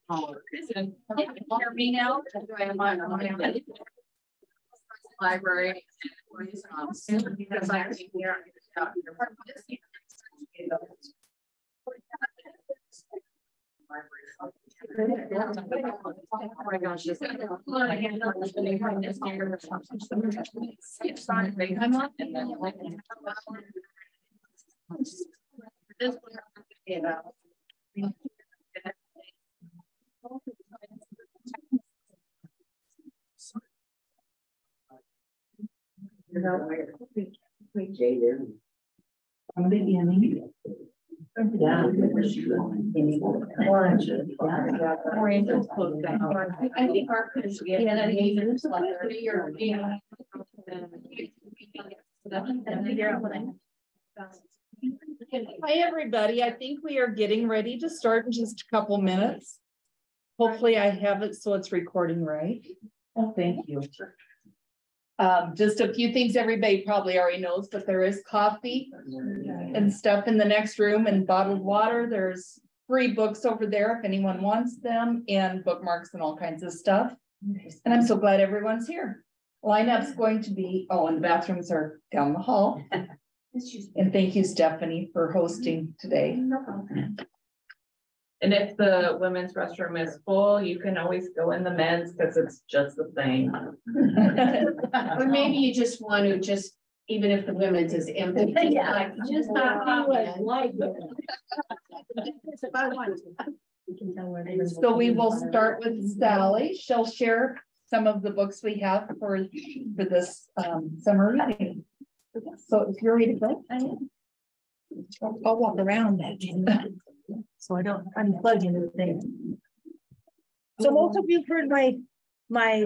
Hear me now? Library because I think here. Oh my gosh, this yeah. I think our Hi, everybody. I think we are getting ready to start in just a couple minutes. Hopefully I have it so it's recording right. Oh, thank you. Just a few things everybody probably already knows, but there is coffee and stuff in the next room and bottled water. There's free books over there if anyone wants them, and bookmarks and all kinds of stuff. And I'm so glad everyone's here. Lineup's going to be, oh, and the bathrooms are down the hall. And thank you, Stephanie, for hosting today. No problem. And if the women's restroom is full, you can always go in the men's because it's just the same. Or maybe you just want to just, even if the women's is empty, Yeah. like just not like So we will start with Sally. She'll share some of the books we have for this summer reading. So if you're ready to go, I'll walk around that. So I don't unplug anything. So most of you heard my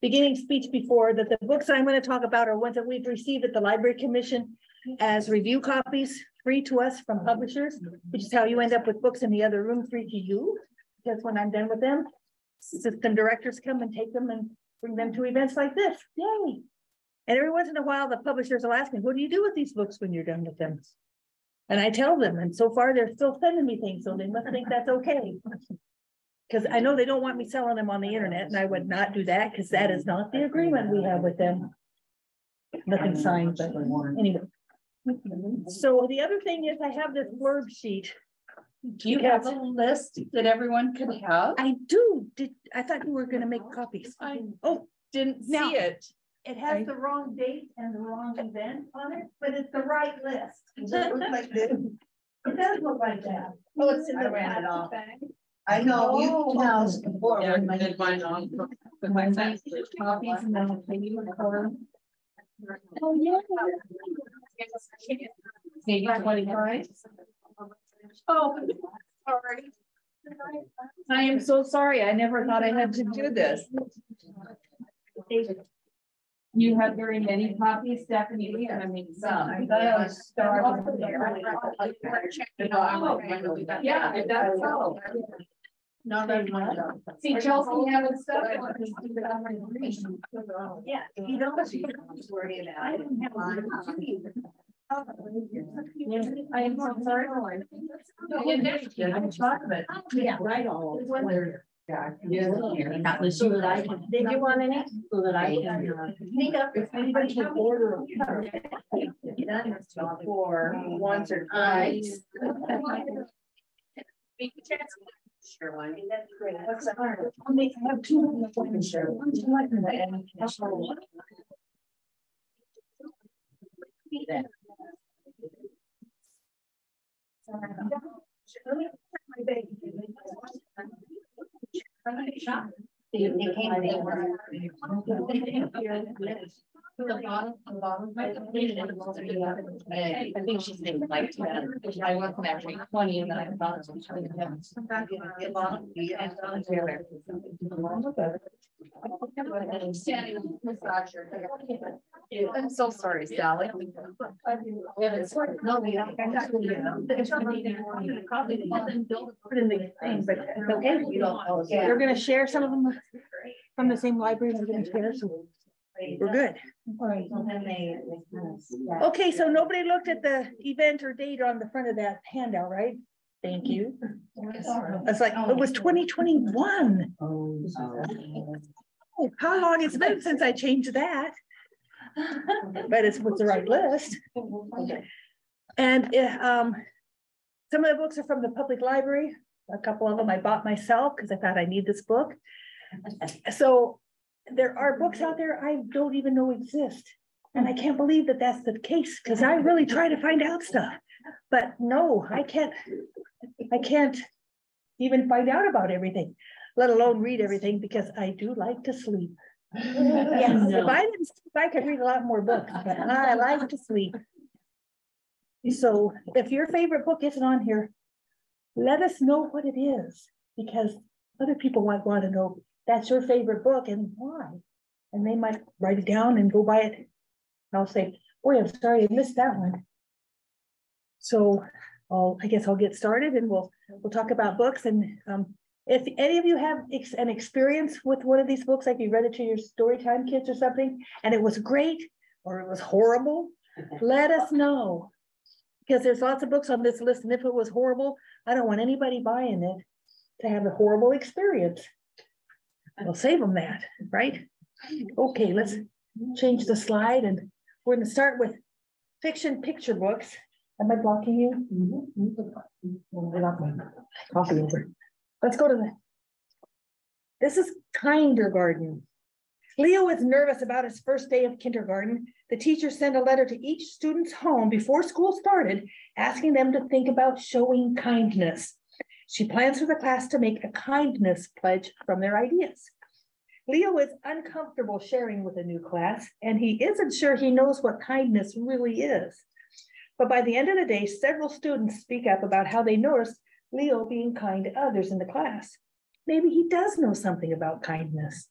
beginning speech before, that the books I'm going to talk about are ones that we've received at the Library Commission as review copies, free to us from publishers, which is how you end up with books in the other room free to you. Because when I'm done with them, system directors come and take them and bring them to events like this. Yay! And every once in a while, the publishers will ask me, what do you do with these books when you're done with them? And I tell them, and so far they're still sending me things, so they must think that's okay. Because I know they don't want me selling them on the internet, and I would not do that because that is not the agreement we have with them. Nothing signed, but anyway. So the other thing is I have this blurb sheet. Do you have a list that everyone could have? I do. I thought you were going to make copies. Oh, didn't see it. It has the wrong date and the wrong event on it, but it's the right list. It does look like this. It does look like that. Oh, it's in the plastic bag. I know you told us before. Yeah, I did mine on. Copies and then we'll you a cover. Oh, yeah. Maybe 25. Oh, sorry. I am so sorry. I never thought I had to do this. You have very many copies, Stephanie. I mean, some. Yeah, it does. Not very much. See, Chelsea having stuff. Yeah, you know what she's worried about. I didn't have I am so sorry. I'm chocolate. Yeah, right on. So that I can. Did you want any? So that I can. Think up if anybody can order For once or twice. Sure one. That's great. What's the hard? I have two of them. Sure. One's like that. I think she's thinking like 10. I wasn't actually 20, and then I thought it was 20. I'm so sorry, Sally. No, we don't. Put in the thing, but it's okay. You don't. They're going to share some of them from the same library. We're going to share some. We're good. Okay, so nobody looked at the event or date on the front of that handout, right? Thank you. It's like, it was 2021. Oh, how long it's been since I changed that? But it's with the right list. And some of the books are from the public library. A couple of them I bought myself because I thought I need this book. So there are books out there I don't even know exist. And I can't believe that that's the case because I really try to find out stuff. But no, I can't even find out about everything, let alone read everything, because I do like to sleep. Yes, if I didn't sleep, I could read a lot more books, but I like to sleep. So if your favorite book isn't on here, let us know what it is, because other people might want to know that's your favorite book and why. And they might write it down and go buy it. And I'll say, boy, I'm sorry I missed that one. So I guess I'll get started and we'll talk about books. And if any of you have an experience with one of these books, like you read it to your story time kids or something, and it was great or it was horrible, let us know. Because there's lots of books on this list, and if it was horrible, I don't want anybody buying it to have a horrible experience. We'll save them that, right? Okay, let's change the slide, and we're going to start with fiction picture books. Am I blocking you? Coffee over. Let's go to this is kindergarten. Leo is nervous about his first day of kindergarten. The teacher sent a letter to each student's home before school started, asking them to think about showing kindness. She plans for the class to make a kindness pledge from their ideas. Leo is uncomfortable sharing with a new class, and he isn't sure he knows what kindness really is. But by the end of the day, several students speak up about how they noticed Leo being kind to others in the class. Maybe he does know something about kindness.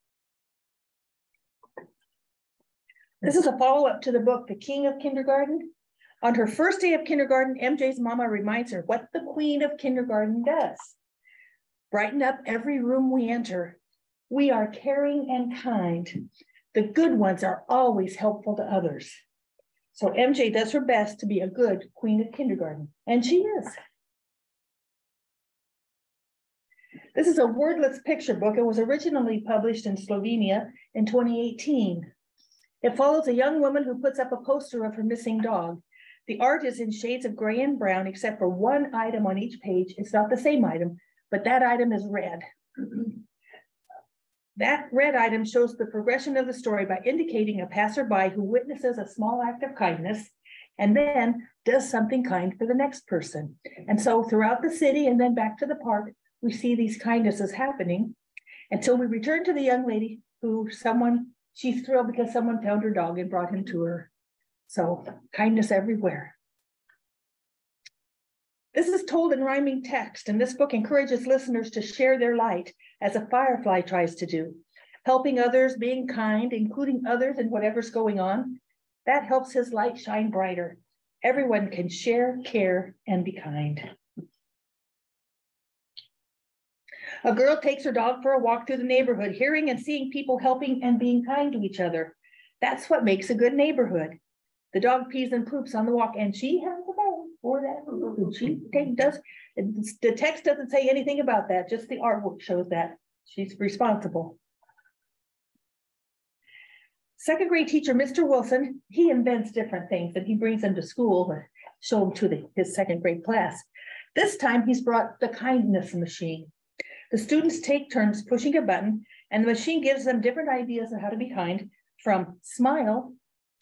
This is a follow-up to the book, The King of Kindergarten. On her first day of kindergarten, MJ's mama reminds her what the Queen of Kindergarten does. Brighten up every room we enter. We are caring and kind. The good ones are always helpful to others. So MJ does her best to be a good Queen of Kindergarten, and she is. This is a wordless picture book. It was originally published in Slovenia in 2018. It follows a young woman who puts up a poster of her missing dog. The art is in shades of gray and brown, except for one item on each page. It's not the same item, but that item is red. That red item shows the progression of the story by indicating a passerby who witnesses a small act of kindness and then does something kind for the next person. And so throughout the city and then back to the park, we see these kindnesses happening until we return to the young lady who she's thrilled because someone found her dog and brought him to her. So kindness everywhere. This is told in rhyming text, and this book encourages listeners to share their light as a firefly tries to do, helping others, being kind, including others in whatever's going on. That helps his light shine brighter. Everyone can share, care, and be kind. A girl takes her dog for a walk through the neighborhood, hearing and seeing people helping and being kind to each other. That's what makes a good neighborhood. The dog pees and poops on the walk, and she has a bone for that. She does. The text doesn't say anything about that, just the artwork shows that she's responsible. Second grade teacher, Mr. Wilson, he invents different things and he brings them to school to show them to his second grade class. This time he's brought the kindness machine. The students take turns pushing a button, and the machine gives them different ideas on how to be kind, from smile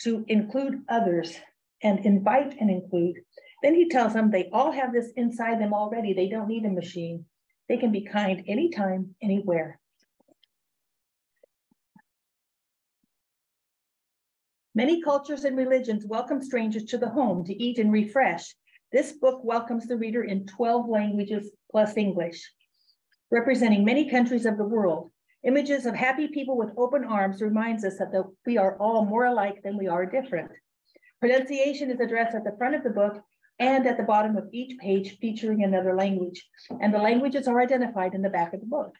to include others and invite and include. Then he tells them they all have this inside them already. They don't need a machine. They can be kind anytime, anywhere. Many cultures and religions welcome strangers to the home to eat and refresh. This book welcomes the reader in 12 languages plus English, representing many countries of the world. Images of happy people with open arms reminds us that we are all more alike than we are different. Pronunciation is addressed at the front of the book and at the bottom of each page, featuring another language, and the languages are identified in the back of the book.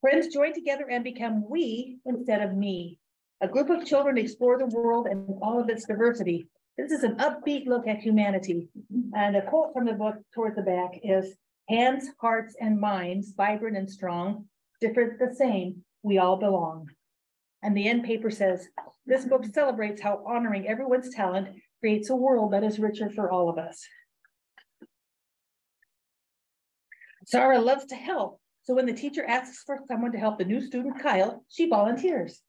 Friends join together and become we instead of me. A group of children explore the world and all of its diversity. This is an upbeat look at humanity. And a quote from the book toward the back is, hands, hearts, and minds, vibrant and strong, different the same, we all belong. And the end paper says, this book celebrates how honoring everyone's talent creates a world that is richer for all of us. Sarah loves to help. So when the teacher asks for someone to help the new student, Kyle, she volunteers.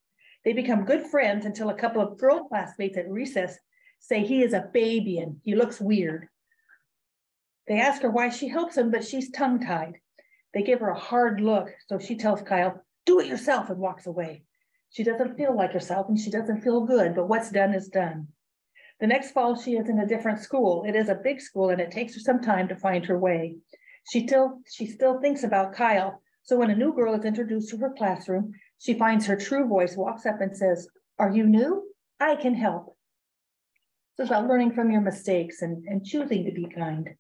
They become good friends until a couple of girl classmates at recess say he is a baby and he looks weird. They ask her why she helps him, but she's tongue-tied. They give her a hard look, so she tells Kyle, do it yourself, and walks away. She doesn't feel like herself and she doesn't feel good, but what's done is done. The next fall, she is in a different school. It is a big school and it takes her some time to find her way. She still thinks about Kyle. So when a new girl is introduced to her classroom, she finds her true voice, walks up and says, are you new? I can help. So it's about learning from your mistakes and choosing to be kind.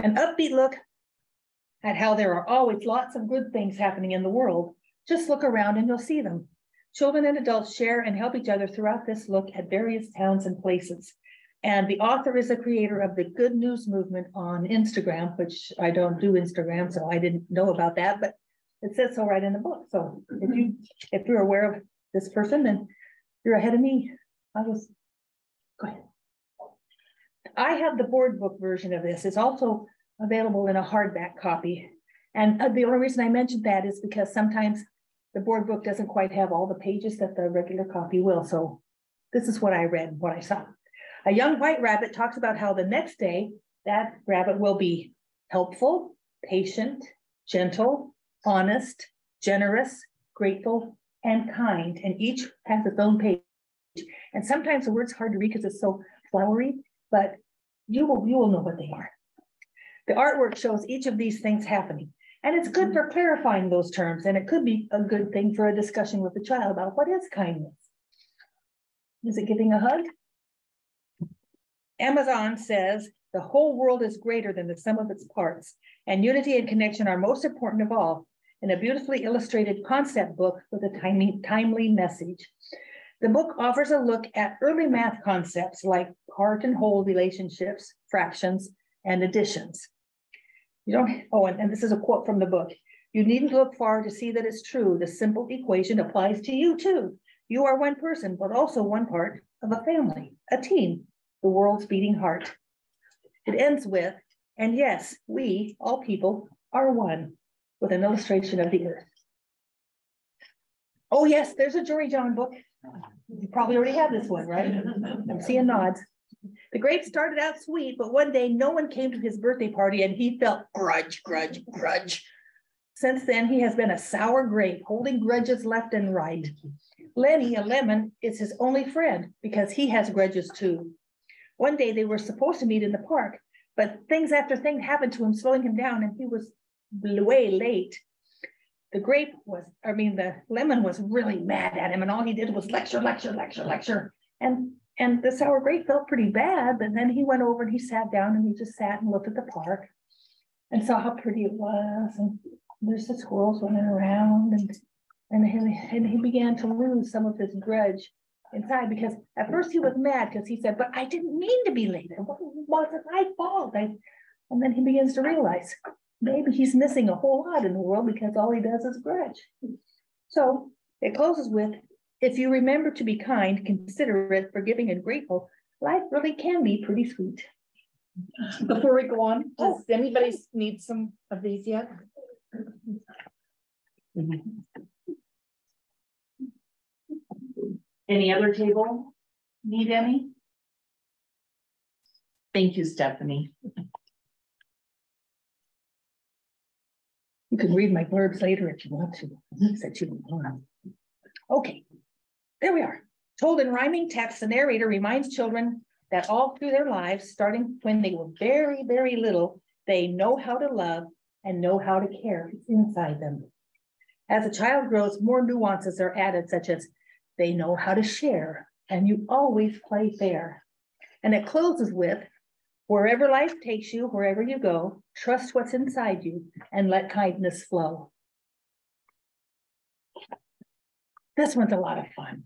An upbeat look at how there are always lots of good things happening in the world. Just look around and you'll see them. Children and adults share and help each other throughout this look at various towns and places. And the author is a creator of the Good News Movement on Instagram, which I don't do Instagram, so I didn't know about that, but it says so right in the book. So if you're aware of this person, then you're ahead of me. Go ahead. I have the board book version of this. It's also available in a hardback copy. And the only reason I mentioned that is because sometimes the board book doesn't quite have all the pages that the regular copy will. So this is what I read, what I saw. A young white rabbit talks about how the next day that rabbit will be helpful, patient, gentle, honest, generous, grateful, and kind. And each has its own page. And sometimes the word's hard to read because it's so flowery, but you will know what they are. The artwork shows each of these things happening. And it's good for clarifying those terms. And it could be a good thing for a discussion with the child about what is kindness. Is it giving a hug? Amazon says the whole world is greater than the sum of its parts, and unity and connection are most important of all, in a beautifully illustrated concept book with a timely message. The book offers a look at early math concepts like part and whole relationships, fractions, and additions. And this is a quote from the book. You needn't look far to see that it's true. The simple equation applies to you too. You are one person, but also one part of a family, a team, the world's beating heart. It ends with, and yes, we, all people, are one, with an illustration of the earth. Oh yes, there's a Jory John book. You probably already have this one, right? I'm seeing nods. The grape started out sweet, but one day no one came to his birthday party and he felt grudge. Since then, he has been a sour grape, holding grudges left and right. Lenny, a lemon, is his only friend because he has grudges too. One day they were supposed to meet in the park, but things after things happened to him, slowing him down, and he was way late. The lemon was really mad at him, and all he did was lecture. And the sour grape felt pretty bad, but then he went over and he sat down and he just sat and looked at the park and saw how pretty it was. And there's the squirrels running around, and he began to lose some of his grudge inside, because at first he was mad because he said, but I didn't mean to be late. It wasn't my fault. And then he begins to realize maybe he's missing a whole lot in the world because all he does is grudge. So it closes with, if you remember to be kind, considerate, forgiving, and grateful, life really can be pretty sweet. Before we go on, does anybody need some of these yet? Any other table need any? Thank you, Stephanie. You can read my blurbs later if you want to. Said you don't want. Okay, there we are. Told in rhyming text, the narrator reminds children that all through their lives, starting when they were very, very little, they know how to love and know how to care. It's inside them. As a child grows, more nuances are added, such as they know how to share and you always play fair. And it closes with, wherever life takes you, wherever you go, trust what's inside you and let kindness flow. This one's a lot of fun.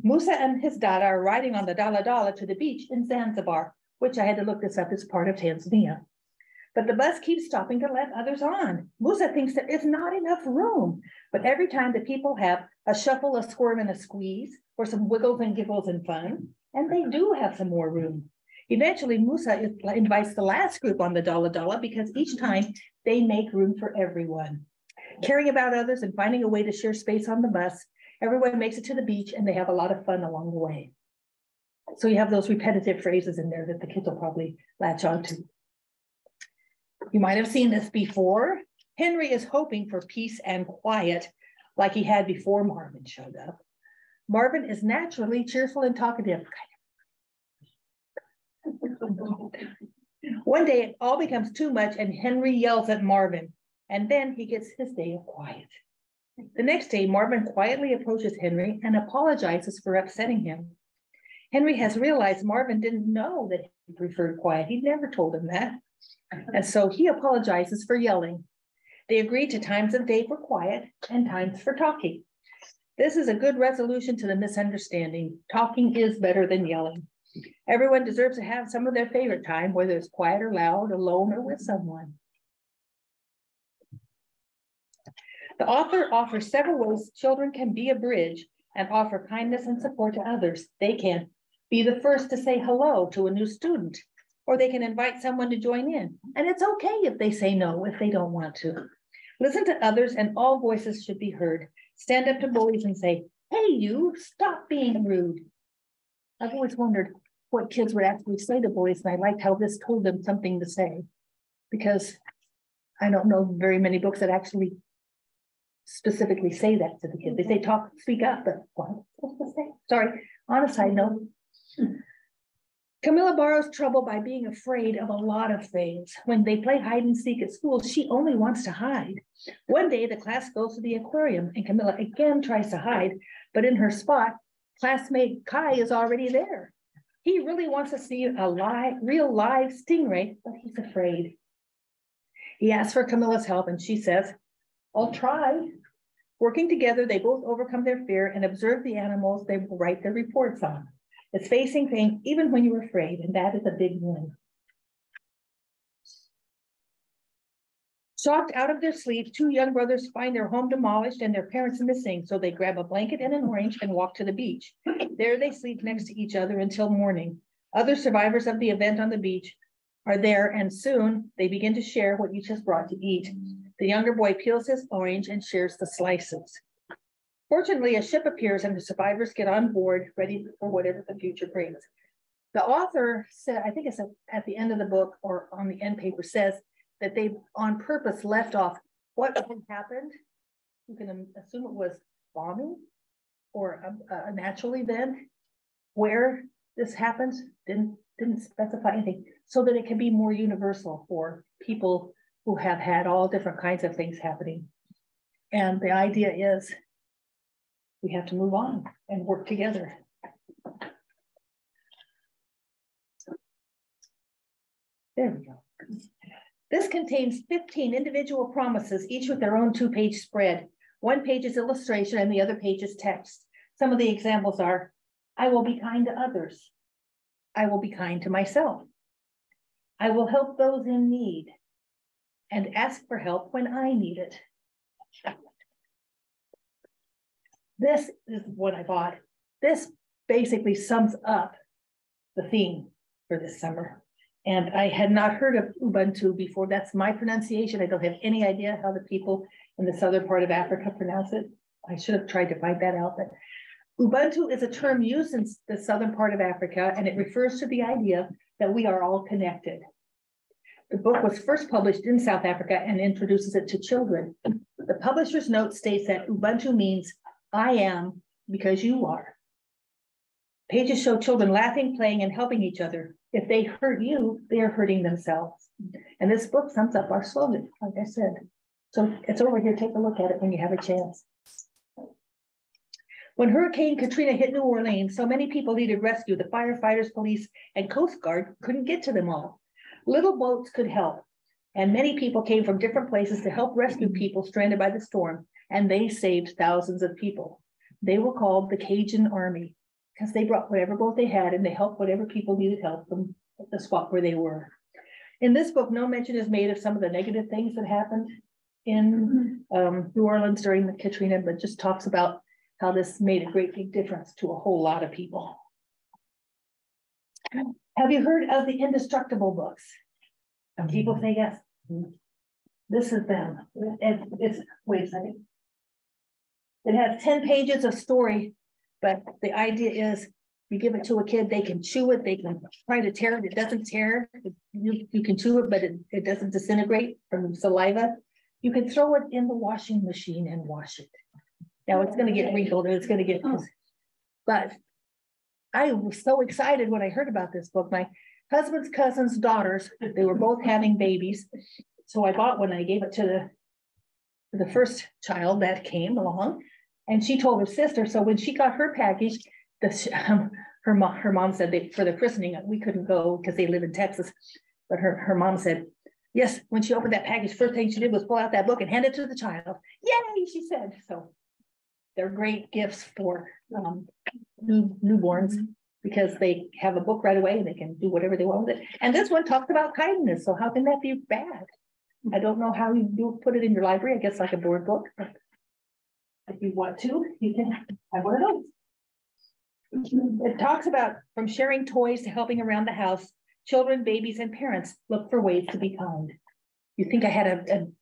Musa and his dada are riding on the Dala Dala to the beach in Zanzibar, which I had to look this up as part of Tanzania. But the bus keeps stopping to let others on. Musa thinks there is not enough room, but every time the people have a shuffle, a squirm, and a squeeze, or some wiggles and giggles and fun, and they do have some more room. Eventually, Musa invites the last group on the Dala Dala because each time they make room for everyone. Caring about others and finding a way to share space on the bus, everyone makes it to the beach and they have a lot of fun along the way. So you have those repetitive phrases in there that the kids will probably latch onto. You might have seen this before. Henry is hoping for peace and quiet like he had before Marvin showed up. Marvin is naturally cheerful and talkative. One day it all becomes too much and Henry yells at Marvin, and then he gets his day of quiet. The next day, Marvin quietly approaches Henry and apologizes for upsetting him. Henry has realized Marvin didn't know that he preferred quiet. He'd never told him that. And so he apologizes for yelling. They agree to times of day for quiet and times for talking. This is a good resolution to the misunderstanding. Talking is better than yelling. Everyone deserves to have some of their favorite time, whether it's quiet or loud, alone or with someone. The author offers several ways children can be a bridge and offer kindness and support to others. They can be the first to say hello to a new student, or they can invite someone to join in. And it's okay if they say no, if they don't want to. Listen to others and all voices should be heard. Stand up to bullies and say, hey, you, stop being rude. I've always wondered what kids would actually say to bullies, and I liked how this told them something to say, because I don't know very many books that actually specifically say that to the kids. They say, talk, speak up, but what am I supposed to say? Sorry, on a side note. Camilla borrows trouble by being afraid of a lot of things. When they play hide and seek at school, she only wants to hide. One day, the class goes to the aquarium, and Camilla again tries to hide, but in her spot, classmate Kai is already there. He really wants to see a real live stingray, but he's afraid. He asks for Camilla's help, and she says, I'll try. Working together, they both overcome their fear and observe the animals they will write their reports on. It's facing things even when you're afraid, and that is a big win. Shocked out of their sleep, two young brothers find their home demolished and their parents missing, so they grab a blanket and an orange and walk to the beach. There they sleep next to each other until morning. Other survivors of the event on the beach are there, and soon they begin to share what each has brought to eat. The younger boy peels his orange and shares the slices. Fortunately, a ship appears and the survivors get on board, ready for whatever the future brings. The author said, I think it's at the end of the book or on the end paper, says that they on purpose left off what had happened. You can assume it was bombing or a natural event. Where this happens, didn't specify anything, so that it can be more universal for people who have had all different kinds of things happening. And the idea is we have to move on and work together. There we go. This contains 15 individual promises, each with their own 2-page spread. One page is illustration and the other page is text. Some of the examples are, I will be kind to others. I will be kind to myself. I will help those in need and ask for help when I need it. This is what I bought. This basically sums up the theme for this summer. And I had not heard of Ubuntu before. That's my pronunciation. I don't have any idea how the people in the southern part of Africa pronounce it. I should have tried to find that out. But Ubuntu is a term used in the southern part of Africa, and it refers to the idea that we are all connected. The book was first published in South Africa and introduces it to children. The publisher's note states that Ubuntu means I am because you are. Pages show children laughing, playing, and helping each other. If they hurt you, they are hurting themselves. And this book sums up our slogan, like I said. So it's over here. Take a look at it when you have a chance. When Hurricane Katrina hit New Orleans, so many people needed rescue. The firefighters, police, and Coast Guard couldn't get to them all. Little boats could help, and many people came from different places to help rescue people stranded by the storm, and they saved thousands of people. They were called the Cajun Army. because they brought whatever boat they had and they helped whatever people needed help from the spot where they were. In this book, no mention is made of some of the negative things that happened in New Orleans during the Katrina, but just talks about how this made a great big difference to a whole lot of people. Have you heard of the Indestructible books? And people say yes. This is them. It's wait a second. It has 10 pages of story, but the idea is you give it to a kid, they can chew it, they can try to tear it, it doesn't tear. You can chew it, but it doesn't disintegrate from saliva. You can throw it in the washing machine and wash it. Now it's going to get wrinkled, it's going to get, but I was so excited when I heard about this book. My husband's cousin's daughters, they were both having babies. So I bought one and I gave it to the first child that came along, and she told her sister. So when she got her package, her mom said for the christening, we couldn't go because they live in Texas, but her mom said, yes, when she opened that package, first thing she did was pull out that book and hand it to the child. Yay, she said. So they're great gifts for newborns because they have a book right away and they can do whatever they want with it. And this one talks about kindness. So how can that be bad? I don't know how you do put it in your library. I guess like a board book. If you want to, you can have one of those. It talks about from sharing toys to helping around the house, children, babies, and parents look for ways to be kind. You think I had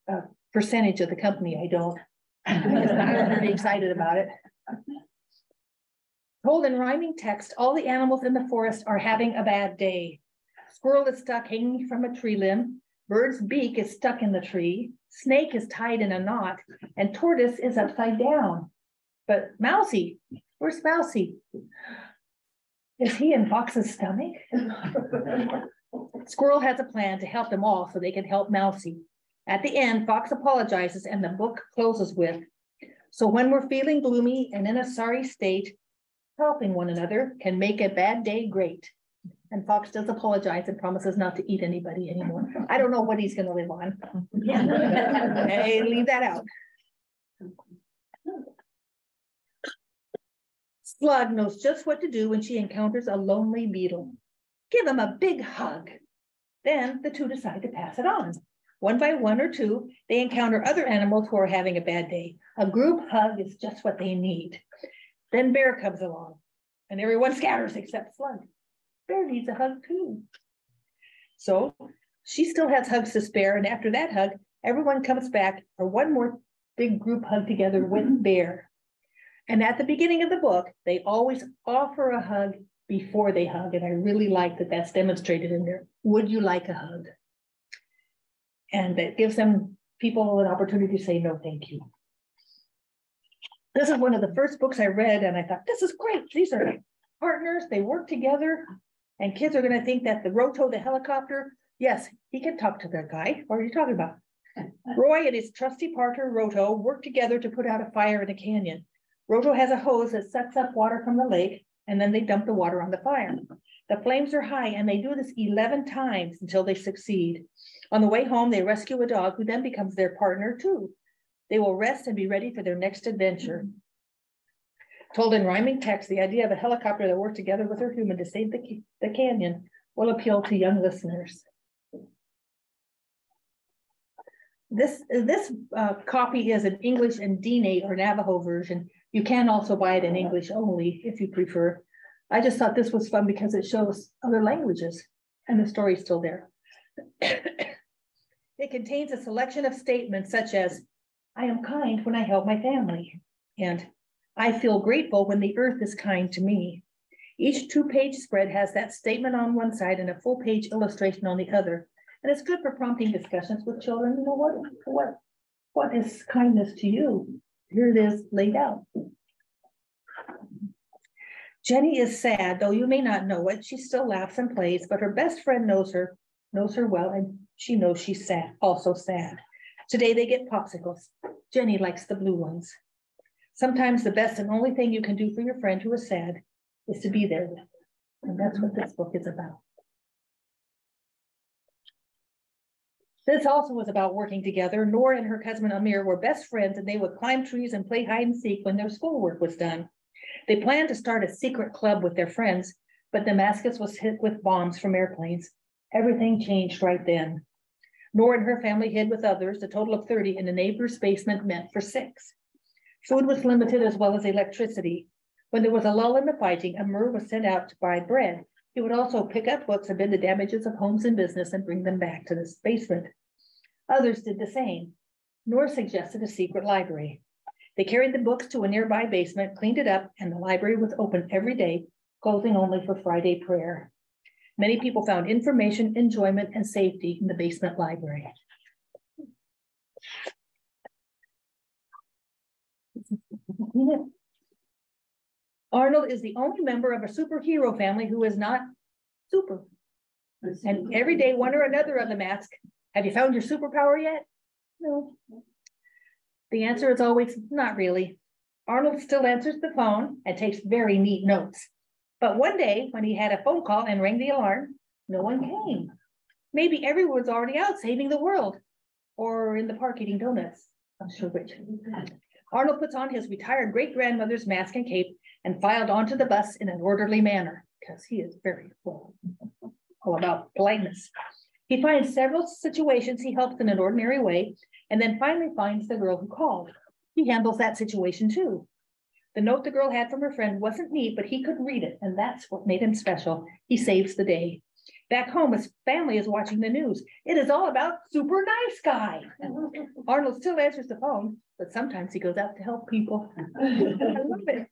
a percentage of the company? I don't. I'm very excited about it. Told in rhyming text, all the animals in the forest are having a bad day. Squirrel is stuck hanging from a tree limb. Bird's beak is stuck in the tree. Snake is tied in a knot. And tortoise is upside down. But Mousy, where's Mousy? Is he in Fox's stomach? Squirrel has a plan to help them all so they can help Mousy. At the end, Fox apologizes and the book closes with, so when we're feeling gloomy and in a sorry state, helping one another can make a bad day great. And Fox does apologize and promises not to eat anybody anymore. I don't know what he's going to live on. Hey, leave that out. Slug knows just what to do when she encounters a lonely beetle. Give him a big hug. Then the two decide to pass it on. One by one or two, they encounter other animals who are having a bad day. A group hug is just what they need. Then Bear comes along, and everyone scatters except Slug. Bear needs a hug too. So she still has hugs to spare, and after that hug, everyone comes back for one more big group hug together with Bear. And at the beginning of the book, they always offer a hug before they hug, and I really like that that's demonstrated in there. Would you like a hug? And that gives them people an opportunity to say no, thank you. This is one of the first books I read, and I thought, this is great. These are partners, they work together, and kids are going to think that the Roto, the helicopter, yes, he can talk to that guy. What are you talking about? Roy and his trusty partner, Roto, work together to put out a fire in a canyon. Roto has a hose that sucks up water from the lake, and then they dump the water on the fire. The flames are high, and they do this 11 times until they succeed. On the way home, they rescue a dog who then becomes their partner too. They will rest and be ready for their next adventure. Told in rhyming text, the idea of a helicopter that worked together with a human to save the canyon will appeal to young listeners. This copy is an English and Diné or Navajo version. You can also buy it in English only if you prefer. I just thought this was fun because it shows other languages and the story's still there. It contains a selection of statements such as, I am kind when I help my family, and I feel grateful when the earth is kind to me. Each 2-page spread has that statement on one side and a full-page illustration on the other. And it's good for prompting discussions with children. You know, what is kindness to you? Here it is laid out. Jenny is sad, though you may not know it. She still laughs and plays, but her best friend knows her well, and she knows she's sad, also sad. Today they get popsicles. Jenny likes the blue ones. Sometimes the best and only thing you can do for your friend who is sad is to be there with them. And that's what this book is about. This also was about working together. Nora and her cousin Amir were best friends, and they would climb trees and play hide and seek when their schoolwork was done. They planned to start a secret club with their friends, but Damascus was hit with bombs from airplanes. Everything changed right then. Nora and her family hid with others, a total of 30, in a neighbor's basement meant for 6. Food was limited as well as electricity. When there was a lull in the fighting, Amur was sent out to buy bread. He would also pick up books amid the damages of homes and business and bring them back to this basement. Others did the same. Nora suggested a secret library. They carried the books to a nearby basement, cleaned it up, and the library was open every day, closing only for Friday prayer. Many people found information, enjoyment, and safety in the basement library. Arnold is the only member of a superhero family who is not super. And every day, one or another of them ask, have you found your superpower yet? No. The answer is always, not really. Arnold still answers the phone and takes very neat notes. But one day, when he had a phone call and rang the alarm, no one came. Maybe everyone's already out saving the world or in the park eating donuts. I'm sure which. Arnold puts on his retired great-grandmother's mask and cape and filed onto the bus in an orderly manner, because he is very all about politeness. He finds several situations he helps in an ordinary way, and then finally finds the girl who called. He handles that situation too. The note the girl had from her friend wasn't neat, but he could read it, and that's what made him special. He saves the day. Back home, his family is watching the news. It is all about Super Nice Guy. Arnold still answers the phone, but sometimes he goes out to help people. I love it.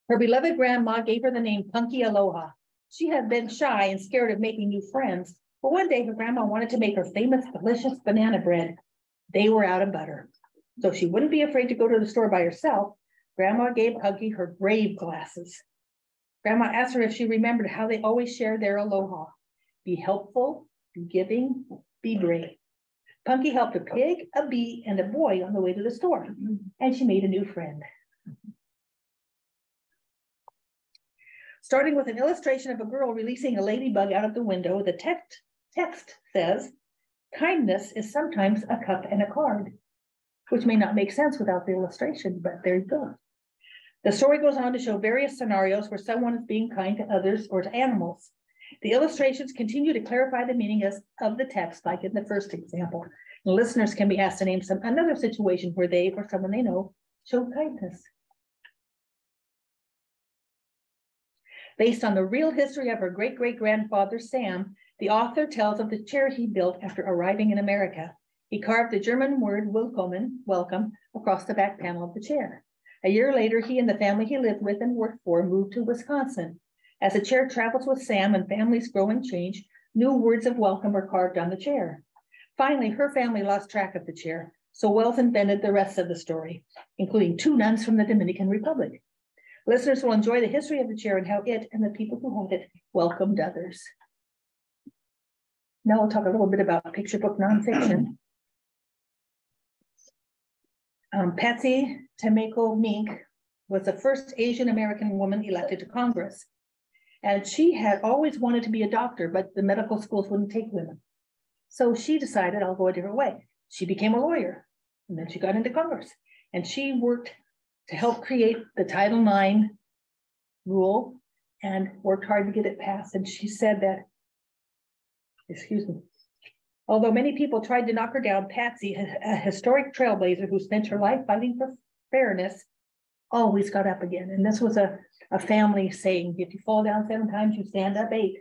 Her beloved grandma gave her the name Punky Aloha. She had been shy and scared of making new friends, but one day her grandma wanted to make her famous delicious banana bread. They were out of butter. So she wouldn't be afraid to go to the store by herself. Grandma gave Punky her brave glasses. Grandma asked her if she remembered how they always shared their aloha. Be helpful, be giving, be brave. Punky helped a pig, a bee, and a boy on the way to the store, and she made a new friend. Starting with an illustration of a girl releasing a ladybug out of the window, the text says, kindness is sometimes a cup and a card, which may not make sense without the illustration, but there you go. The story goes on to show various scenarios where someone is being kind to others or to animals. The illustrations continue to clarify the meaning of the text, like in the first example. And listeners can be asked to name another situation where they or someone they know showed kindness. Based on the real history of her great-great-grandfather, Sam, the author tells of the chair he built after arriving in America. He carved the German word willkommen, welcome, across the back panel of the chair. A year later, he and the family he lived with and worked for moved to Wisconsin. As the chair travels with Sam and families grow and change, new words of welcome are carved on the chair. Finally, her family lost track of the chair, so Wells invented the rest of the story, including 2 nuns from the Dominican Republic. Listeners will enjoy the history of the chair and how it and the people who had it welcomed others. Now we'll talk a little bit about picture book nonfiction. Patsy Temeko Mink was the first Asian American woman elected to Congress. And she had always wanted to be a doctor, but the medical schools wouldn't take women. So she decided, I'll go a different way. She became a lawyer, and then she got into Congress. And she worked to help create the Title IX rule and worked hard to get it passed. And she said that, although many people tried to knock her down, Patsy, a historic trailblazer who spent her life fighting for fairness, always got up again. And this was a family saying, if you fall down 7 times, you stand up 8.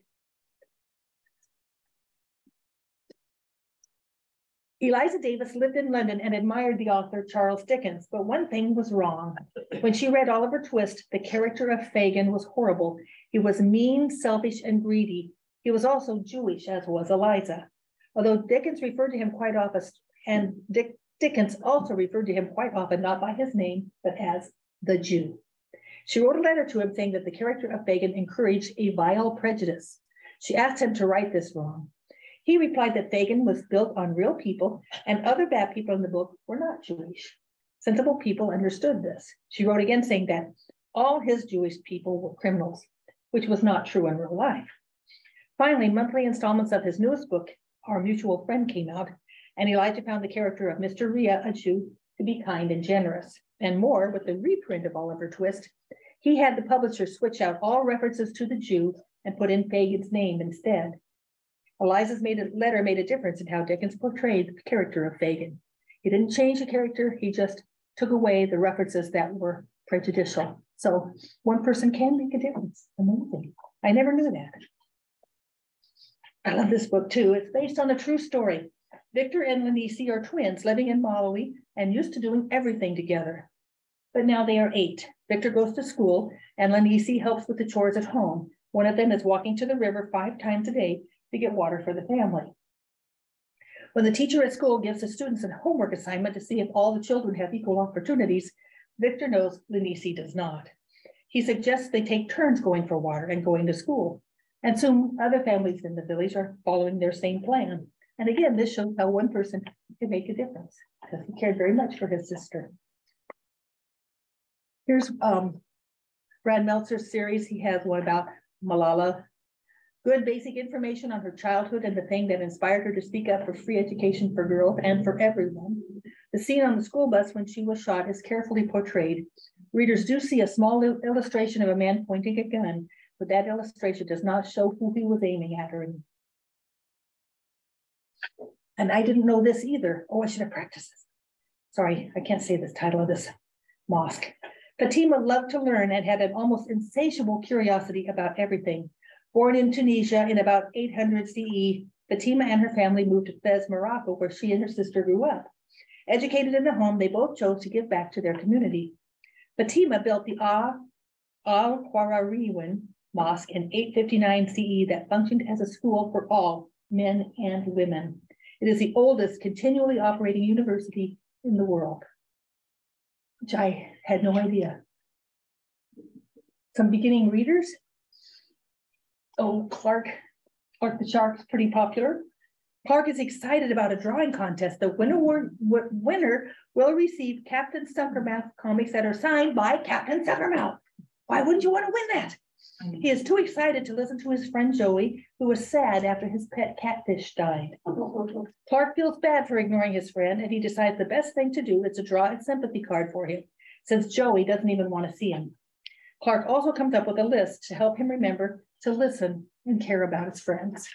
Eliza Davis lived in London and admired the author Charles Dickens, but one thing was wrong. When she read Oliver Twist, the character of Fagin was horrible. He was mean, selfish, and greedy. He was also Jewish, as was Eliza. Although Dickens referred to him quite often, and Dickens also referred to him quite often, not by his name, but as the Jew. She wrote a letter to him saying that the character of Fagin encouraged a vile prejudice. She asked him to right this wrong. He replied that Fagin was built on real people and other bad people in the book were not Jewish. Sensible people understood this. She wrote again saying that all his Jewish people were criminals, which was not true in real life. Finally, monthly installments of his newest book, Our Mutual Friend, came out, and Elijah found the character of Mr. Rhea, a Jew, to be kind and generous. and more with the reprint of Oliver Twist, he had the publisher switch out all references to the Jew and put in Fagin's name instead. Eliza's letter made a difference in how Dickens portrayed the character of Fagin. He didn't change the character, he just took away the references that were prejudicial. So one person can make a difference. Amazing. I never knew that. I love this book too. It's based on a true story. Victor and Lenise are twins living in Malawi and used to doing everything together. But now they are 8. Victor goes to school and Lenise helps with the chores at home. One of them is walking to the river 5 times a day to get water for the family. When the teacher at school gives the students a homework assignment to see if all the children have equal opportunities, Victor knows Lenise does not. He suggests they take turns going for water and going to school. And soon other families in the village are following their same plan. And again, this shows how one person can make a difference because he cared very much for his sister. Here's Brad Meltzer's series. He has one about Malala. Good basic information on her childhood and the thing that inspired her to speak up for free education for girls and for everyone. The scene on the school bus when she was shot is carefully portrayed. Readers do see a small illustration of a man pointing a gun, but that illustration does not show who he was aiming at her. And I didn't know this either. Oh, I should have practiced this. Sorry, I can't say the title of this mosque. Fatima loved to learn and had an almost insatiable curiosity about everything. Born in Tunisia in about 800 CE, Fatima and her family moved to Fez, Morocco, where she and her sister grew up. Educated in the home, they both chose to give back to their community. Fatima built the Al-Qarawiyyin Mosque in 859 CE that functioned as a school for all, men and women. It is the oldest continually operating university in the world, which I had no idea. Some beginning readers. Oh, Clark the Shark is pretty popular. Clark is excited about a drawing contest. The winner will receive Captain Suckermouth comics that are signed by Captain Suckermouth. Why wouldn't you want to win that? He is too excited to listen to his friend Joey, who was sad after his pet catfish died. Clark feels bad for ignoring his friend, and he decides the best thing to do is to draw a sympathy card for him, since Joey doesn't even want to see him. Clark also comes up with a list to help him remember to listen and care about his friends.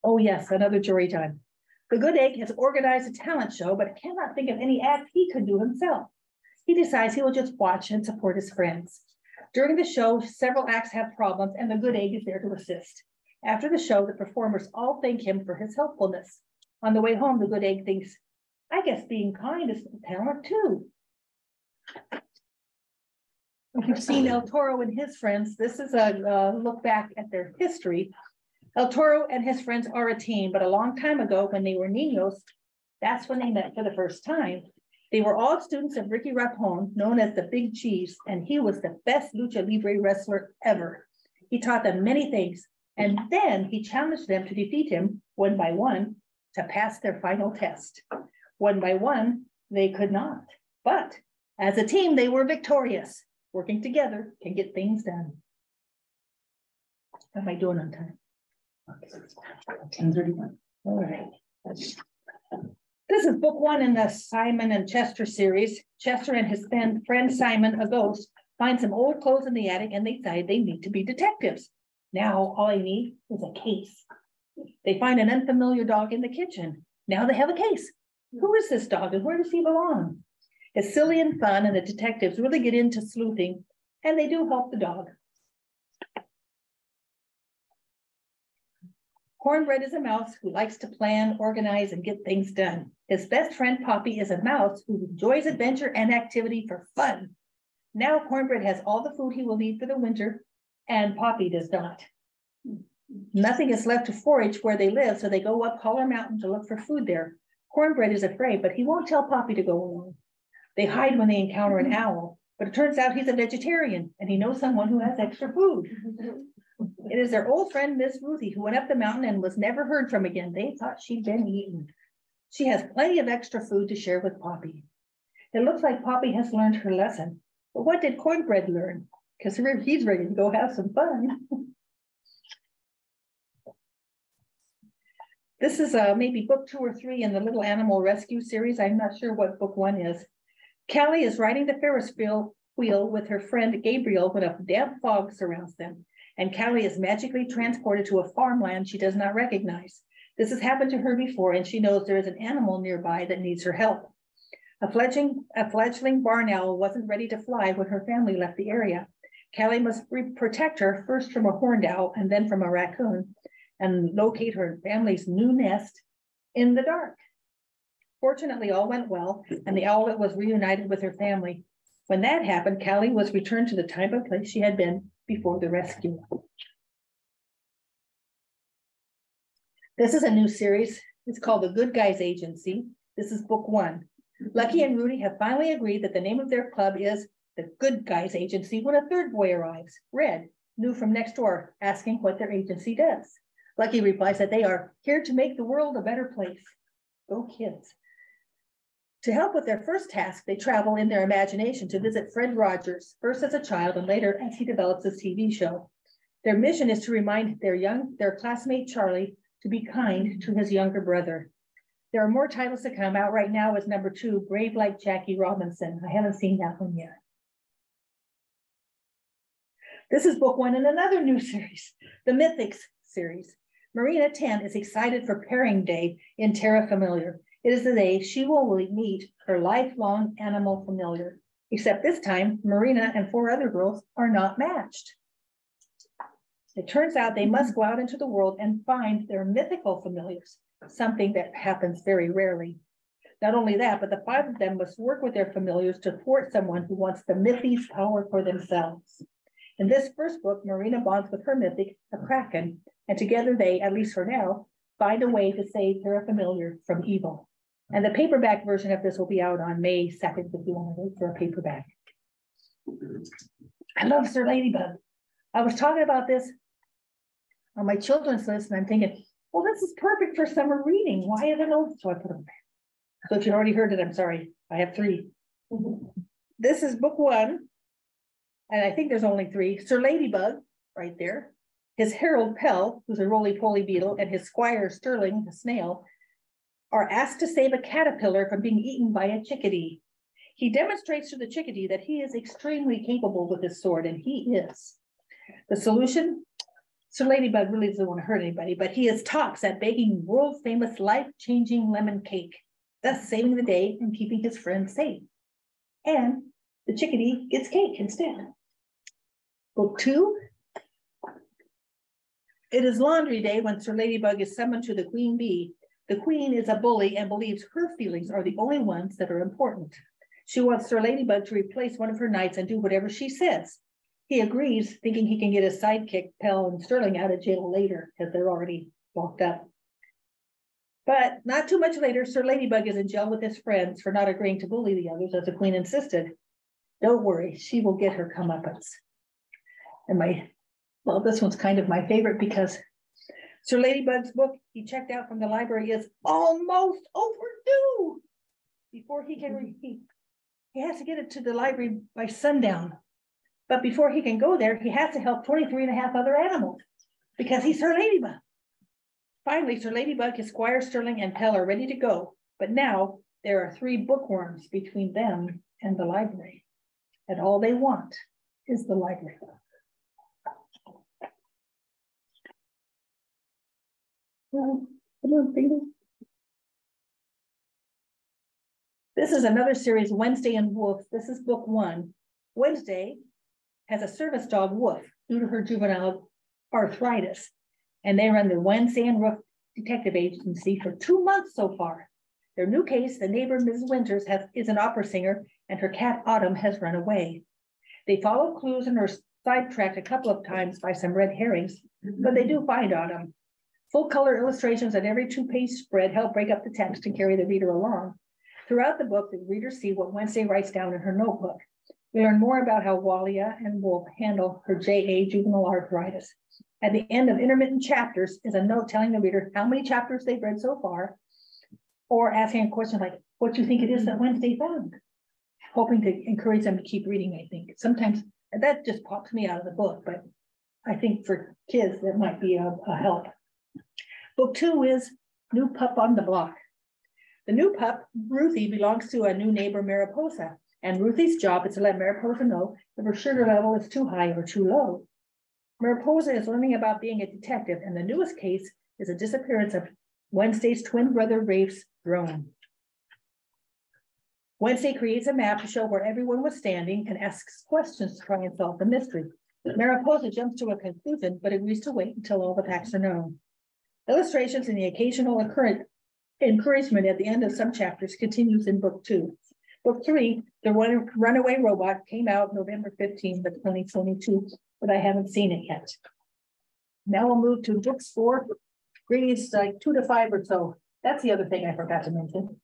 Oh yes, another jury time. The Good Egg has organized a talent show, but cannot think of any act he could do himself. He decides he will just watch and support his friends. During the show, several acts have problems, and the Good Egg is there to assist. After the show, the performers all thank him for his helpfulness. On the way home, the Good Egg thinks, I guess being kind is a talent too. If you've seen El Toro and his friends, this is a look back at their history. El Toro and his friends are a team, but a long time ago when they were niños, that's when they met for the first time. They were all students of Ricky Rapon, known as the Big Cheese, and he was the best lucha libre wrestler ever. He taught them many things, and then he challenged them to defeat him one by one to pass their final test. One by one, they could not, but as a team, they were victorious. Working together can get things done. How am I doing on time? 10:31. All right. This is book 1 in the Simon and Chester series. Chester and his friend Simon, a ghost, find some old clothes in the attic and they decide they need to be detectives. Now all they need is a case. They find an unfamiliar dog in the kitchen. Now they have a case. Who is this dog and where does he belong? It's silly and fun, and the detectives really get into sleuthing, and they do help the dog. Cornbread is a mouse who likes to plan, organize, and get things done. His best friend, Poppy, is a mouse who enjoys adventure and activity for fun. Now Cornbread has all the food he will need for the winter, and Poppy does not. Nothing is left to forage where they live, so they go up Holler Mountain to look for food there. Cornbread is afraid, but he won't tell Poppy to go along. They hide when they encounter an owl, but it turns out he's a vegetarian, and he knows someone who has extra food. It is their old friend, Miss Ruthie, who went up the mountain and was never heard from again. They thought she'd been eaten. She has plenty of extra food to share with Poppy. It looks like Poppy has learned her lesson. But what did Cornbread learn? Because he's ready to go have some fun. This is maybe book 2 or 3 in the Little Animal Rescue series. I'm not sure what book 1 is. Callie is riding the Ferris wheel with her friend Gabriel when a damp fog surrounds them, and Callie is magically transported to a farmland she does not recognize. This has happened to her before, and she knows there is an animal nearby that needs her help. A fledgling barn owl wasn't ready to fly when her family left the area. Callie must protect her first from a horned owl and then from a raccoon, and locate her family's new nest in the dark. Fortunately, all went well, and the owlet was reunited with her family. When that happened, Callie was returned to the time and place she had been before the rescue. This is a new series. It's called The Good Guys Agency. This is book 1. Lucky and Rudy have finally agreed that the name of their club is The Good Guys Agency when a third boy arrives, Red, new from next door, asking what their agency does. Lucky replies that they are here to make the world a better place. Go kids. To help with their first task, they travel in their imagination to visit Fred Rogers, first as a child and later as he develops his TV show. Their mission is to remind their classmate Charlie to be kind to his younger brother. There are more titles to come. Out right now is number 2, Brave Like Jackie Robinson. I haven't seen that one yet. This is book 1 in another new series, the Mythics series. Marina 10 is excited for pairing day in Terra Familiar. It is the day she will meet her lifelong animal familiar, except this time, Marina and 4 other girls are not matched. It turns out they must go out into the world and find their mythical familiars, something that happens very rarely. Not only that, but the 5 of them must work with their familiars to thwart someone who wants the mythy's power for themselves. In this first book, Marina bonds with her mythic, the Kraken, and together they, at least for now, find a way to save Terra Familiar from evil. And the paperback version of this will be out on May 2nd if you want to wait for a paperback. I love Sir Ladybug. I was talking about this on my children's list, and I'm thinking, well, this is perfect for summer reading. Why isn't it? So I put them there. So if you already heard it, I'm sorry. I have 3. This is book 1. And I think there's only 3. Sir Ladybug, right there. His Herald Pell, who's a roly-poly beetle, and his Squire Sterling, the snail, are asked to save a caterpillar from being eaten by a chickadee. He demonstrates to the chickadee that he is extremely capable with his sword, and he is. The solution? Sir Ladybug really doesn't want to hurt anybody, but he is tops at baking world-famous life-changing lemon cake, thus saving the day and keeping his friends safe. And the chickadee gets cake instead. Book 2. It is laundry day when Sir Ladybug is summoned to the Queen Bee. The Queen is a bully and believes her feelings are the only ones that are important. She wants Sir Ladybug to replace one of her knights and do whatever she says. He agrees, thinking he can get his sidekick, Pell and Sterling, out of jail later, because they're already locked up. But not too much later, Sir Ladybug is in jail with his friends for not agreeing to bully the others as the Queen insisted. Don't worry, she will get her comeuppance. And well, this one's kind of my favorite because Sir Ladybug's book he checked out from the library is almost overdue. Before he can read, he has to get it to the library by sundown. But before he can go there, he has to help 23 and a half other animals because he's Sir Ladybug. Finally, Sir Ladybug, his Squire Sterling, and Pell are ready to go. But now there are 3 bookworms between them and the library. And all they want is the library. Well, come on, baby. This is another series, Wednesday and Wolf. This is book 1. Wednesday has a service dog, Wolf, due to her juvenile arthritis. And they run the Wednesday and Wolf Detective Agency for 2 months so far. Their new case, the neighbor, Mrs. Winters, is an opera singer, and her cat, Autumn, has run away. They follow clues and are sidetracked a couple of times by some red herrings, but they do find Autumn. Full-color illustrations on every 2-page spread help break up the text and carry the reader along. Throughout the book, the readers see what Wednesday writes down in her notebook. We learn more about how Walia and Wolf handle her JA juvenile arthritis. At the end of intermittent chapters is a note telling the reader how many chapters they've read so far, or asking a question like, what do you think it is that Wednesday found? Hoping to encourage them to keep reading, I think. Sometimes that just pops me out of the book, but I think for kids, that might be a help. Book 2 is New pup on the block. The new pup, Ruthie, belongs to a new neighbor, Mariposa, and Ruthie's job is to let Mariposa know if her sugar level is too high or too low. Mariposa is learning about being a detective, and the newest case is the disappearance of Wednesday's twin brother Rafe's drone. Wednesday creates a map to show where everyone was standing and asks questions to try and solve the mystery. Mariposa jumps to a conclusion, but agrees to wait until all the facts are known. Illustrations and the occasional encouragement at the end of some chapters continues in book 2. Book 3, The Runaway Robot, came out November 15th of 2022, but I haven't seen it yet. Now we'll move to books 4, grades like 2 to 5 or so. That's the other thing I forgot to mention.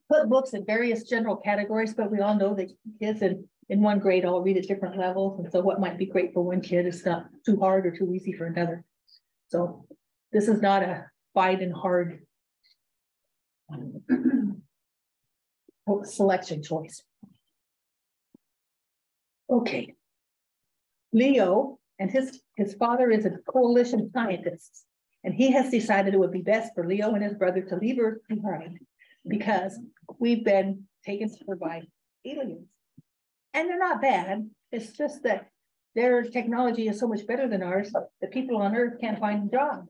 Put books in various general categories, but we all know that kids in one grade all read at different levels. And so what might be great for one kid is not too hard or too easy for another. So this is not a fight and hard selection choice. Okay. Leo and his father is a coalition scientist, and he has decided it would be best for Leo and his brother to leave Earth behind because we've been taken over by aliens. And they're not bad. It's just that their technology is so much better than ours that people on Earth can't find a job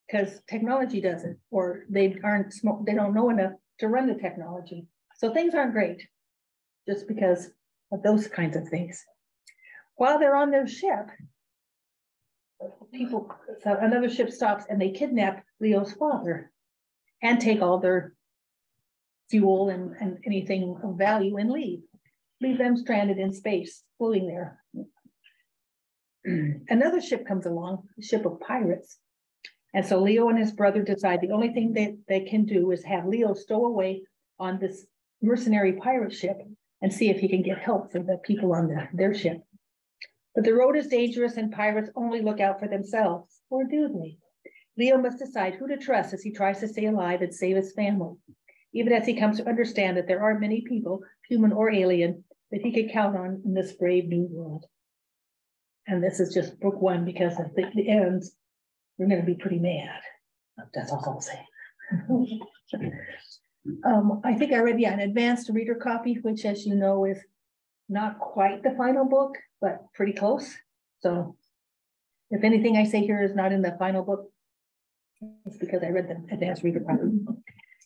because technology doesn't, or they don't know enough to run the technology. So things aren't great just because of those kinds of things. While they're on their ship, another ship stops and they kidnap Leo's father and take all their fuel and anything of value and leave them stranded in space, floating there. Another ship comes along, a ship of pirates. And so Leo and his brother decide the only thing that they can do is have Leo stow away on this mercenary pirate ship and see if he can get help for the people on their ship. But the road is dangerous and pirates only look out for themselves, or do they? Leo must decide who to trust as he tries to stay alive and save his family, even as he comes to understand that there are many people, human or alien, that he could count on in this brave new world. And this is just book 1 because at the ends, we're going to be pretty mad. That's all I'll say. I think I read an advanced reader copy, which, as you know, is not quite the final book, but pretty close. So if anything I say here is not in the final book, it's because I read the advanced reader copy.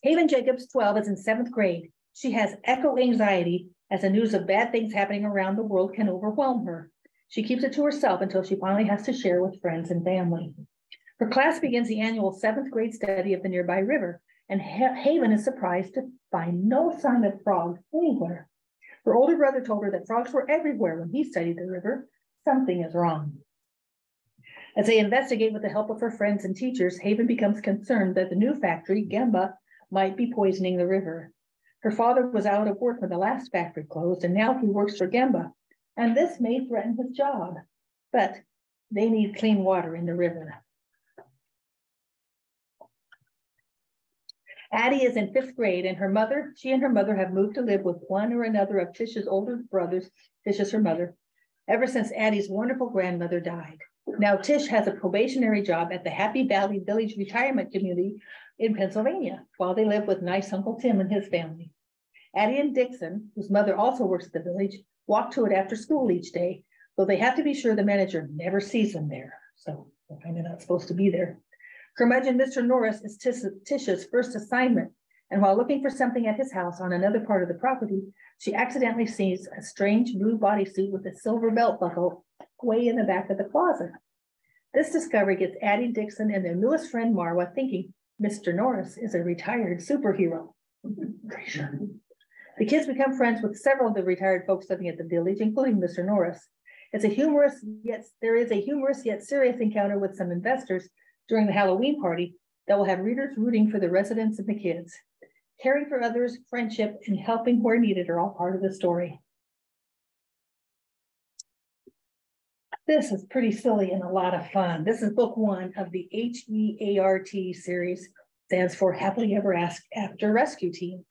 Haven Jacobs, 12, is in 7th grade. She has echo anxiety as the news of bad things happening around the world can overwhelm her. She keeps it to herself until she finally has to share with friends and family. Her class begins the annual 7th grade study of the nearby river, and Haven is surprised to find no sign of frogs anywhere. Her older brother told her that frogs were everywhere when he studied the river. Something is wrong. As they investigate with the help of her friends and teachers, Haven becomes concerned that the new factory, Gemba, might be poisoning the river. Her father was out of work when the last factory closed, and now he works for Gemba, and this may threaten his job. But they need clean water in the river. Addie is in 5th grade, and she and her mother have moved to live with one or another of Tish's older brothers, Tish is her mother, ever since Addie's wonderful grandmother died. Now Tish has a probationary job at the Happy Valley Village Retirement Community in Pennsylvania, while they live with nice Uncle Tim and his family. Addie and Dixon, whose mother also works at the village, walk to it after school each day, though they have to be sure the manager never sees them there. So they're kind of not supposed to be there. Curmudgeon Mr. Norris is Tish's first assignment, and while looking for something at his house on another part of the property, she accidentally sees a strange blue bodysuit with a silver belt buckle way in the back of the closet. This discovery gets Addie, Dixon, and their newest friend Marwa thinking Mr. Norris is a retired superhero. The kids become friends with several of the retired folks living at the village, including Mr. Norris. There is a humorous yet serious encounter with some investors during the Halloween party that will have readers rooting for the residents and the kids. Caring for others, friendship, and helping where needed are all part of the story. This is pretty silly and a lot of fun. This is book 1 of the HEART series, stands for Happily Ever After Rescue Team.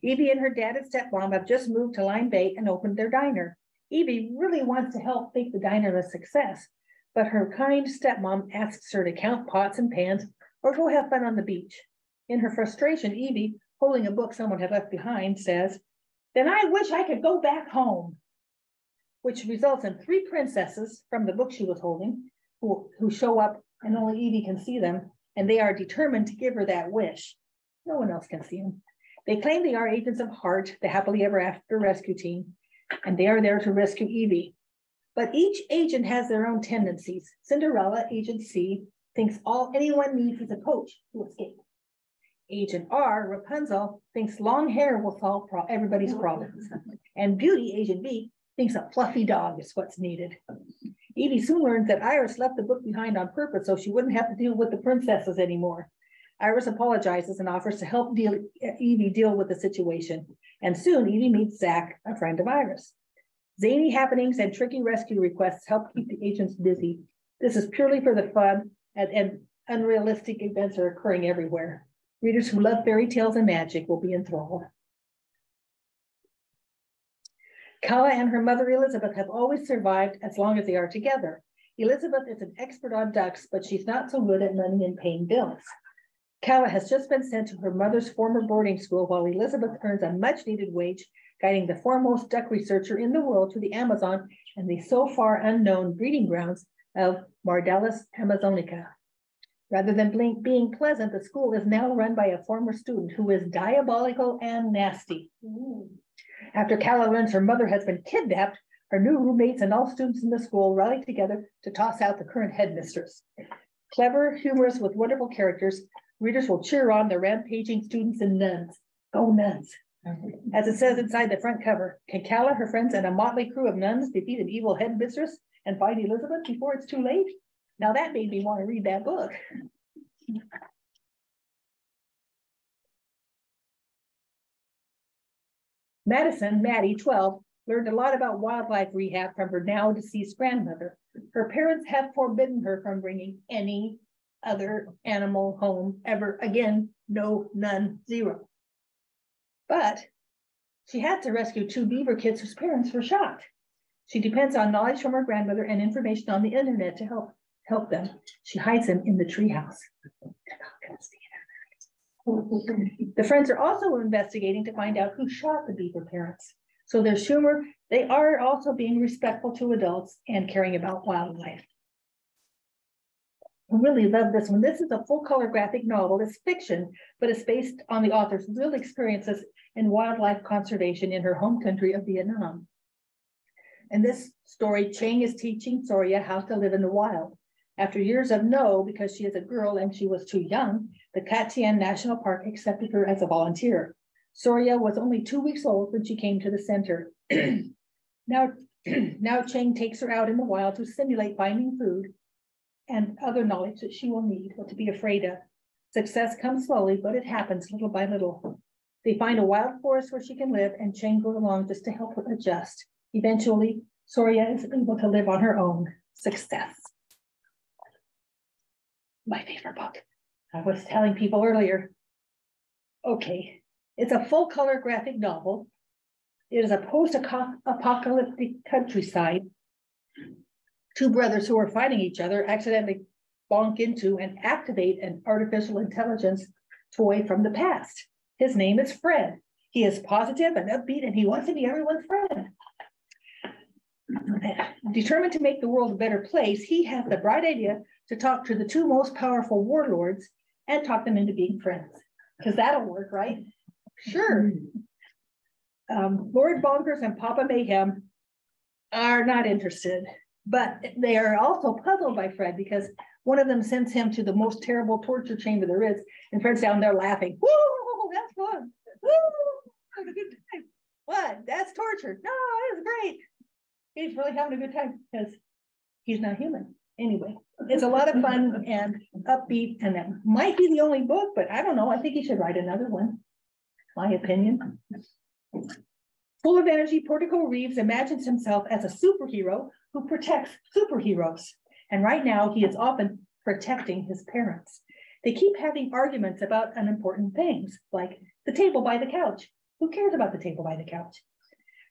Evie and her dad and stepmom have just moved to Lime Bay and opened their diner. Evie really wants to help make the diner a success, but her kind stepmom asks her to count pots and pans or go have fun on the beach. In her frustration, Evie, holding a book someone had left behind, says, "Then I wish I could go back home," which results in 3 princesses from the book she was holding who show up and only Evie can see them, and they are determined to give her that wish. No one else can see them. They claim they are agents of HEART, the happily ever after rescue team, and they are there to rescue Evie. But each agent has their own tendencies. Cinderella, Agent C, thinks all anyone needs is a coach to escape. Agent R, Rapunzel, thinks long hair will solve everybody's problems. And Beauty, Agent B, thinks a fluffy dog is what's needed. Evie soon learns that Iris left the book behind on purpose so she wouldn't have to deal with the princesses anymore. Iris apologizes and offers to help Evie deal with the situation. And soon Evie meets Zach, a friend of Iris. Zany happenings and tricky rescue requests help keep the agents busy. This is purely for the fun, and unrealistic events are occurring everywhere. Readers who love fairy tales and magic will be enthralled. Calla and her mother Elizabeth have always survived as long as they are together. Elizabeth is an expert on ducks, but she's not so good at money and paying bills. Calla has just been sent to her mother's former boarding school while Elizabeth earns a much-needed wage, guiding the foremost duck researcher in the world to the Amazon and the so far unknown breeding grounds of Mardalis amazonica. Rather than being pleasant, the school is now run by a former student who is diabolical and nasty. After Calla learns her mother has been kidnapped, her new roommates and all students in the school rally together to toss out the current headmistress. Clever, humorous, with wonderful characters, readers will cheer on the rampaging students and nuns. Go nuns. As it says inside the front cover, can Calla, her friends, and a motley crew of nuns defeat an evil headmistress and find Elizabeth before it's too late? Now that made me want to read that book. Madison, Maddie, 12, learned a lot about wildlife rehab from her now deceased grandmother. Her parents have forbidden her from bringing any other animal home ever again. No, none, 0. But she had to rescue 2 beaver kids whose parents were shot. She depends on knowledge from her grandmother and information on the internet to help them. She hides them in the treehouse. The friends are also investigating to find out who shot the beaver parents. So there's humor. They are also being respectful to adults and caring about wildlife. I really love this one. This is a full color graphic novel. It's fiction, but it's based on the author's real experiences in wildlife conservation in her home country of Vietnam. In this story, Chang is teaching Soria how to live in the wild. After years of no, because she is a girl and she was too young, the Cat Tien National Park accepted her as a volunteer. Soria was only 2 weeks old when she came to the center. Now Chang takes her out in the wild to simulate finding food and other knowledge that she will need or to be afraid of. Success comes slowly, but it happens little by little. They find a wild forest where she can live, and Chang goes along just to help her adjust. Eventually, Soria is able to live on her own. Success. My favorite book. I was telling people earlier. Okay, it's a full color graphic novel. It is a post-apocalyptic countryside. 2 brothers who are fighting each other accidentally bonk into and activate an artificial intelligence toy from the past. His name is Fred. He is positive and upbeat, and he wants to be everyone's friend. Determined to make the world a better place, he has the bright idea to talk to the 2 most powerful warlords and talk them into being friends. Because that'll work, right? Sure. Lord Bonkers and Papa Mayhem are not interested, but they are also puzzled by Fred because one of them sends him to the most terrible torture chamber there is, and Fred's down there laughing. Woo, that's fun. Woo, have a good time. What? That's torture. No, it's great. He's really having a good time because he's not human. Anyway, it's a lot of fun and upbeat, and that might be the only book, but I don't know. I think he should write another one. My opinion. Full of energy, Portico Reeves imagines himself as a superhero who protects superheroes. And right now, he is often protecting his parents. They keep having arguments about unimportant things, like the table by the couch. Who cares about the table by the couch?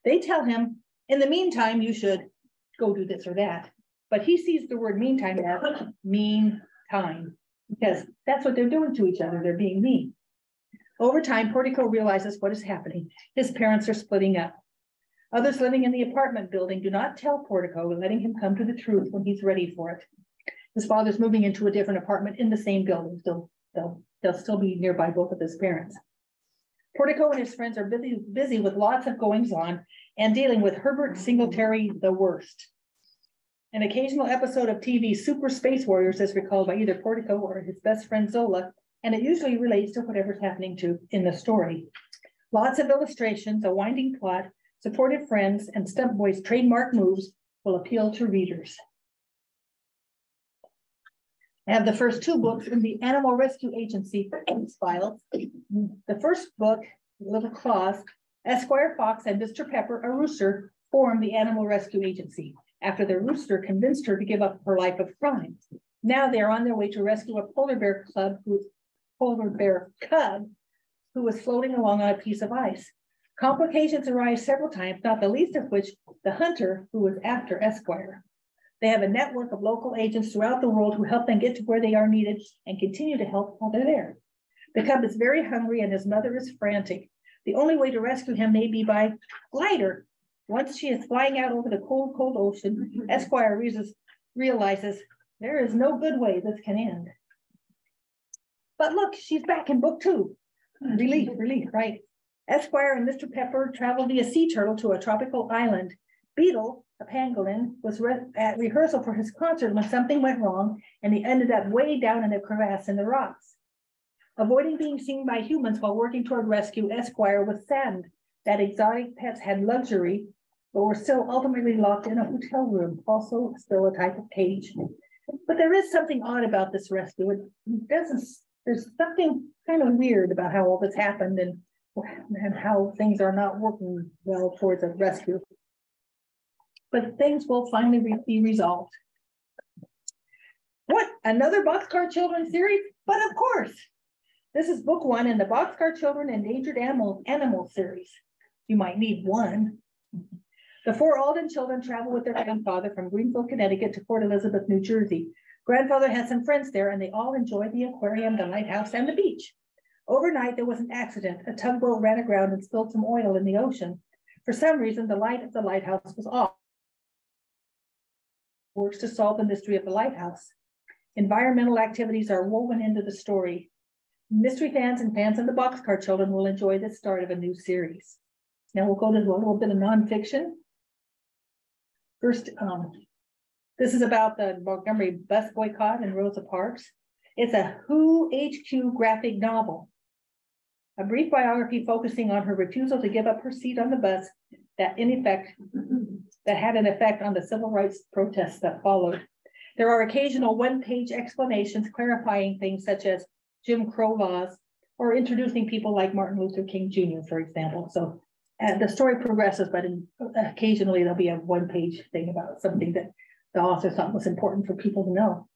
They tell him, in the meantime, you should go do this or that. but he sees the word meantime as mean time, because that's what they're doing to each other. They're being mean. Over time, Portico realizes what is happening. His parents are splitting up. Others living in the apartment building do not tell Portico, letting him come to the truth when he's ready for it. His father's moving into a different apartment in the same building, so they'll still be nearby both of his parents. Portico and his friends are busy with lots of goings on and dealing with Herbert Singletary the worst. An occasional episode of TV Super Space Warriors is recalled by either Portico or his best friend Zola, and it usually relates to whatever's happening in the story. Lots of illustrations, a winding plot, supportive friends, and Stump Boy's trademark moves will appeal to readers. I have the first two books in the Animal Rescue Agency files. The first book, Little Claus, Esquire Fox and Mr. Pepper, a rooster, formed the Animal Rescue Agency after their rooster convinced her to give up her life of crime. Now they are on their way to rescue a polar bear cub who was floating along on a piece of ice. Complications arise several times, not the least of which the hunter who was after Esquire. They have a network of local agents throughout the world who help them get to where they are needed and continue to help while they're there. The cub is very hungry and his mother is frantic. The only way to rescue him may be by glider. Once she is flying out over the cold, cold ocean, Esquire realizes there is no good way this can end. But look, she's back in book 2. Relief, right? Esquire and Mr. Pepper travel via sea turtle to a tropical island. Beetle, a pangolin, was at rehearsal for his concert when something went wrong and he ended up way down in a crevasse in the rocks. Avoiding being seen by humans while working toward rescue, Esquire was saddened that exotic pets had luxury, but were still ultimately locked in a hotel room, also still a type of cage. But there is something odd about this rescue. There's something kind of weird about how all this happened and how things are not working well towards a rescue. But things will finally be resolved. What? Another Boxcar Children series? But of course. This is book 1 in the Boxcar Children Endangered Animal series. You might need one. The 4 Alden children travel with their grandfather from Greenville, Connecticut to Port Elizabeth, New Jersey. Grandfather has some friends there and they all enjoy the aquarium, the lighthouse, and the beach. Overnight, there was an accident. A tugboat ran aground and spilled some oil in the ocean. For some reason, the light of the lighthouse was off. Works to solve the mystery of the lighthouse. Environmental activities are woven into the story. Mystery fans and fans of the Boxcar Children will enjoy the start of a new series. Now we'll go to a little bit of nonfiction. First, this is about the Montgomery bus boycott in Rosa Parks. It's a Who HQ graphic novel. A brief biography focusing on her refusal to give up her seat on the bus that had an effect on the civil rights protests that followed. There are occasional one-page explanations clarifying things such as Jim Crow laws or introducing people like Martin Luther King Jr., for example. So the story progresses, but occasionally there'll be a one-page thing about something that the author thought was important for people to know.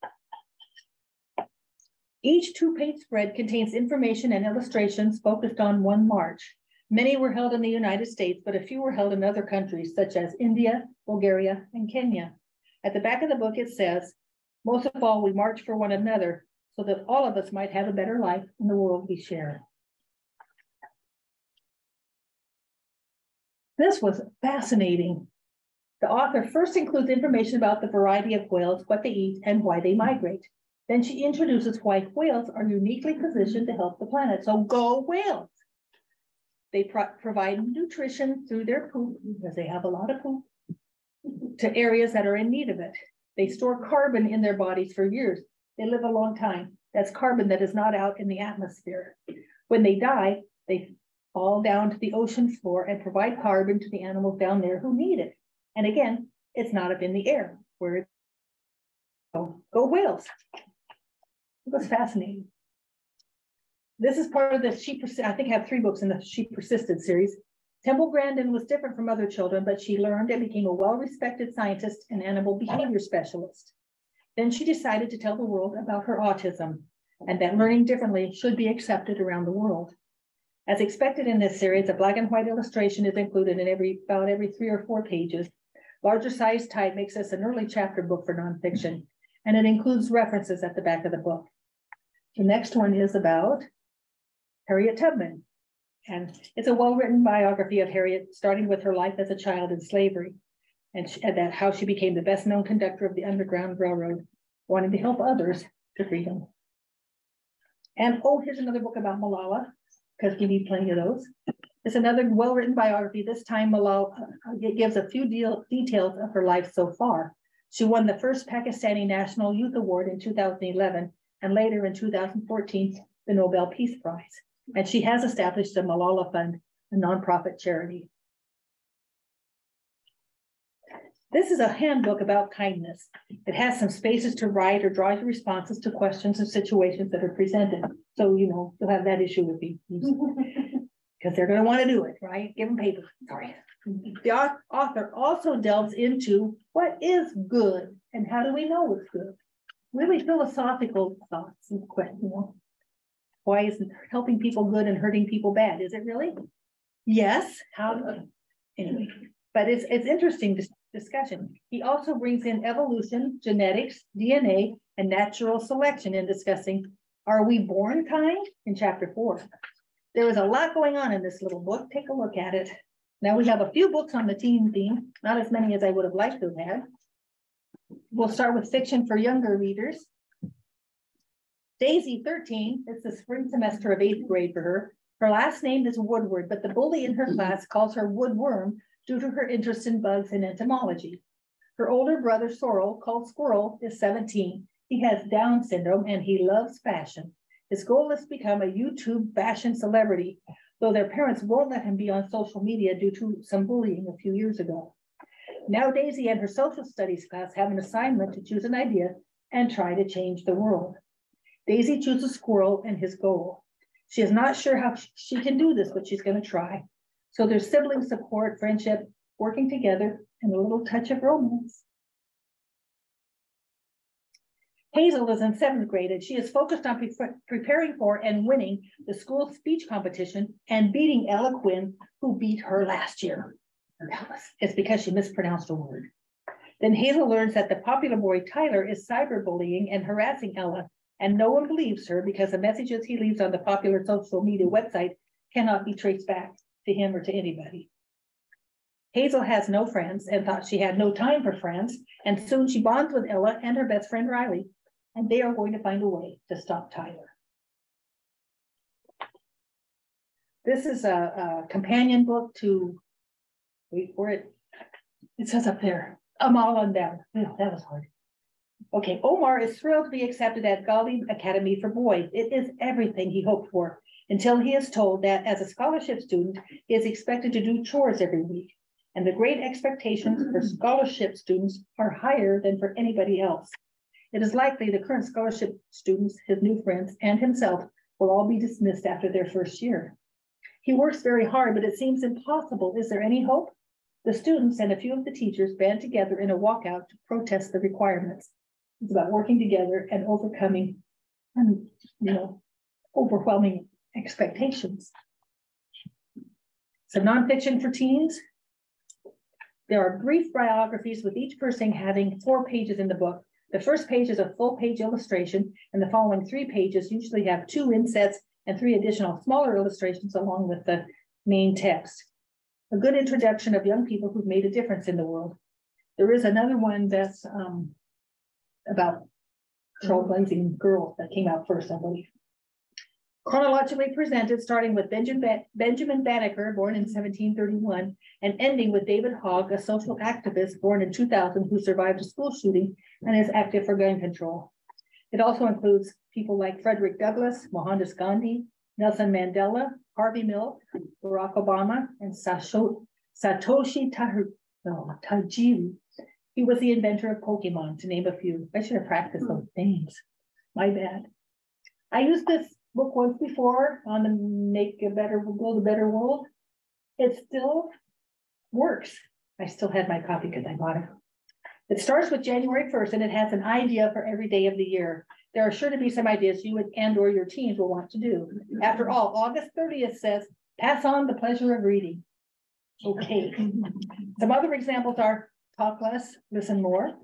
Each 2-page spread contains information and illustrations focused on one march. Many were held in the United States, but a few were held in other countries such as India, Bulgaria, and Kenya. At the back of the book, it says, most of all, we march for one another so that all of us might have a better life in the world we share. This was fascinating. The author first includes information about the variety of whales, what they eat, and why they migrate. Then she introduces why whales are uniquely positioned to help the planet. So go whales. They provide nutrition through their poop, because they have a lot of poop, to areas that are in need of it. They store carbon in their bodies for years. They live a long time. That's carbon that is not out in the atmosphere. When they die, they fall down to the ocean floor and provide carbon to the animals down there who need it. And again, it's not up in the air where it's go whales. It was fascinating. This is part of the I think I have 3 books in the She Persisted series. Temple Grandin was different from other children, but she learned and became a well-respected scientist and animal behavior specialist. Then she decided to tell the world about her autism and that learning differently should be accepted around the world. As expected in this series, a black and white illustration is included in about every 3 or 4 pages. Larger size type makes this an early chapter book for nonfiction, and it includes references at the back of the book. The next one is about Harriet Tubman. And it's a well-written biography of Harriet, starting with her life as a child in slavery, and that how she became the best-known conductor of the Underground Railroad, wanting to help others to freedom. And oh, here's another book about Malala, because we need plenty of those. It's another well-written biography. This time, Malala gives a few details of her life so far. She won the first Pakistani National Youth Award in 2011, and later in 2014, the Nobel Peace Prize. And she has established the Malala Fund, a nonprofit charity. This is a handbook about kindness. It has some spaces to write or draw your responses to questions and situations that are presented. So, you know, you'll have that issue with me because they're going to want to do it, right? Give them paper. Sorry. The author also delves into what is good and how do we know it's good? Really philosophical thoughts and questions, you know. Why is helping people good and hurting people bad? Is it really? Yes. How? Anyway, but it's interesting discussion. He also brings in evolution, genetics, DNA, and natural selection in discussing, are we born kind? In chapter 4. There was a lot going on in this little book. Take a look at it. Now we have a few books on the teen theme, not as many as I would have liked to have had. We'll start with fiction for younger readers. Daisy, 13, it's the spring semester of 8th grade for her. Her last name is Woodward, but the bully in her class calls her Woodworm due to her interest in bugs and entomology. Her older brother, Sorrel, called Squirrel, is 17. He has Down syndrome and he loves fashion. His goal is to become a YouTube fashion celebrity, though their parents won't let him be on social media due to some bullying a few years ago. Now Daisy and her social studies class have an assignment to choose an idea and try to change the world. Daisy chooses Squirrel and his goal. She is not sure how she can do this, but she's going to try. So there's sibling support, friendship, working together, and a little touch of romance. Hazel is in 7th grade, and she is focused on preparing for and winning the school speech competition and beating Ella Quinn, who beat her last year. It's because she mispronounced a word. Then Hazel learns that the popular boy Tyler is cyberbullying and harassing Ella, and no one believes her because the messages he leaves on the popular social media website cannot be traced back to him or to anybody. Hazel has no friends and thought she had no time for friends, and soon she bonds with Ella and her best friend Riley, and they are going to find a way to stop Tyler. This is a companion book to, wait for it, it says up there, Amal and Down. Oh, that was hard. Okay, Omar is thrilled to be accepted at Gaudi Academy for Boys. It is everything he hoped for, until he is told that as a scholarship student, he is expected to do chores every week. And the great expectations for scholarship students are higher than for anybody else. It is likely the current scholarship students, his new friends, and himself will all be dismissed after their first year. He works very hard, but it seems impossible. Is there any hope? The students and a few of the teachers band together in a walkout to protest the requirements. It's about working together and overcoming, overwhelming expectations. So nonfiction for teens. There are brief biographies with each person having 4 pages in the book. The first page is a full page illustration, and the following 3 pages usually have 2 insets and 3 additional smaller illustrations along with the main text. A good introduction of young people who've made a difference in the world. There is another one that's about trailblazing girls that came out first, I believe. Chronologically presented, starting with Benjamin Banneker, born in 1731, and ending with David Hogg, a social activist born in 2000 who survived a school shooting and is active for gun control. It also includes people like Frederick Douglass, Mohandas Gandhi, Nelson Mandela, Harvey Milk, Barack Obama, and Satoshi Tajiri. He was the inventor of Pokemon, to name a few. I should have practiced those names. My bad. I used this book once before on the Build a Better World. It still works. I still had my copy because I bought it. It starts with January 1st, and it has an idea for every day of the year. There are sure to be some ideas you and/or your teens will want to do. After all, August 30th says, pass on the pleasure of reading. Okay. Some other examples are talk less, listen more.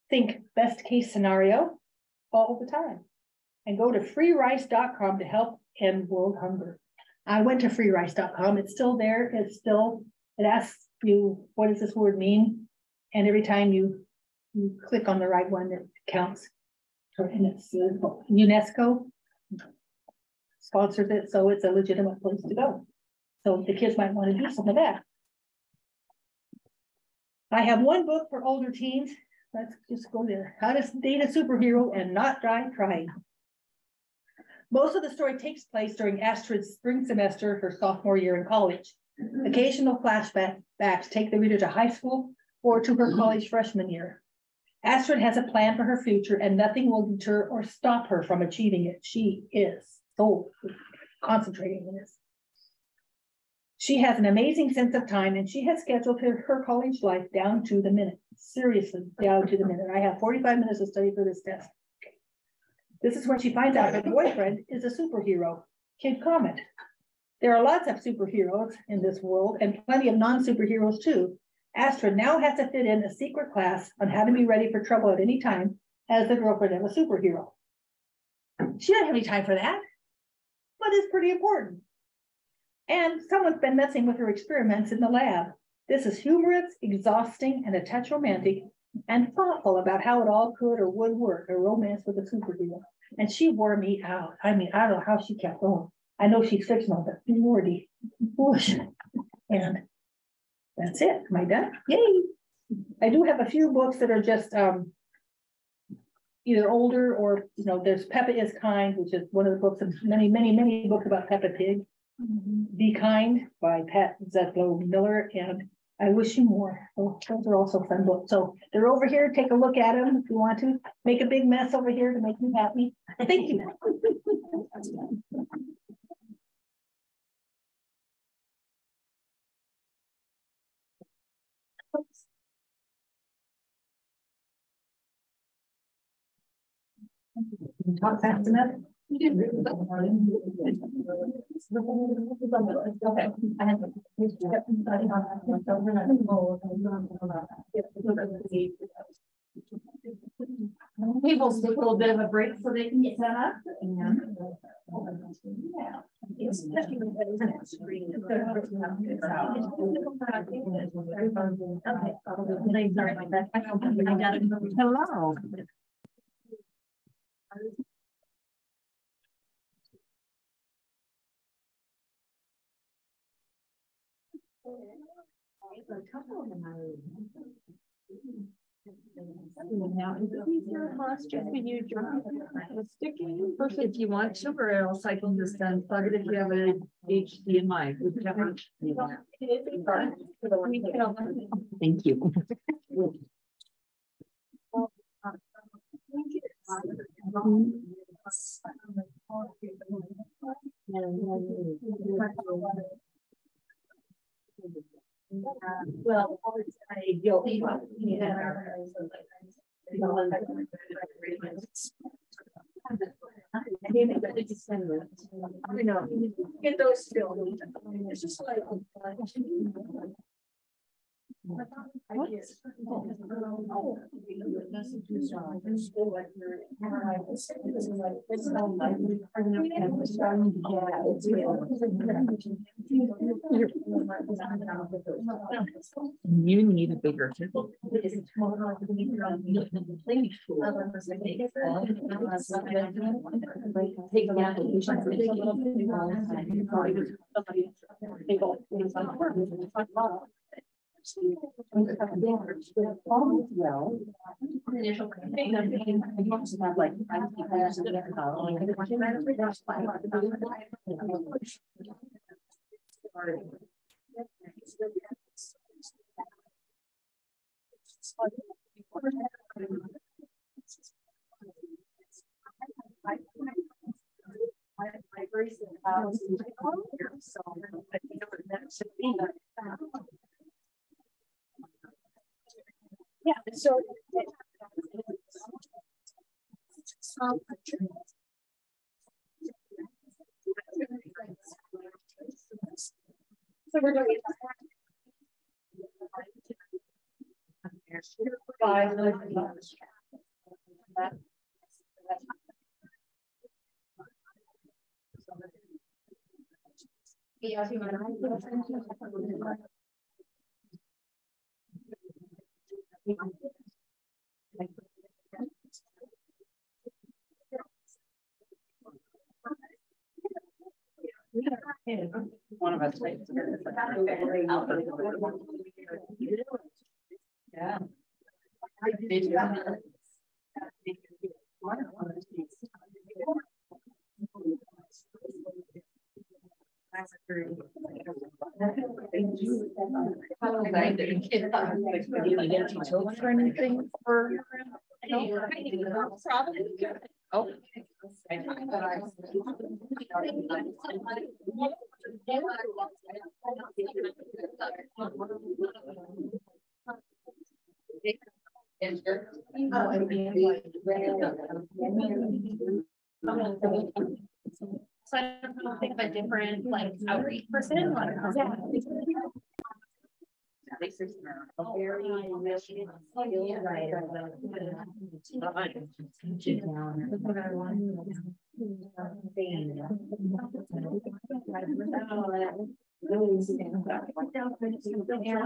Think best case scenario all the time. And go to freerice.com to help end world hunger. I went to freerice.com. It's still there. It asks you, what does this word mean? And every time you click on the right one, it counts. And it's UNESCO sponsors it, so it's a legitimate place to go. So the kids might want to do some of that. I have one book for older teens. Let's just go there. How to date a superhero and not die trying. Most of the story takes place during Astrid's spring semester, her sophomore year in college. Occasional flashbacks take the reader to high school or to her college freshman year. Astrid has a plan for her future and nothing will deter or stop her from achieving it. She is so concentrating on this. She has an amazing sense of time and she has scheduled her college life down to the minute. Seriously, down to the minute. I have 45 minutes to study for this test. Okay. This is when she finds out her boyfriend is a superhero. Kid Comet. There are lots of superheroes in this world and plenty of non-superheroes too. Astrid now has to fit in a secret class on how to be ready for trouble at any time as the girlfriend of a superhero. She doesn't have any time for that, but it's pretty important. And someone's been messing with her experiments in the lab. This is humorous, exhausting, and a touch romantic, and thoughtful about how it all could or would work, a romance with a superhero. And she wore me out. I mean, I don't know how she kept going. I know she's fictional, but Lordy, bush. And that's it. Am I done? Yay! I do have a few books that are just either older or, there's Peppa is Kind, which is one of the books of many, many, many books about Peppa Pig. Be Kind by Pat Zetlow Miller, and I Wish You More. Oh, those are also fun books. So they're over here. Take a look at them if you want to. Make a big mess over here to make me happy. Thank you. Talk fast enough. Okay. People take a little bit of a break so they can get set up. Hello. Now, is it easier for us just to use your sticking first if you want to, or else I can just plug it if you have a HDMI, whichever. Thank you. Well, I guilty. I know. Get those still. It's just like you need a bigger table. Yeah, so we're doing One of us. Yeah. For anything for. Oh. So I don't think of a different like outreach person.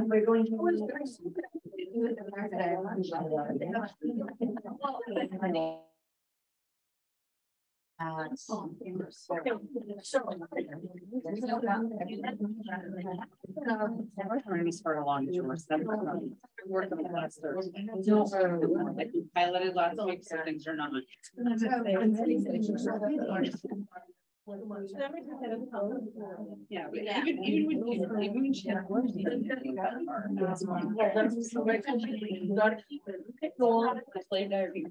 We're going to For a long tour. Piloted last week, so things are not. Yeah, but even when she had work, you gotta keep it. Play diary.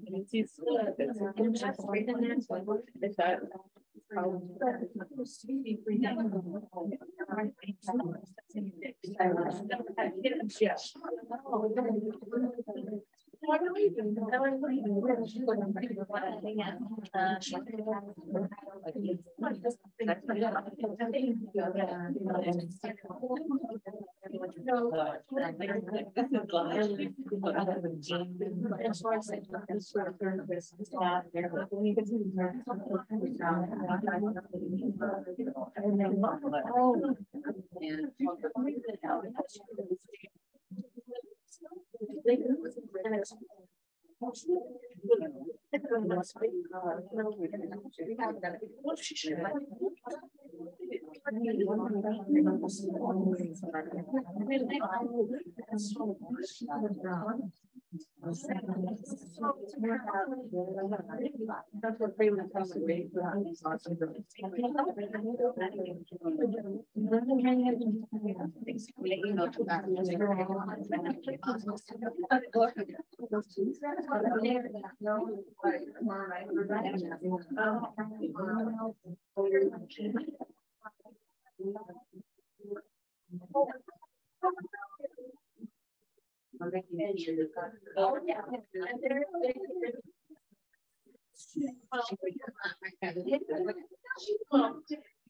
Yes.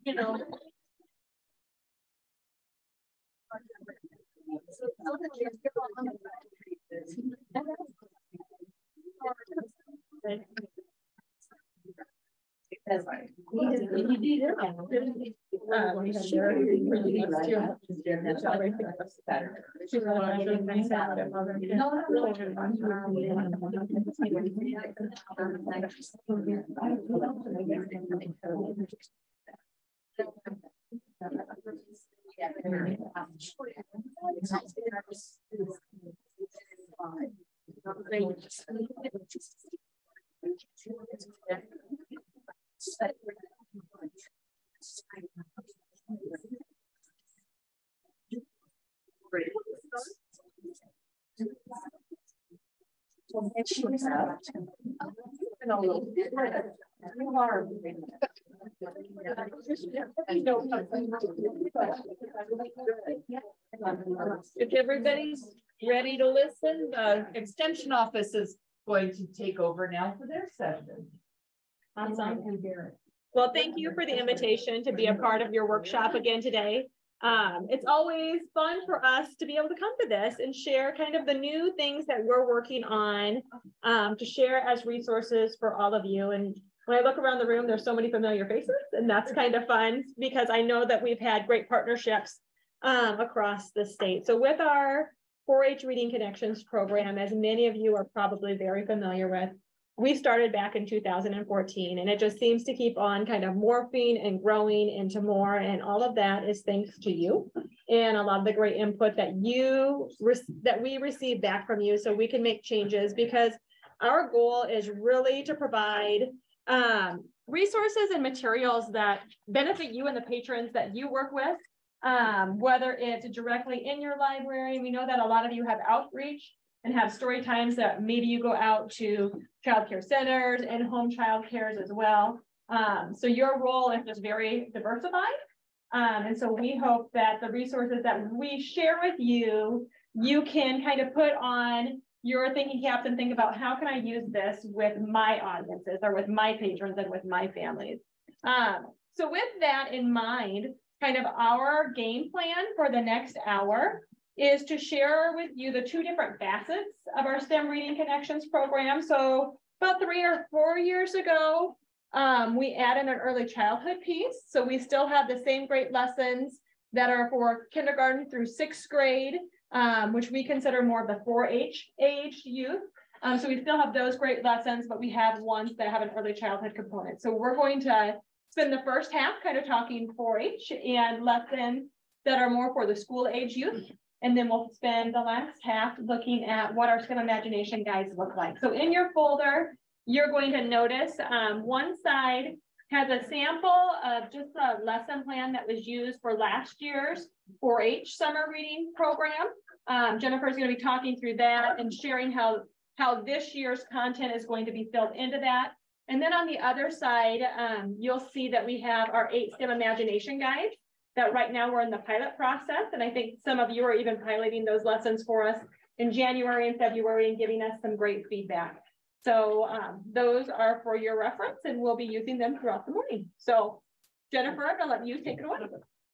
You know. If everybody's ready to listen, the extension office is going to take over now for their session. Awesome. Well, thank you for the invitation to be a part of your workshop again today. It's always fun for us to be able to come to this and share kind of the new things that we're working on, to share as resources for all of you. And when I look around the room, there's so many familiar faces, and that's kind of fun because I know that we've had great partnerships across the state. So with our 4-H Reading Connections program, as many of you are probably very familiar with, we started back in 2014, and it just seems to keep on kind of morphing and growing into more. And all of that is thanks to you and a lot of the great input that we receive back from you, so we can make changes, because our goal is really to provide resources and materials that benefit you and the patrons that you work with, whether it's directly in your library. We know that a lot of you have outreach and have story times that maybe you go out to childcare centers and home child cares as well. So your role is just very diversified. And so we hope that the resources that we share with you, you can kind of put on your thinking caps and think about, how can I use this with my audiences or with my patrons and with my families? So with that in mind, kind of our game plan for the next hour is to share with you the 2 different facets of our STEM Reading Connections program. So about 3 or 4 years ago, we added an early childhood piece. So we still have the same great lessons that are for kindergarten through 6th grade, which we consider more of the 4-H age youth. So we still have those great lessons, but we have ones that have an early childhood component. So we're going to spend the first half kind of talking 4-H and lessons that are more for the school age youth. And then we'll spend the last half looking at what our STEM Imagination guides look like. So in your folder, you're going to notice one side has a sample of just a lesson plan that was used for last year's 4-H summer reading program. Jennifer's going to be talking through that and sharing how this year's content is going to be filled into that. And then on the other side, you'll see that we have our 8 STEM Imagination guides that right now we're in the pilot process. And I think some of you are even piloting those lessons for us in January and February and giving us some great feedback. So those are for your reference, and we'll be using them throughout the morning. So Jennifer, I'm gonna let you take it away.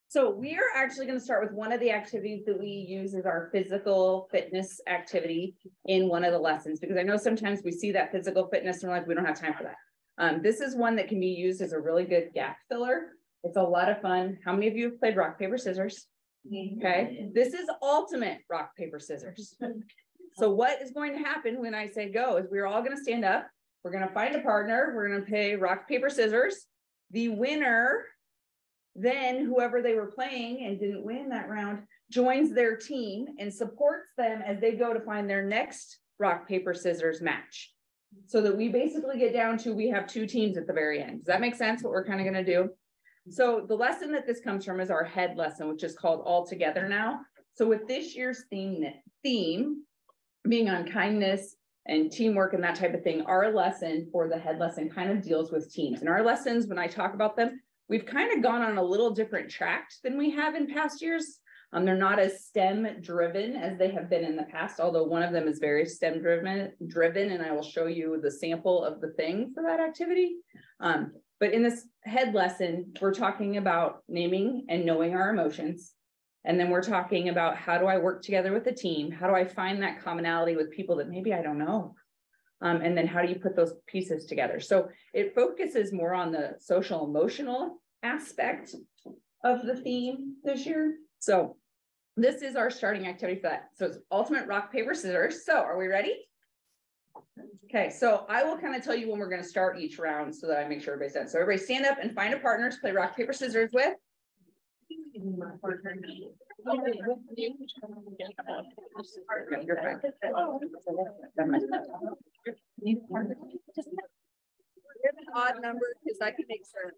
So we are actually going to start with one of the activities that we use as our physical fitness activity in one of the lessons, because I know sometimes we see that physical fitness and we're like, we don't have time for that. This is one that can be used as a really good gap filler. It's a lot of fun. How many of you have played rock, paper, scissors? Okay, this is ultimate rock, paper, scissors. So what is going to happen when I say go is we're all going to stand up. We're going to find a partner. We're going to play rock, paper, scissors. The winner, then whoever they were playing and didn't win that round, joins their team and supports them as they go to find their next rock, paper, scissors match. So that we basically get down to, we have 2 teams at the very end. Does that make sense what we're kind of going to do? So the lesson that this comes from is our head lesson, which is called All Together Now. So with this year's theme being on kindness and teamwork and that type of thing, our lesson for the head lesson kind of deals with teams. And our lessons, when I talk about them, we've kind of gone on a little different track than we have in past years. They're not as STEM driven as they have been in the past, although one of them is very STEM driven, and I will show you the sample of the thing for that activity. But in this head lesson, we're talking about naming and knowing our emotions. And then we're talking about, how do I work together with a team? How do I find that commonality with people that maybe I don't know? And then how do you put those pieces together? So it focuses more on the social emotional aspect of the theme this year. So this is our starting activity for that. So it's ultimate rock, paper, scissors. So are we ready? Okay, so I will kind of tell you when we're going to start each round so that I make sure everybody's done. So everybody stand up and find a partner to play rock, paper, scissors with. You're fine. Here's an odd number because I can make sure.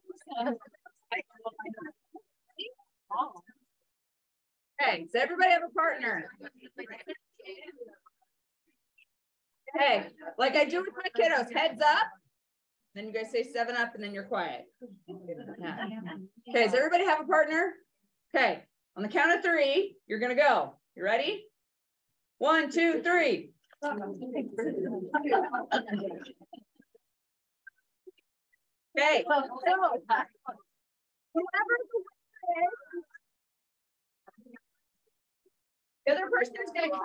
Okay, does everybody have a partner? Hey, like I do with my kiddos, heads up. Then you guys say 7 up and then you're quiet. Yeah. Okay, does everybody have a partner? Okay, on the count of 3, you're gonna go. You ready? 1, 2, 3. Okay. The other person is gonna come.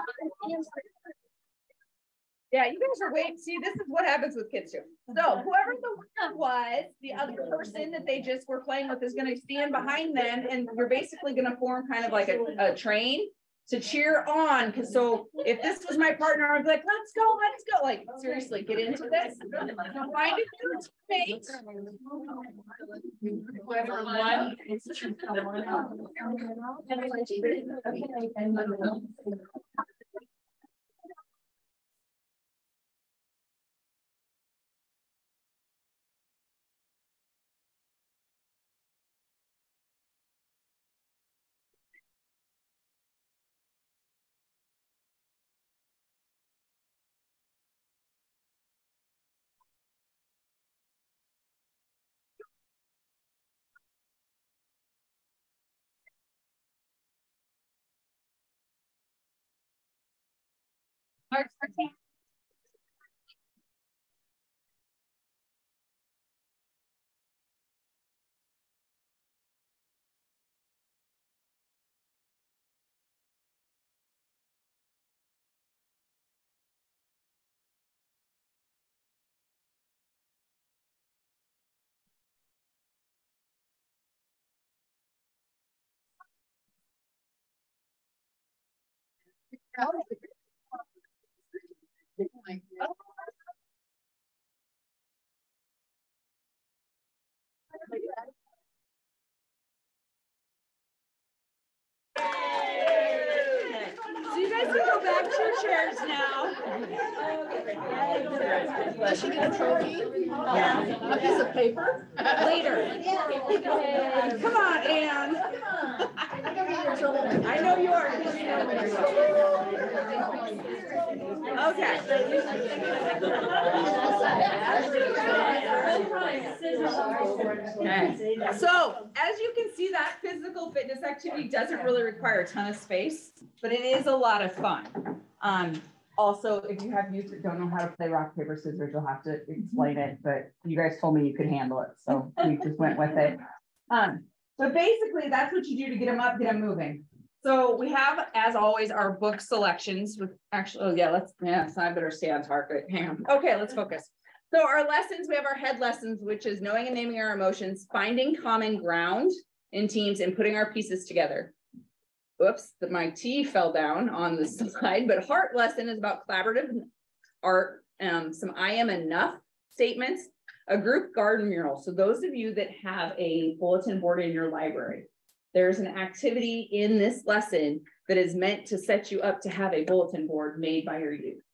Yeah, you guys are waiting. See, this is what happens with kids too. So whoever the winner was, the other person that they just were playing with is gonna stand behind them, and you're basically gonna form kind of like a train to cheer on. Cause so if this was my partner, I'd be like, let's go. Like seriously, get into this. Find a new teammate. Whoever won. So you guys can go back to your chairs now. Does she get a trophy? Yeah. A piece of paper? Later. Come on, Anne. I know you are. Okay. Okay. So as you can see, that physical fitness activity doesn't really require a ton of space, but it is a lot of fun. Also, if you have youth that don't know how to play rock, paper, scissors, you'll have to explain it, but you guys told me you could handle it, so we just went with it. So basically that's what you do to get them up, get them moving. So we have, as always, our book selections with actually, oh yeah, so I better stay on target. Hang on. Okay, let's focus. So our lessons, we have our head lessons, which is knowing and naming our emotions, finding common ground in teams, and putting our pieces together. Oops, my T fell down on the slide, but heart lesson is about collaborative art, some I am enough statements, a group garden mural. So those of you that have a bulletin board in your library, there's an activity in this lesson that is meant to set you up to have a bulletin board made by your youth.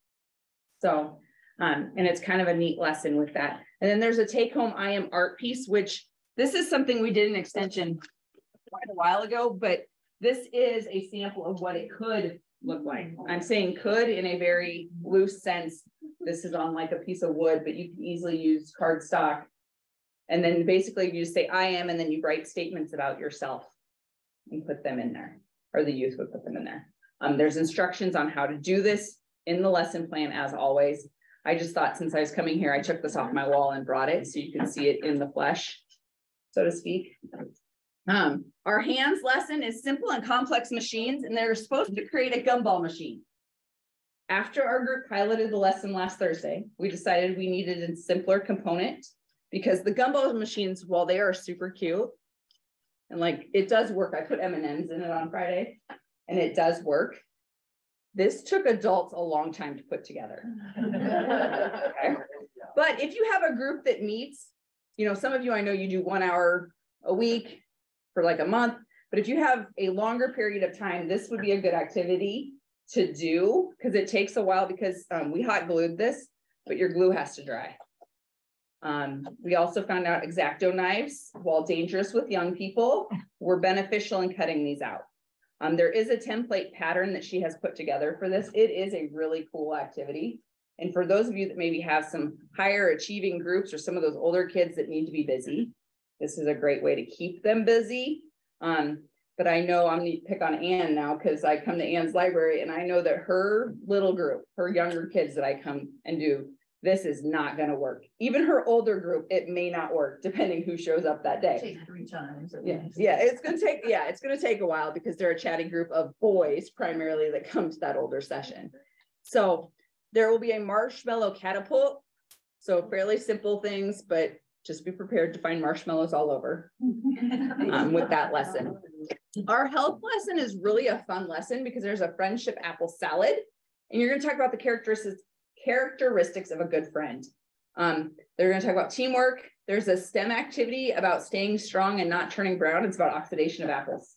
So, and it's kind of a neat lesson with that. And then there's a take home I am art piece, which this is something we did in extension quite a while ago, but this is a sample of what it could look like. I'm saying could in a very loose sense. This is on like a piece of wood, but you can easily use cardstock. And then basically you just say I am, and then you write statements about yourself and put them in there, or the youth would put them in there. There's instructions on how to do this in the lesson plan, as always. I just thought since I was coming here, I took this off my wall and brought it so you can see it in the flesh, so to speak. Our hands lesson is simple and complex machines, and they're supposed to create a gumball machine. After our group piloted the lesson last Thursday, we decided we needed a simpler component, because the gumball machines, while they are super cute, and like it does work. I put M&Ms in it on Friday, and it does work. This took adults a long time to put together. Okay. But if you have a group that meets, you know, some of you, I know you do 1 hour a week for like a month, but if you have a longer period of time, this would be a good activity to do, because it takes a while, because we hot glued this, but your glue has to dry. We also found out X-Acto knives, while dangerous with young people, were beneficial in cutting these out. There is a template pattern that she has put together for this. It is a really cool activity. And for those of you that maybe have some higher achieving groups, or some of those older kids that need to be busy, this is a great way to keep them busy. But I know I'm going to pick on Anne now, because I come to Anne's library, and I know that her little group, her younger kids that I come and do, this is not gonna work. Even her older group, it may not work, depending who shows up that day. Take 3 times. Yeah, it's gonna take a while because they're a chatty group of boys primarily that come to that older session. So there will be a marshmallow catapult. So fairly simple things, but just be prepared to find marshmallows all over with that lesson. Our health lesson is really a fun lesson because there's a friendship apple salad, and you're gonna talk about the characteristics of a good friend. They're going to talk about teamwork. There's a STEM activity about staying strong and not turning brown. It's about oxidation of apples.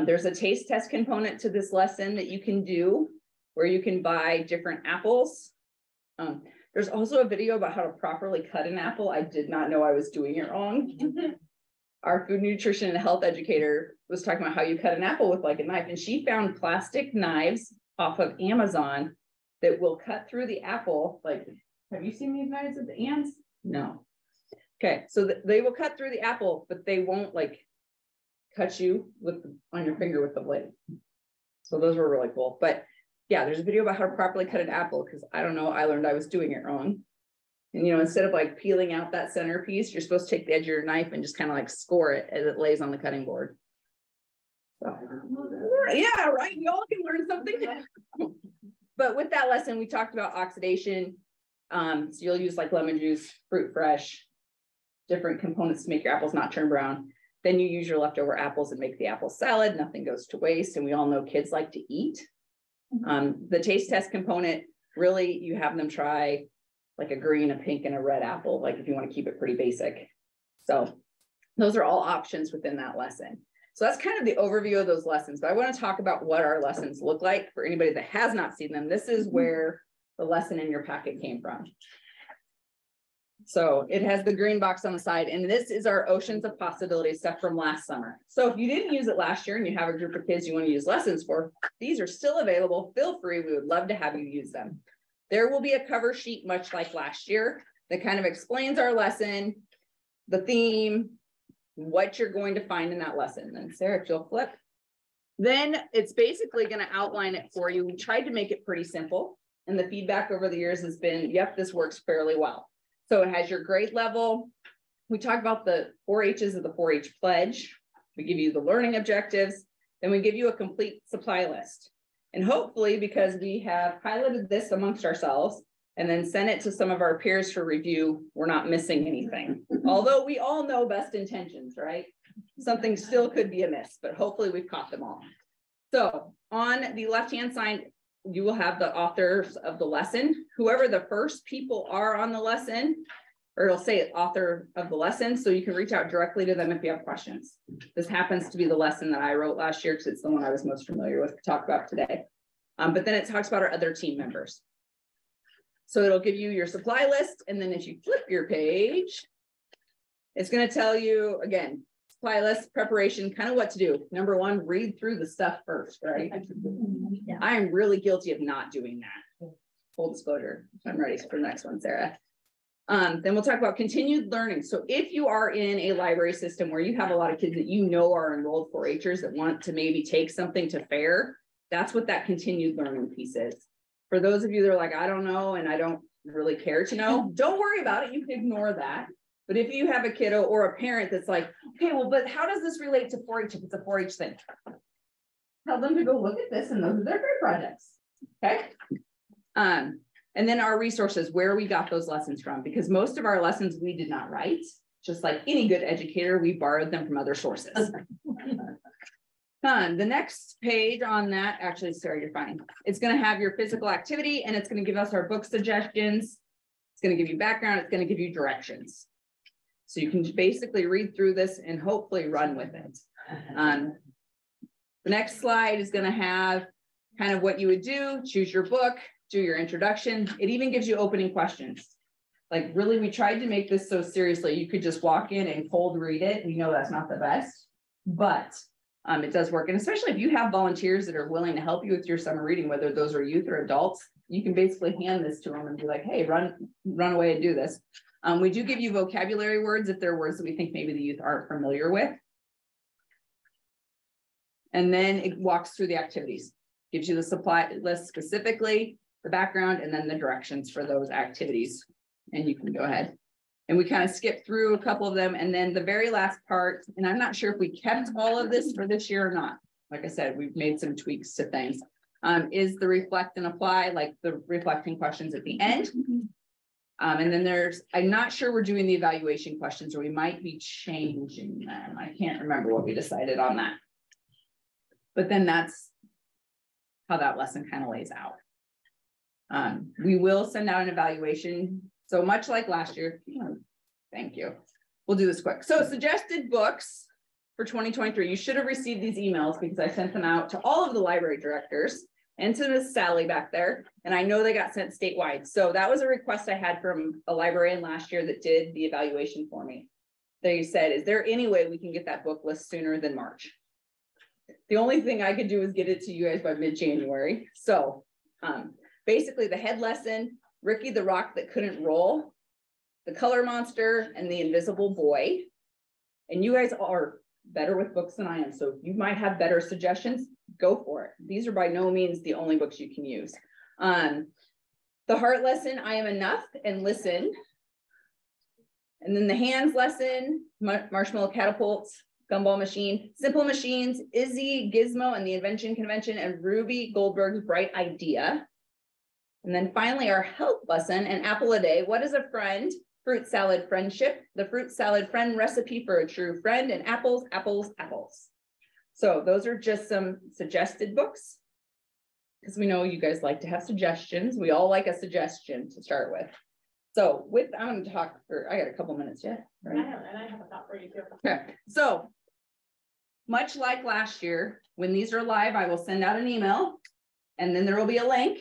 There's a taste test component to this lesson that you can do where you can buy different apples. There's also a video about how to properly cut an apple. I did not know I was doing it wrong. Our food nutrition and health educator was talking about how you cut an apple with like a knife, and she found plastic knives off of Amazon that will cut through the apple. Like, have you seen these knives at the ants? No. Okay, so they will cut through the apple, but they won't like cut you on your finger with the blade. So those were really cool. But yeah, there's a video about how to properly cut an apple because I don't know, I learned I was doing it wrong. And instead of like peeling out that center piece, you're supposed to take the edge of your knife and just kind of like score it as it lays on the cutting board. So, yeah, right. We all can learn something. But with that lesson, we talked about oxidation. So you'll use like lemon juice, fruit fresh, different components to make your apples not turn brown. Then you use your leftover apples and make the apple salad. Nothing goes to waste. And we all know kids like to eat. The taste test component, really, you have them try like a green, a pink, and a red apple, like if you want to keep it pretty basic. So those are all options within that lesson. So that's kind of the overview of those lessons, but I want to talk about what our lessons look like for anybody that has not seen them. This is where the lesson in your packet came from. So it has the green box on the side, and this is our Oceans of Possibilities stuff from last summer. So if you didn't use it last year and you have a group of kids you want to use lessons for, these are still available. Feel free. We would love to have you use them. There will be a cover sheet, much like last year, that kind of explains our lesson, the theme, what you're going to find in that lesson. And Sarah, if you'll flip, then it's basically going to outline it for you. We tried to make it pretty simple, and the feedback over the years has been, yep, this works fairly well. So it has your grade level. We talk about the 4-H's of the 4-H pledge. We give you the learning objectives, then we give you a complete supply list. And hopefully, because we have piloted this amongst ourselves and then sent it to some of our peers for review, we're not missing anything. Although we all know best intentions, right? Something still could be amiss, but hopefully we've caught them all. So on the left-hand side, you will have the authors of the lesson. Whoever the first people are on the lesson, or it'll say author of the lesson, so you can reach out directly to them if you have questions. This happens to be the lesson that I wrote last year because it's the one I was most familiar with to talk about today. But then it talks about our other team members. So it'll give you your supply list, and then if you flip your page, it's going to tell you, again, supply list, preparation, kind of what to do. Number one, read through the stuff first, right? Yeah. I am really guilty of not doing that. Full disclosure. I'm ready for the next one, Sarah. Then we'll talk about continued learning. So if you are in a library system where you have a lot of kids that you know are enrolled 4-Hers that want to maybe take something to FAIR, that's what that continued learning piece is. For those of you that are like, I don't know, and I don't really care to know, don't worry about it. You can ignore that. But if you have a kiddo or a parent that's like, okay, well, but how does this relate to 4-H if it's a 4-H thing? Tell them to go look at this, and those are their FAIR projects. Okay. And then our resources, where we got those lessons from, because most of our lessons we did not write. Just like any good educator, we borrowed them from other sources. The next page on that, actually, Sarah, you're fine. It's going to have your physical activity, and it's going to give us our book suggestions. It's going to give you background. It's going to give you directions. So you can basically read through this and hopefully run with it. The next slide is going to have kind of what you would do, choose your book, do your introduction. It even gives you opening questions. Like, really, we tried to make this so seriously. You could just walk in and cold read it. We know that's not the best, but it does work. And especially if you have volunteers that are willing to help you with your summer reading, whether those are youth or adults, you can basically hand this to them and be like, hey, run away and do this. We do give you vocabulary words if there are words that we think maybe the youth aren't familiar with. And then it walks through the activities, gives you the supply list specifically. the background, and then the directions for those activities. And you can go ahead. And we kind of skipped through a couple of them. And then the very last part, and I'm not sure if we kept all of this for this year or not. Like I said, we've made some tweaks to things. Is the reflect and apply, like the reflecting questions at the end. And then I'm not sure we're doing the evaluation questions, or we might be changing them. I can't remember what we decided on that. But then that's how that lesson kind of lays out. We will send out an evaluation. So much like last year, thank you. We'll do this quick. So suggested books for 2023, you should have received these emails because I sent them out to all of the library directors and to Miss Sally back there. And I know they got sent statewide. So that was a request I had from a librarian last year that did the evaluation for me. They said, is there any way we can get that book list sooner than March? The only thing I could do is get it to you guys by mid-January. So basically the head lesson, Ricky the Rock That Couldn't Roll, The Color Monster, and The Invisible Boy. And you guys are better with books than I am. So you might have better suggestions, go for it. These are by no means the only books you can use. The heart lesson, I Am Enough and Listen. And then the hands lesson, Marshmallow Catapults, Gumball Machine, Simple Machines, Izzy, Gizmo and the Invention Convention, and Ruby Goldberg's Bright Idea. And then finally our health lesson, An Apple a Day, What is a Friend? Fruit Salad Friendship, The Fruit Salad Friend Recipe for a True Friend, and Apples, Apples, Apples. So those are just some suggested books, because we know you guys like to have suggestions. We all like a suggestion to start with. So I'm going to talk for, I got a couple minutes yet. Right? And I have a thought for you too. Okay, so much like last year, when these are live, I will send out an email and then there will be a link.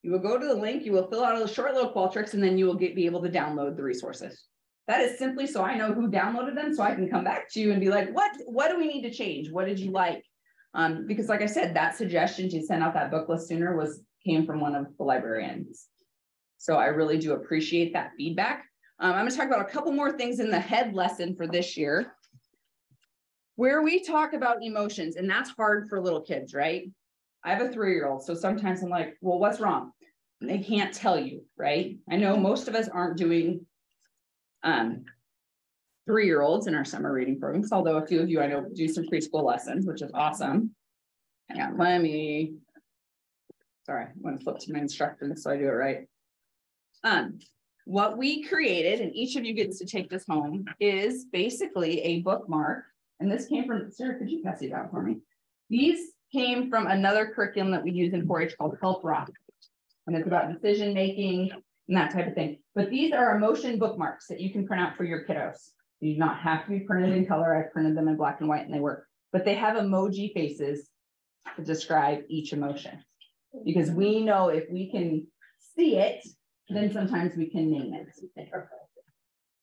You will go to the link, you will fill out a short little Qualtrics, and then you will be able to download the resources. That is simply so I know who downloaded them, so I can come back to you and be like, what do we need to change? What did you like? Because like I said, that suggestion to send out that book list sooner came from one of the librarians. So I really do appreciate that feedback. I'm going to talk about a couple more things in the head lesson for this year, where we talk about emotions, and that's hard for little kids, right? I have a 3-year-old, so sometimes I'm like, well, what's wrong? And they can't tell you, right? I know most of us aren't doing 3-year-olds in our summer reading programs, although a few of you I know do some preschool lessons, which is awesome. Hang on, sorry, I'm going to flip to my instructions so I do it right. What we created, and each of you gets to take this home, is basically a bookmark. And this came from, Sarah, could you pass it out for me? These came from another curriculum that we use in 4-H called Help Rock. And it's about decision making and that type of thing. But these are emotion bookmarks that you can print out for your kiddos. They do not have to be printed in color. I've printed them in black and white and they work. But they have emoji faces to describe each emotion. Because we know if we can see it, then sometimes we can name it.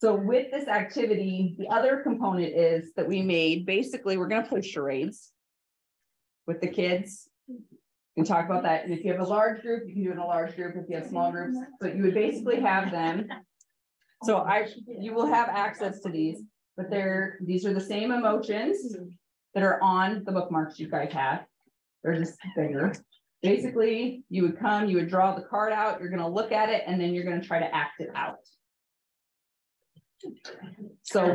So with this activity, the other component is that we made, basically, we're going to play charades with the kids. We can talk about that. And if you have a large group, you can do it in a large group. If you have small groups, but you would basically have them. So you will have access to these, but these are the same emotions that are on the bookmarks you guys have. They're just bigger. Basically, you would draw the card out, you're going to look at it, and then you're going to try to act it out. So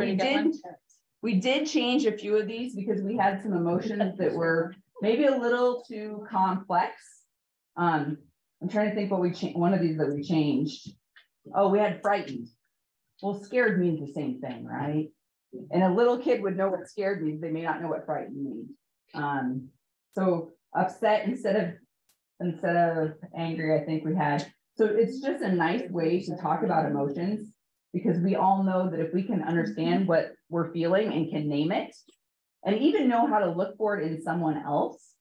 we did change a few of these because we had some emotions that were maybe a little too complex. I'm trying to think what one of these that we changed. Oh, we had frightened. Well, scared means the same thing, right? And a little kid would know what scared means. They may not know what frightened means. So upset instead of angry, I think we had. So it's just a nice way to talk about emotions, because we all know that if we can understand what we're feeling and can name it, and even know how to look for it in someone else,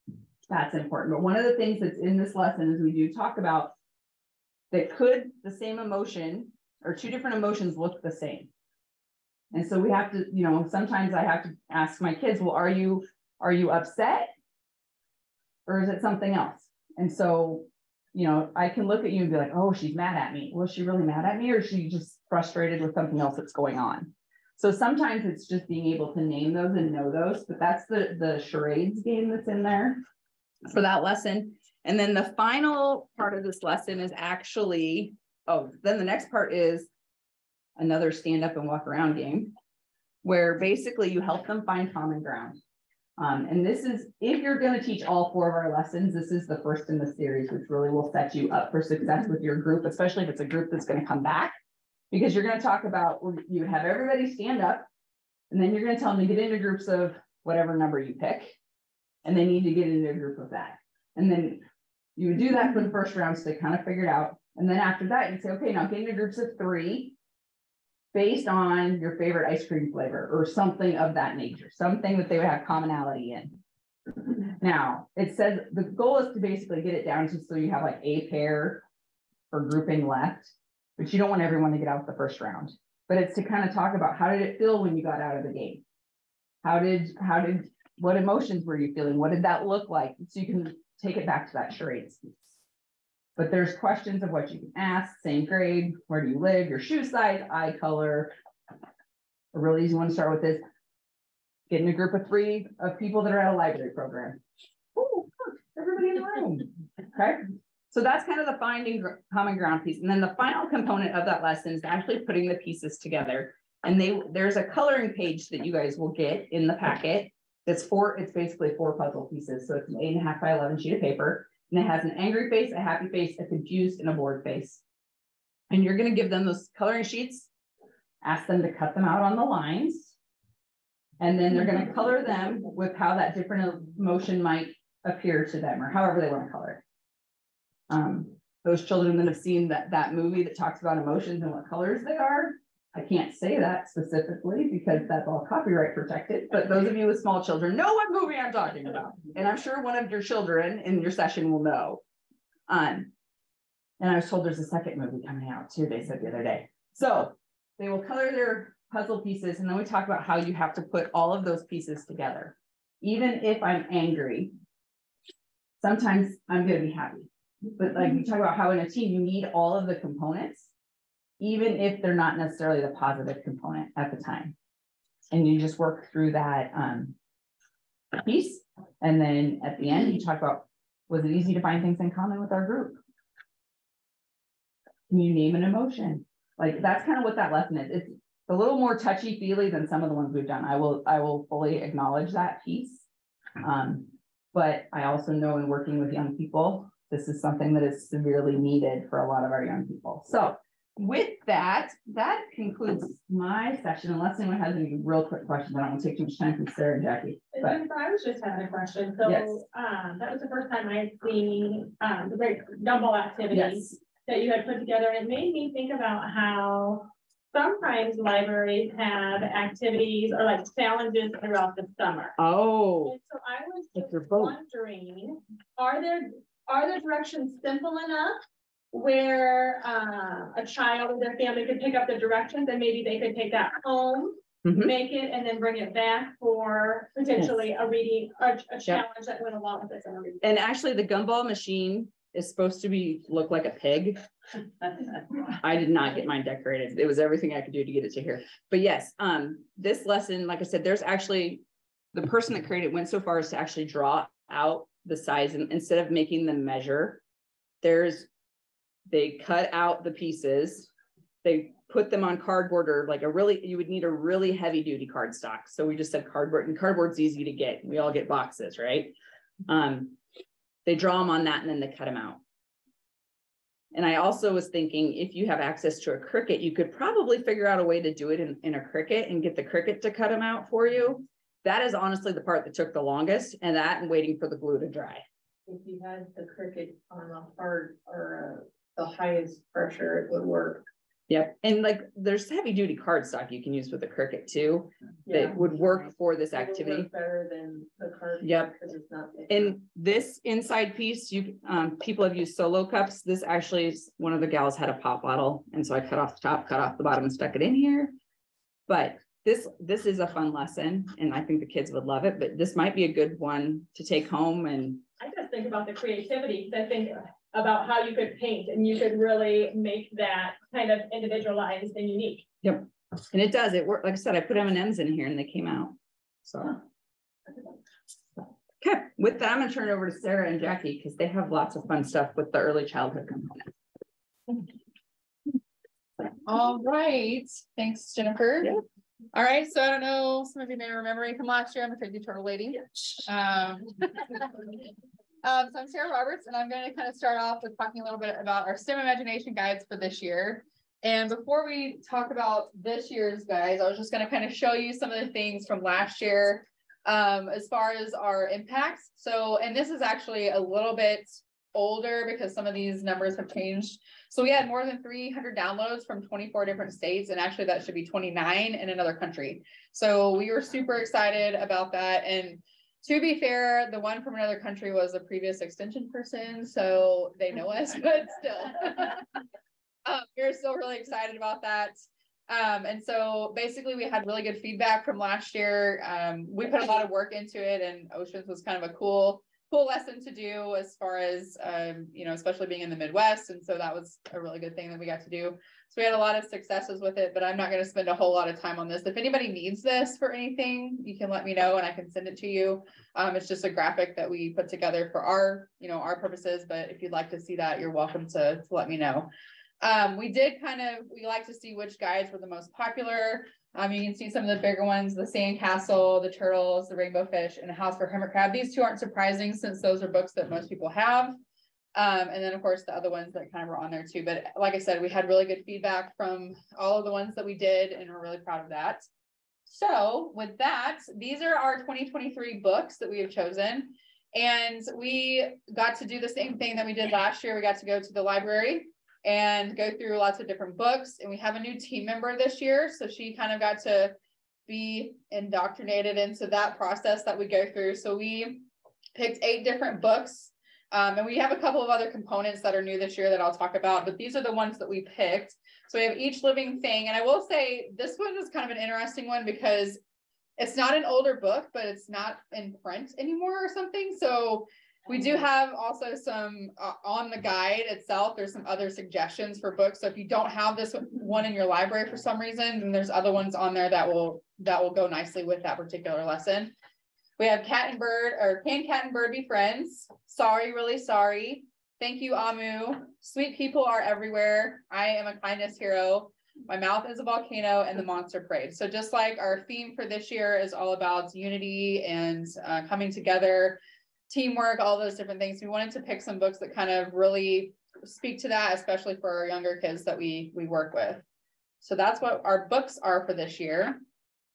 that's important. But one of the things that's in this lesson is we do talk about that the same emotion or two different emotions look the same. And so we have to, sometimes I have to ask my kids, well, are you upset? Or is it something else? And so, I can look at you and be like, oh, she's mad at me. Was she really mad at me? Or is she just frustrated with something else that's going on? So sometimes it's just being able to name those and know those, but that's the charades game that's in there for that lesson. And then the final part of this lesson is actually, then the next part is another stand up and walk around game, where basically you help them find common ground. And this is, if you're going to teach all 4 of our lessons, this is the first in the series, which really will set you up for success with your group, especially if it's a group that's going to come back, because you're going to talk about, you would have everybody stand up, and then you're going to tell them to get into groups of whatever number you pick, and they need to get into a group of that. And then you would do that for the first round, so they kind of figured out. And then after that, you'd say, okay, now get into groups of 3 based on your favorite ice cream flavor or something of that nature, something that they would have commonality in. Now, it says the goal is to basically get it down to so you have like a pair or grouping left, but you don't want everyone to get out the first round. But it's to kind of talk about, how did it feel when you got out of the game? What emotions were you feeling? What did that look like? So you can take it back to that charades. But there's questions of what you can ask, same grade, where do you live, your shoe size, eye color. A really easy one to start with is get in a group of 3 of people that are at a library program. Oh, everybody in the room. Okay. So that's kind of the finding common ground piece. And then the final component of that lesson is actually putting the pieces together. And there's a coloring page that you guys will get in the packet. It's basically 4 puzzle pieces. So it's an 8.5 by 11 sheet of paper. And it has an angry face, a happy face, a confused, and a bored face. And you're going to give them those coloring sheets, ask them to cut them out on the lines. And then they're going to color them with how that different emotion might appear to them, or however they want to color it. Those children that have seen that movie that talks about emotions and what colors they are, I can't say that specifically because that's all copyright protected, but those of you with small children know what movie I'm talking about. And I'm sure one of your children in your session will know. And I was told there's a second movie coming out too, they said the other day. So they will color their puzzle pieces, and then we talk about how you have to put all of those pieces together. Even if I'm angry, sometimes I'm going to be happy. But like we talk about how in a team, you need all of the components, even if they're not necessarily the positive component at the time. And you just work through that piece. And then at the end, you talk about, was it easy to find things in common with our group? Can you name an emotion? Like that's kind of what that lesson is. It's a little more touchy-feely than some of the ones we've done. I will fully acknowledge that piece. But I also know in working with young people, this is something that is severely needed for a lot of our young people. So with that, that concludes my session, unless anyone has any real quick questions. I don't want to take too much time from Sarah and Jackie. But I was just having a question. So yes. That was the first time I'd seen the great gumball activities that you had put together. And it made me think about how sometimes libraries have activities or like challenges throughout the summer. Oh. And so I was just wondering, are there directions simple enough where a child or their family could pick up the directions and maybe they could take that home, make it, and then bring it back for potentially a reading or a challenge that went along with it. And actually the gumball machine is supposed to look like a pig. I did not get mine decorated. It was everything I could do to get it to here. But yes, this lesson, like I said, there's actually the person that created it went so far as to actually draw out the size, and instead of making them measure, they cut out the pieces, they put them on cardboard, or like you would need a really heavy duty cardstock. So we just said cardboard, and cardboard's easy to get. We all get boxes, right? They draw them on that and then they cut them out. And I also was thinking, if you have access to a Cricut, you could probably figure out a way to do it in a Cricut and get the Cricut to cut them out for you. That is honestly the part that took the longest, and waiting for the glue to dry. If you had the Cricut on a hard or the highest pressure, it would work. Yep. And like there's heavy duty cardstock you can use with the Cricut too, that would work for this activity. Better than the card. Yep. Because it's not. And this inside piece, people have used solo cups. This actually is, one of the gals had a pop bottle, and so I cut off the top, cut off the bottom, and stuck it in here. But this is a fun lesson, and I think the kids would love it. But this might be a good one to take home. And I just think about the creativity. I think about how you could paint, and you could really make that kind of individualized and unique. Yep. And it does. It worked. Like I said, I put M&Ms in here and they came out. So Okay, with that, I'm gonna turn it over to Sarah and Jackie because they have lots of fun stuff with the early childhood component. All right, thanks, Jennifer. Yeah. All right, so I don't know, some of you may remember me from last year. I'm a crazy turtle lady. So I'm Sarah Roberts, and I'm going to kind of start off with talking a little bit about our STEM imagination guides for this year. And before we talk about this year's guides, I was just going to kind of show you some of the things from last year as far as our impacts. So, and this is actually a little bit older because some of these numbers have changed. So we had more than 300 downloads from 24 different states, and actually that should be 29 in another country. So we were super excited about that. And to be fair, the one from another country was a previous extension person, so they know us, but still. We're still really excited about that. And so basically we had really good feedback from last year. We put a lot of work into it, and Oceans was kind of a cool lesson to do as far as, you know, especially being in the Midwest. And so that was a really good thing that we got to do. So we had a lot of successes with it, but I'm not going to spend a whole lot of time on this. If anybody needs this for anything, you can let me know and I can send it to you. It's just a graphic that we put together for our, you know, our purposes. But if you'd like to see that, you're welcome to let me know. We like to see which guides were the most popular. You can see some of the bigger ones, the Sandcastle, the Turtles, the Rainbow Fish, and A House for Hermit Crab. These two aren't surprising since those are books that most people have. And then of course the other ones that kind of were on there too. But like I said, we had really good feedback from all of the ones that we did, and we're really proud of that. So with that, these are our 2023 books that we have chosen. And we got to do the same thing that we did last year. We got to go to the library and go through lots of different books. And we have a new team member this year. So she kind of got to be indoctrinated into that process that we go through. So we picked 8 different books. And we have a couple of other components that are new this year that I'll talk about, but these are the ones that we picked. So we have Each Living Thing. And I will say this one is kind of an interesting one because it's not an older book, but it's not in print anymore or something. So we do have also some on the guide itself. There's some other suggestions for books. So if you don't have this one in your library for some reason, then there's other ones on there that will go nicely with that particular lesson. We have Cat and Bird, or Can Cat and Bird Be Friends? Sorry, Really Sorry. Thank You, Amu. Sweet People Are Everywhere. I Am a Kindness Hero. My Mouth is a Volcano, and The Monster Parade. So just like our theme for this year is all about unity and coming together, teamwork, all those different things. We wanted to pick some books that kind of really speak to that, especially for our younger kids that we work with. So that's what our books are for this year.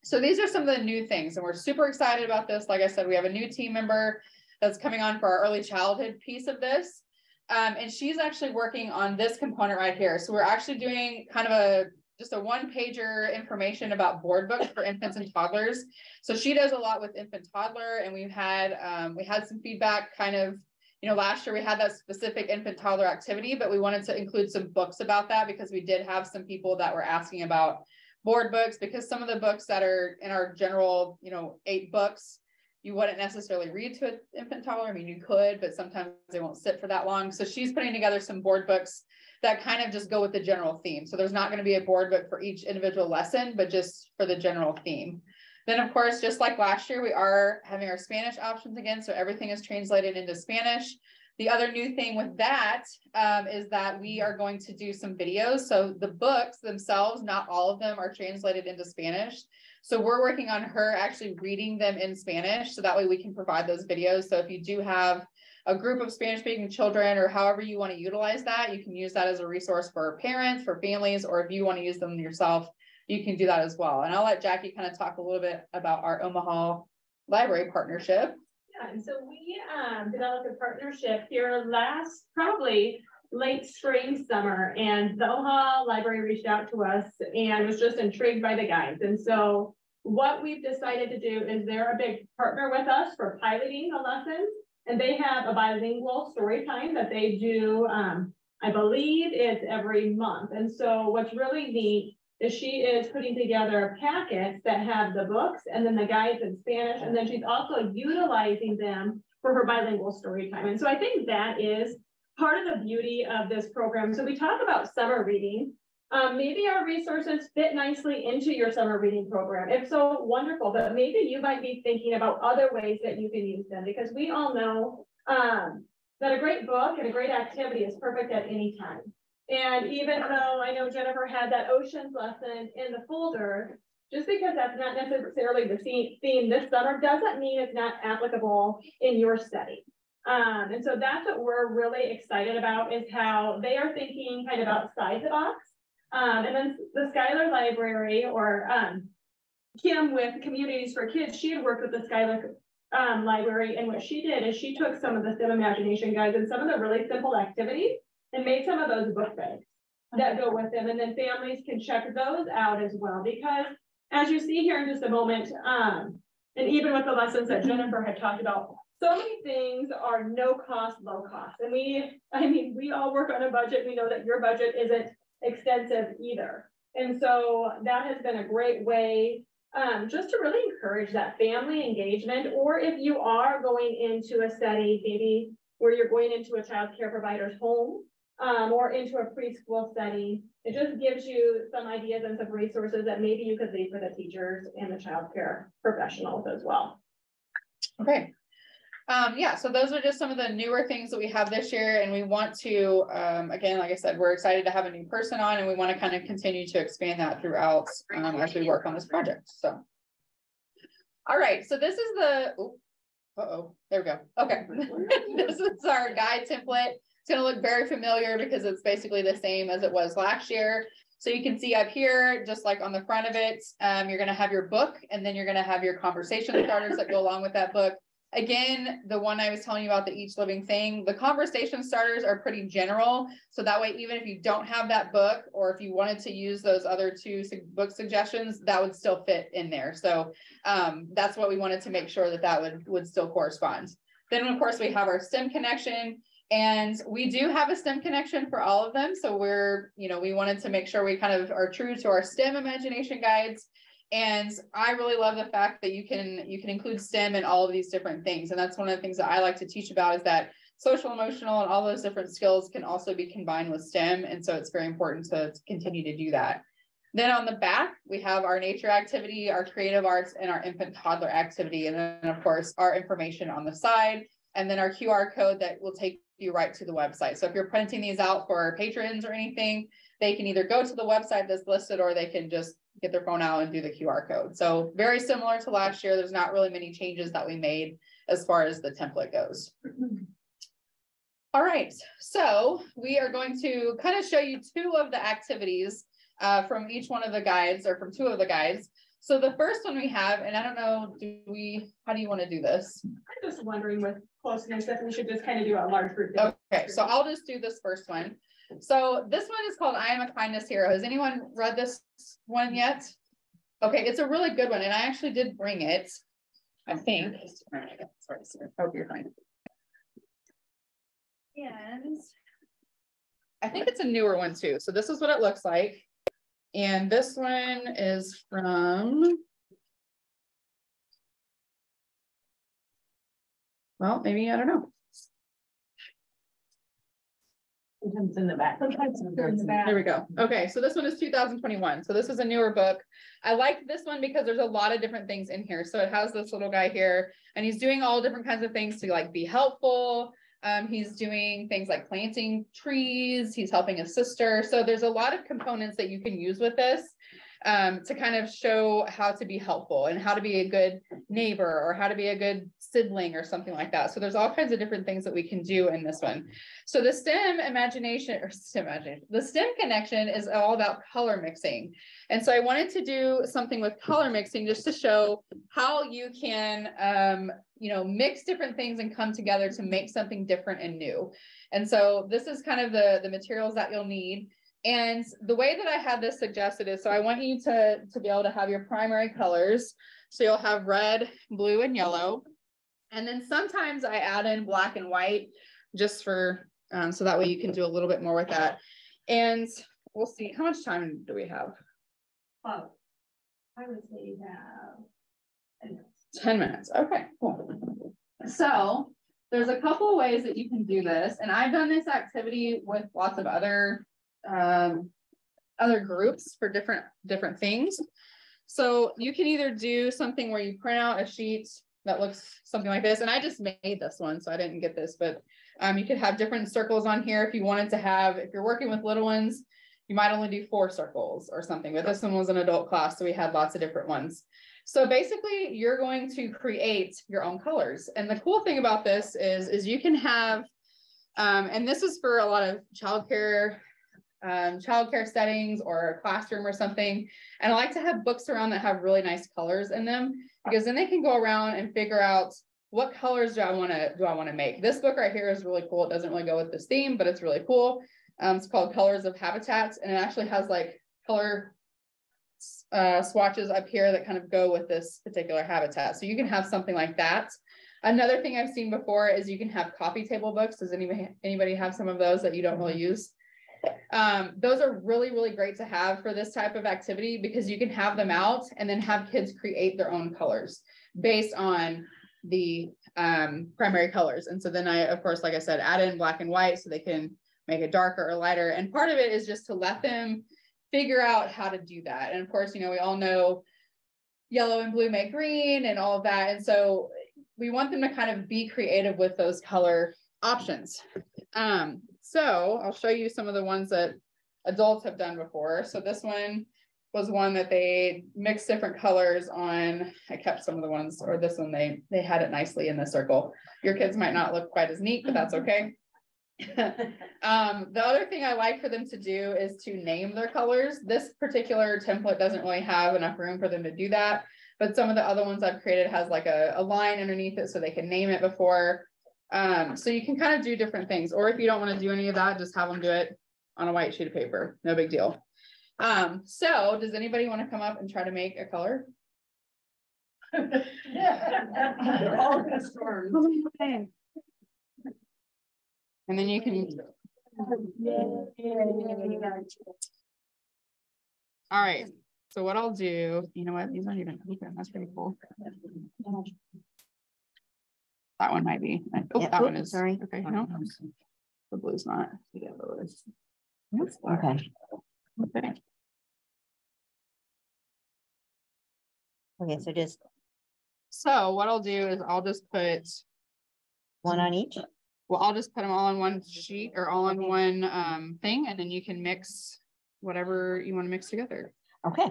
So these are some of the new things, and we're super excited about this. Like I said, we have a new team member that's coming on for our early childhood piece of this. And she's actually working on this component right here. So we're actually doing kind of just a one-pager information about board books for infants and toddlers. So she does a lot with infant toddler, and we had some feedback kind of, you know, last year we had that specific infant toddler activity, but we wanted to include some books about that because we did have some people that were asking about board books, because some of the books that are in our general, you know, 8 books, you wouldn't necessarily read to an infant toddler. I mean, you could, but sometimes they won't sit for that long. So she's putting together some board books that kind of just go with the general theme. So there's not going to be a board book for each individual lesson, but just for the general theme. Then of course, just like last year, we are having our Spanish options again. So everything is translated into Spanish. The other new thing with that is that we are going to do some videos. So the books themselves, not all of them are translated into Spanish. So we're working on her actually reading them in Spanish. So that way we can provide those videos. So if you do have a group of Spanish speaking children, or however you want to utilize that, you can use that as a resource for parents, for families, or if you want to use them yourself, you can do that as well. And I'll let Jackie kind of talk a little bit about our Omaha Library partnership. Yeah, and so we developed a partnership here probably late spring, summer, and the Omaha Library reached out to us and was just intrigued by the guides. And so what we've decided to do is they're a big partner with us for piloting the lessons, and they have a bilingual story time that they do, I believe it's every month. And so what's really neat is she is putting together packets that have the books and then the guides in Spanish, and then she's also utilizing them for her bilingual story time. And so I think that is part of the beauty of this program. So we talk about summer reading, Maybe our resources fit nicely into your summer reading program. If so, wonderful, but maybe you might be thinking about other ways that you can use them, because we all know that a great book and a great activity is perfect at any time. And even though I know Jennifer had that oceans lesson in the folder, just because that's not necessarily the theme this summer doesn't mean it's not applicable in your study. And so that's what we're really excited about, is how they are thinking kind of outside the box. And then the Schuyler Library, or Kim with Communities for Kids, she had worked with the Schuyler Library, and what she did is she took some of the STEM imagination guides and some of the really simple activities and made some of those book bags that go with them. And then families can check those out as well, because as you see here in just a moment, and even with the lessons that Jennifer had talked about, so many things are no cost, low cost. And we all work on a budget. We know that your budget isn't extensive either. And so that has been a great way just to really encourage that family engagement. Or if you are going into a study, maybe where you're going into a child care provider's home, or into a preschool study, it just gives you some ideas and some resources that maybe you could leave for the teachers and the child care professionals as well. Okay. Yeah, so those are just some of the newer things that we have this year, and we want to, again, like I said, we're excited to have a new person on, and we want to kind of continue to expand that throughout as we work on this project. So, all right, so this is the, there we go. Okay, this is our guide template. It's going to look very familiar because it's basically the same as it was last year. So you can see up here, just like on the front of it, you're going to have your book, and then you're going to have your conversation starters that go along with that book. Again, the one I was telling you about, the Each Living Thing, the conversation starters are pretty general. So that way, even if you don't have that book, or if you wanted to use those other two book suggestions, that would still fit in there. So that's what we wanted to make sure that that would still correspond. Then, of course, we have our STEM connection. And we do have a STEM connection for all of them. So we wanted to make sure we kind of are true to our STEM imagination guides. And I really love the fact that you can include STEM in all of these different things. And that's one of the things that I like to teach about, is that social, emotional, and all those different skills can also be combined with STEM. And so it's very important to continue to do that. Then on the back, we have our nature activity, our creative arts, and our infant toddler activity. And then, of course, our information on the side, and then our QR code that will take you right to the website. So if you're printing these out for patrons or anything, they can either go to the website that's listed, or they can just get their phone out and do the QR code. So very similar to last year. There's not really many changes that we made as far as the template goes. All right, so we are going to kind of show you two of the activities from each one of the guides, or from two of the guides. So the first one we have, and I don't know, how do you want to do this? I'm just wondering with closeness if we should just kind of do a large group. Okay, so I'll just do this first one. So this one is called I Am a Kindness Hero. Has anyone read this one yet? Okay, it's a really good one, and I actually did bring it, I think. Sorry, I hope you're fine. And I think it's a newer one too. So this is what it looks like. And this one is from, well, maybe, I don't know. Sometimes in the back. Sometimes in the back. There we go. Okay, so this one is 2021. So this is a newer book. I like this one because there's a lot of different things in here. So it has this little guy here, and he's doing all different kinds of things to like be helpful. He's doing things like planting trees. He's helping his sister. So there's a lot of components that you can use with this to kind of show how to be helpful and how to be a good neighbor, or how to be a good sibling or something like that. So there's all kinds of different things that we can do in this one. So the STEM connection is all about color mixing. And so I wanted to do something with color mixing just to show how you can, mix different things and come together to make something different and new. And so this is kind of the materials that you'll need. And the way that I had this suggested is, so I want you to be able to have your primary colors. So you'll have red, blue, and yellow. And then sometimes I add in black and white just for, so that way you can do a little bit more with that. And we'll see, how much time do we have? Oh, I would say you have 10 minutes. Okay, cool. So there's a couple of ways that you can do this. And I've done this activity with lots of other other groups for different things. So you can either do something where you print out a sheet that looks something like this. And I just made this one, so I didn't get this, but you could have different circles on here if you wanted to have, if you're working with little ones, you might only do 4 circles or something, but this one was an adult class, so we had lots of different ones. So basically you're going to create your own colors. And the cool thing about this is you can have, and this is for a lot of childcare settings or a classroom or something. And I like to have books around that have really nice colors in them, because then they can go around and figure out what colors do I want to make. This book right here is really cool. It doesn't really go with this theme, but it's really cool. It's called Colors of Habitats, and it actually has like color swatches up here that kind of go with this particular habitat. So you can have something like that. Another thing I've seen before is you can have coffee table books. Does anybody have some of those that you don't really use? Those are really, really great to have for this type of activity, because you can have them out and then have kids create their own colors based on the primary colors. And so then I, of course, like I said, add in black and white so they can make it darker or lighter. And part of it is just to let them figure out how to do that. And of course, you know, we all know yellow and blue make green and all of that. And so we want them to kind of be creative with those color options. So I'll show you some of the ones that adults have done before. So this one was one that they mixed different colors on. I kept some of the ones, or this one, they had it nicely in the circle. Your kids might not look quite as neat, but that's okay. The other thing I like for them to do is to name their colors. This particular template doesn't really have enough room for them to do that, but some of the other ones I've created has like a line underneath it so they can name it before. So you can kind of do different things, or if you don't want to do any of that, just have them do it on a white sheet of paper. No big deal. So does anybody want to come up and try to make a color? And then you can. All right. So what I'll do, you know what? These aren't even open. That's pretty cool. That one might be. Oh, yeah, that one is. Sorry. Okay. No, the blue's not. Yeah, okay. Okay. Okay. So just. So what I'll do is I'll just put. One on each? Well, I'll just put them all on one sheet or all on one thing, and then you can mix whatever you want to mix together. Okay.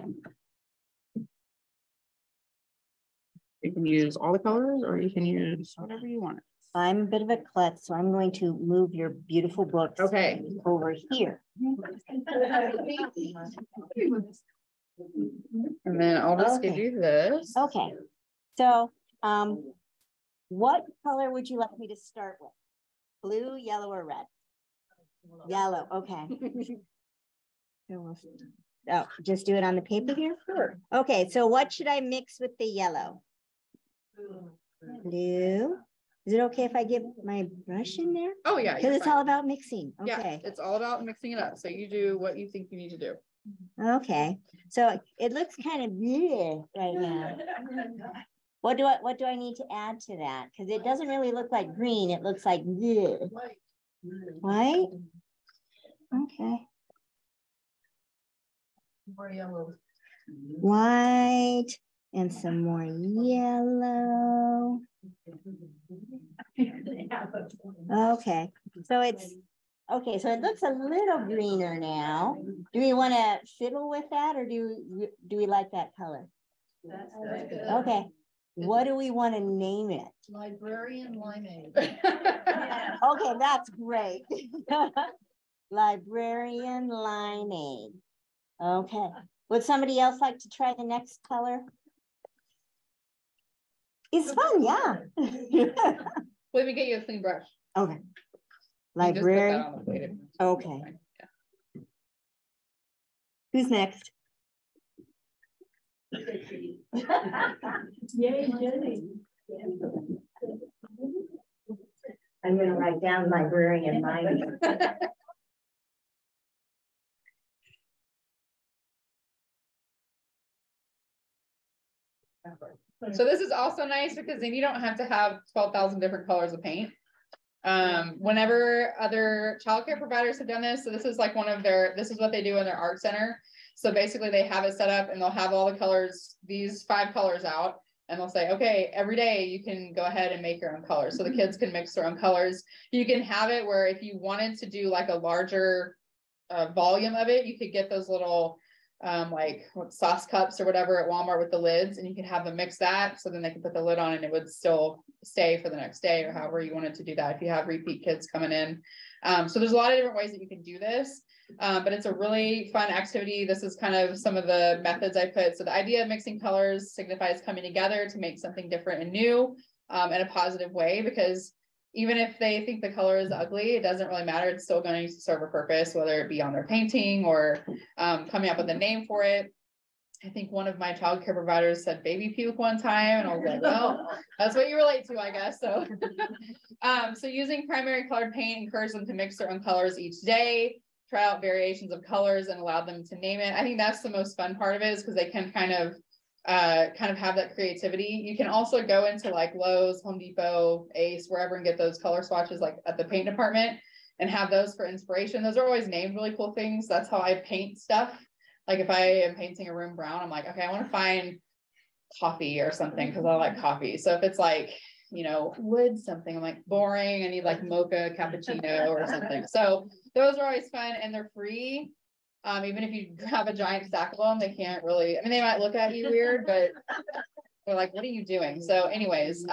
You can use all the colors, or you can use whatever you want. I'm a bit of a klutz, so I'm going to move your beautiful books over here. And then I'll just give you this. Okay. So, what color would you like me to start with? Blue, yellow, or red? Yellow. Okay. Oh, just do it on the paper here? Sure. Okay, so what should I mix with the yellow? Blue. Is it okay if I get my brush in there? Oh yeah. Because it's all about mixing. Okay. Yeah, it's all about mixing it up. So you do what you think you need to do. Okay. So it looks kind of bleh right now. What do I need to add to that? Because it doesn't really look like green. It looks like bleh. White? Okay. More yellow. White and some more yellow. Okay, so it's okay. So it looks a little greener now. Do we want to fiddle with that, or do we like that color? That's good. Okay. What do we want to name it? Librarian Limeade. Okay, that's great. Librarian Limeade. Okay. Would somebody else like to try the next color? It's fun, yeah. Let me get you a clean brush. Okay. Librarian. Okay. Yeah. Who's next? Yay, Jenny. I'm going to write down librarian Limeade. So this is also nice because then you don't have to have 12,000 different colors of paint. Whenever other childcare providers have done this, so this is like this is what they do in their art center. So basically they have it set up and they'll have all the colors, these 5 colors out, and they'll say, okay, every day you can go ahead and make your own colors. So the kids can mix their own colors. You can have it where if you wanted to do like a larger volume of it, you could get those little like sauce cups or whatever at Walmart with the lids, and you can have them mix that, so then they can put the lid on and it would still stay for the next day, or however you wanted to do that if you have repeat kids coming in. So there's a lot of different ways that you can do this, but it's a really fun activity. This is kind of some of the methods I put. So the idea of mixing colors signifies coming together to make something different and new in a positive way, because even if they think the color is ugly, it doesn't really matter. It's still going to serve a purpose, whether it be on their painting or coming up with a name for it. I think one of my childcare providers said baby puke one time, and I was like, well, that's what you relate to, I guess. So, so using primary colored paint, encourage them to mix their own colors each day, try out variations of colors and allow them to name it. I think that's the most fun part of it, is because they can kind of have that creativity. You can also go into like Lowe's, Home Depot, Ace, wherever, and get those color swatches like at the paint department and have those for inspiration. Those are always named really cool things. That's how I paint stuff. Like if I am painting a room brown, I'm like, okay, I want to find coffee or something because I like coffee. So if it's like, you know, wood something, I'm like boring, I need like mocha cappuccino or something. So those are always fun, and they're free. Even if you have a giant stack of them, they can't really, I mean, they might look at you weird, but they're like, what are you doing? So anyways,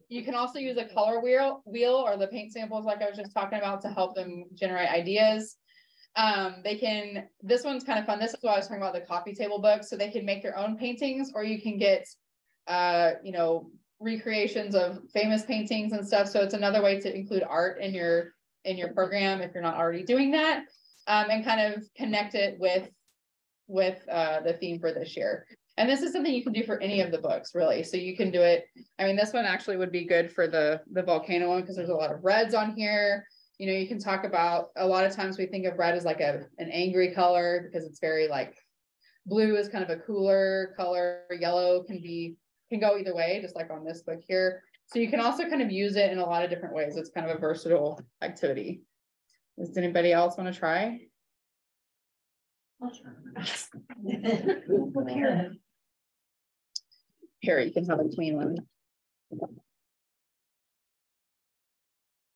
you can also use a color wheel or the paint samples like I was just talking about to help them generate ideas. This one's kind of fun. This is what I was talking about, the coffee table book. So they can make their own paintings, or you can get, you know, recreations of famous paintings and stuff. So it's another way to include art in your program if you're not already doing that, and kind of connect it with the theme for this year. And this is something you can do for any of the books, really. So you can do it. I mean, this one actually would be good for the volcano one, because there's a lot of reds on here. You know, you can talk about, a lot of times we think of red as like an angry color because it's very like, blue is kind of a cooler color. Yellow can go either way, just like on this book here. So you can also kind of use it in a lot of different ways. It's kind of a versatile activity. Does anybody else want to try? Here, you can have a clean one.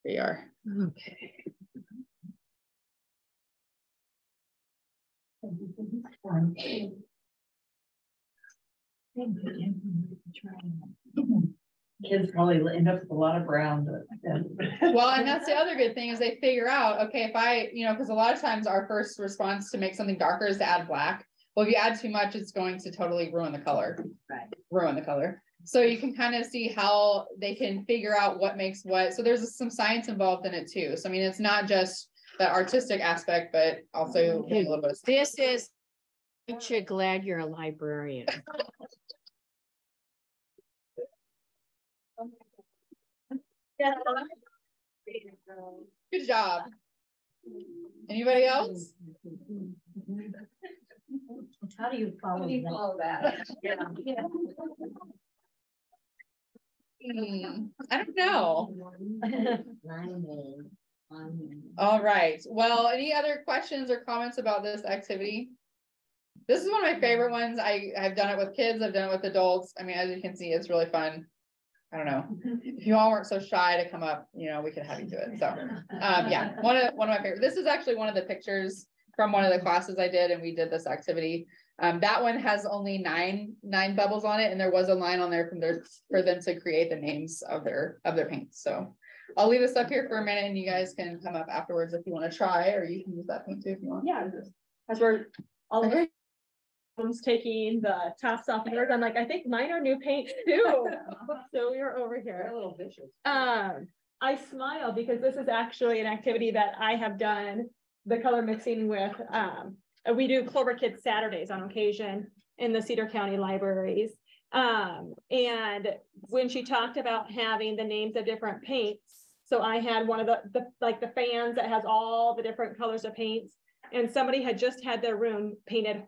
There you are. Okay. Kids probably end up with a lot of brown. Well, and that's the other good thing, is they figure out, okay, if I, you know, because a lot of times our first response to make something darker is to add black. Well, if you add too much, it's going to totally ruin the color. Right. Ruin the color. So you can kind of see how they can figure out what makes what. So there's some science involved in it too. So I mean, it's not just the artistic aspect, but also a little bit of this is, aren't you glad you're a librarian? Good job. Anybody else? How do you follow that? Yeah. I don't know. All right. Well, any other questions or comments about this activity? This is one of my favorite ones. I've done it with kids. I've done it with adults. I mean, as you can see, it's really fun. I don't know. If you all weren't so shy to come up, you know, we could have you do it. So, yeah, one of my favorite. This is actually one of the pictures from one of the classes I did, and we did this activity. That one has only nine bubbles on it, and there was a line on there for them to create the names of their paints. So I'll leave this up here for a minute, and you guys can come up afterwards if you want to try, or you can use that paint too if you want. Yeah, as we're all of us taking the tops off yours, I'm like, I think mine are new paint too. So we are over here. They're a little vicious. I smile because this is actually an activity that I have done the color mixing with. We do Clover Kids Saturdays on occasion in the Cedar County libraries. And when she talked about having the names of different paints, so I had one of the fans that has all the different colors of paints, and somebody had just had their room painted.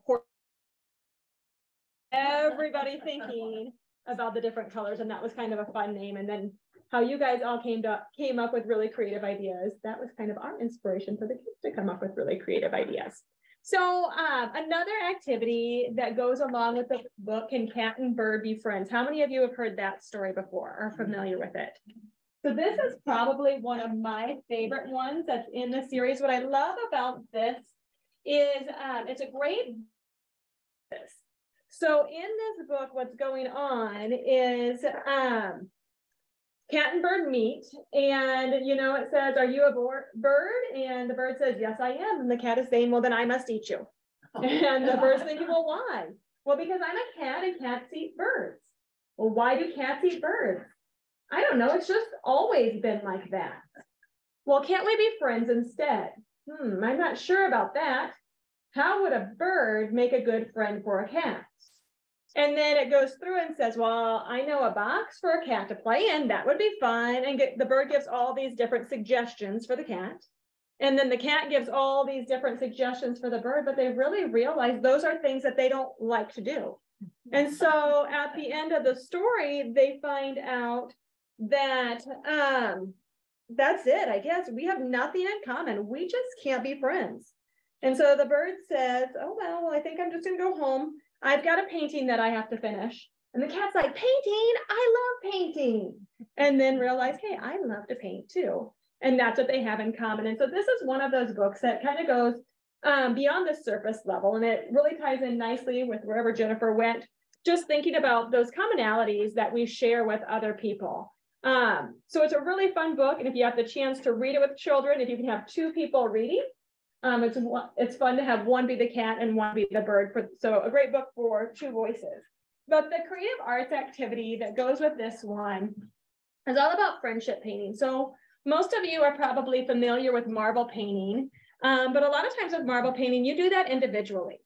Everybody thinking about the different colors, and that was kind of a fun name. And then how you guys all came up with really creative ideas. That was kind of our inspiration for the kids to come up with really creative ideas. So another activity that goes along with the book, Can Cat and Bird Be Friends? How many of you have heard that story before or are familiar with it? So this is probably one of my favorite ones that's in the series. What I love about this is it's a great. So in this book, what's going on is cat and bird meet, and you know, it says, "Are you a bird?" And the bird says, "Yes, I am." And the cat is saying, "Well, then I must eat you." And the bird's thinking, "Well, why?" "Well, because I'm a cat and cats eat birds." "Well, why do cats eat birds?" "I don't know. It's just always been like that." "Well, can't we be friends instead?" I'm not sure about that. How would a bird make a good friend for a cat?" And then it goes through and says, "Well, I know a box for a cat to play in. That would be fun." And the bird gives all these different suggestions for the cat. And then the cat gives all these different suggestions for the bird, but they really realize those are things that they don't like to do. And so at the end of the story, they find out that that's it, I guess. We have nothing in common. We just can't be friends. And so the bird says, "Oh, well, I think I'm just gonna go home. I've got a painting that I have to finish." And the cat's like, "Painting? I love painting." And then realize, hey, I love to paint too. And that's what they have in common. And so this is one of those books that kind of goes beyond the surface level. And it really ties in nicely with wherever Jennifer went, just thinking about those commonalities that we share with other people. So it's a really fun book. And if you have the chance to read it with children, if you can have two people reading, it's fun to have one be the cat and one be the bird. So a great book for two voices. But the creative arts activity that goes with this one is all about friendship painting. So most of you are probably familiar with marble painting, but a lot of times with marble painting, you do that individually.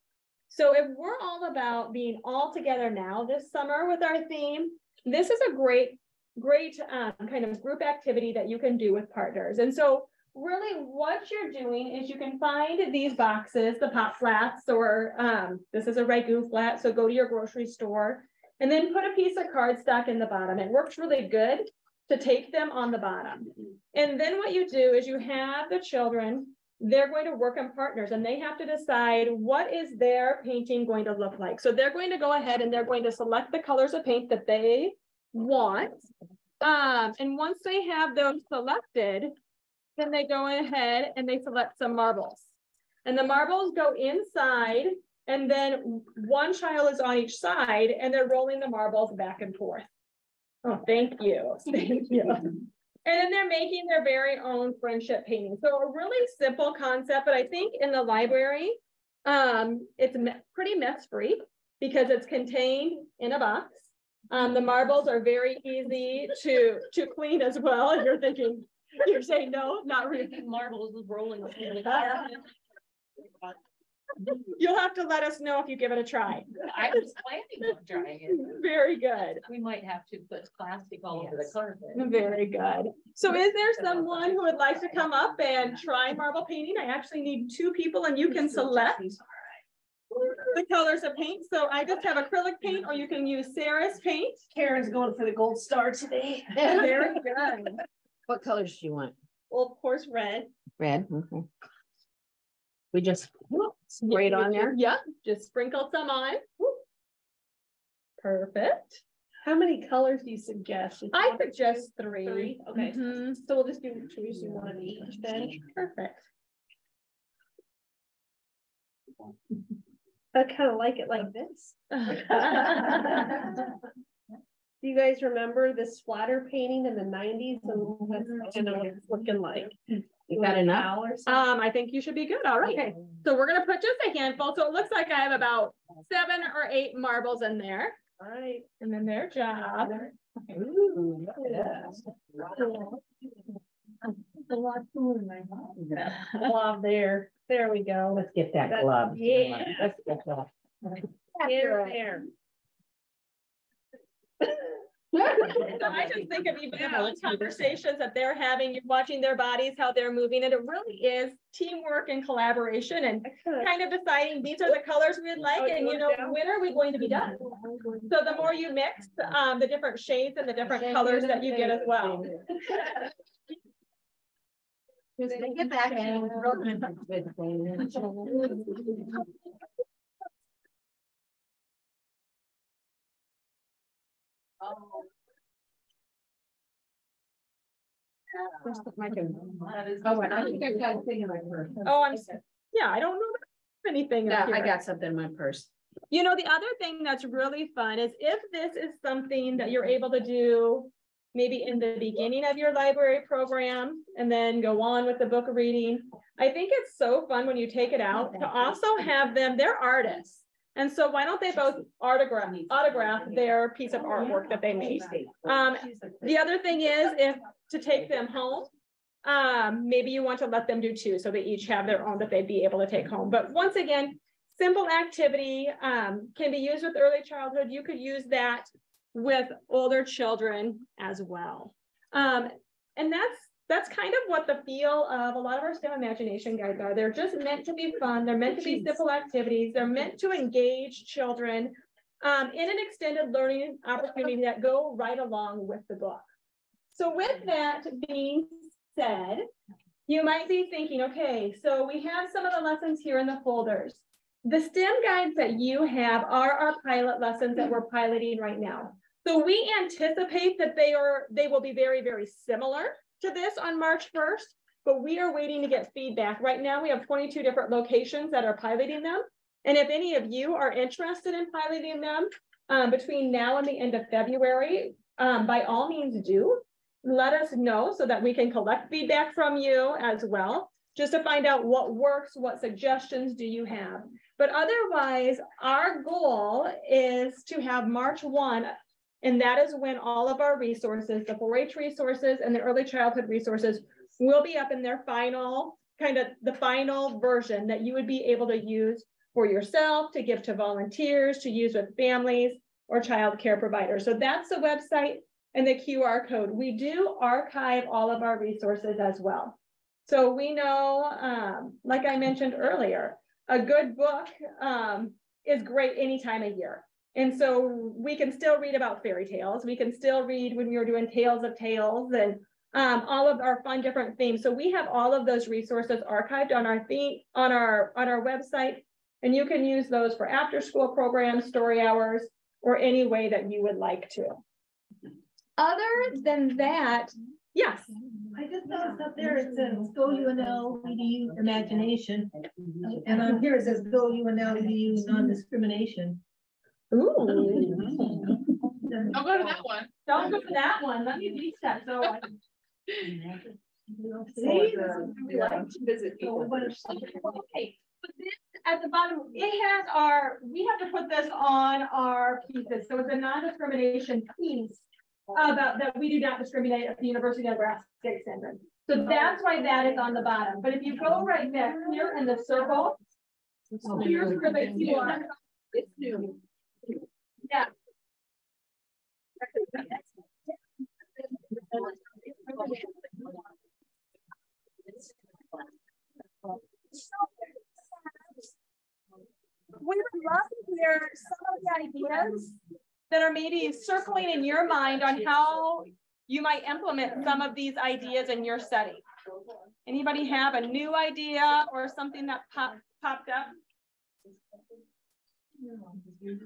So if we're all about being all together now this summer with our theme, this is a great kind of group activity that you can do with partners. And so really what you're doing is you can find these boxes, the pop flats, or this is a ragu flat. So go to your grocery store and then put a piece of cardstock in the bottom. It works really good to take them on the bottom. And then what you do is you have the children, they're going to work in partners and they have to decide what is their painting going to look like. So they're going to go ahead and they're going to select the colors of paint that they want. And once they have those selected, then they go ahead and they select some marbles. And the marbles go inside, and then one child is on each side, and they're rolling the marbles back and forth. Oh, thank you. Thank you. And then they're making their very own friendship painting. So a really simple concept, but I think in the library, it's pretty mess-free because it's contained in a box. The marbles are very easy to clean as well. You're thinking, you're saying no, not really. Marbles is rolling. You'll have to let us know if you give it a try. I was planning on trying it. Very good. We might have to put plastic all over the carpet. Very good. So is there someone who would like to come up and try marble painting? I actually need two people and you can select the colors of paint. So I just have acrylic paint, or you can use Sarah's paint. Karen's going for the gold star today. Very good. What colors do you want? Well, of course, red. Red. Okay. We just spray it on there. Yep. Just sprinkle some on. Perfect. How many colors do you suggest? I suggest three. Okay. So we'll just do one of each then. Perfect. I kind of like it like this. Do you guys remember the splatter painting in the 90s? And that's kind of what it's looking like. You got enough? I think you should be good. All right. Okay. So we're gonna put just a handful. So it looks like I have about 7 or 8 marbles in there. All right. And then their job. Ooh, Glove there. There we go. let's get that glove. Yeah. Let's get that. Here, there. So I just think of even the conversations that they're having, you're watching their bodies, how they're moving, and it really is teamwork and collaboration and kind of deciding these are the colors we'd like, and you know, when are we going to be done? So the more you mix the different shades and the different colors that you get as well. Get back and. Oh, I think I've got a thing in my purse. Oh, yeah, I don't know anything. Yeah, up I here. got something in my purse. You know, the other thing that's really fun is if this is something that you're able to do maybe in the beginning of your library program and then go on with the book reading. I think it's so fun when you take it out to also have them, they're artists. And so why don't they both autograph their piece of artwork that they made? The other thing is if to take them home, maybe you want to let them do two, so they each have their own that they'd be able to take home. But once again, simple activity can be used with early childhood. You could use that with older children as well. And that's kind of what the feel of a lot of our STEM imagination guides are. They're just meant to be fun. They're meant to be simple activities. They're meant to engage children in an extended learning opportunity that go right along with the book. So with that being said, you might be thinking, okay, so we have some of the lessons here in the folders. The STEM guides that you have are our pilot lessons that we're piloting right now. So we anticipate that they will be very, very similar to this on March 1st, but we are waiting to get feedback. Right now, we have 22 different locations that are piloting them. And if any of you are interested in piloting them between now and the end of February, by all means do. Let us know so that we can collect feedback from you as well, just to find out what works, what suggestions do you have. But otherwise, our goal is to have March 1, and that is when all of our resources, the 4-H resources and the early childhood resources will be up in their final, kind of the final version that you would be able to use for yourself, to give to volunteers, to use with families or child care providers. So that's the website and the QR code. We do archive all of our resources as well. So we know, like I mentioned earlier, a good book is great any time of year. And so we can still read about fairy tales. We can still read when we were doing Tales of Tales and all of our fun different themes. So we have all of those resources archived on our website, and you can use those for after school programs, story hours, or any way that you would like to. Other than that, yes. I just noticed up there it says Go UNL EDU Imagination, and on here it says Go UNL EDU Non-Discrimination. Ooh. Don't go to that one. Don't go to that one. Let me reach that. So We like to visit people. okay. But this at the bottom, it has we have to put this on our pieces. So it's a non-discrimination piece about that we do not discriminate at the University of Nebraska Extension. So that's why that is on the bottom. But if you go right back here in the circle, here's where they see one. It's new. Yeah. We would love to hear some of the ideas that are maybe circling in your mind on how you might implement some of these ideas in your setting. Anybody have a new idea or something that popped up? Well, good.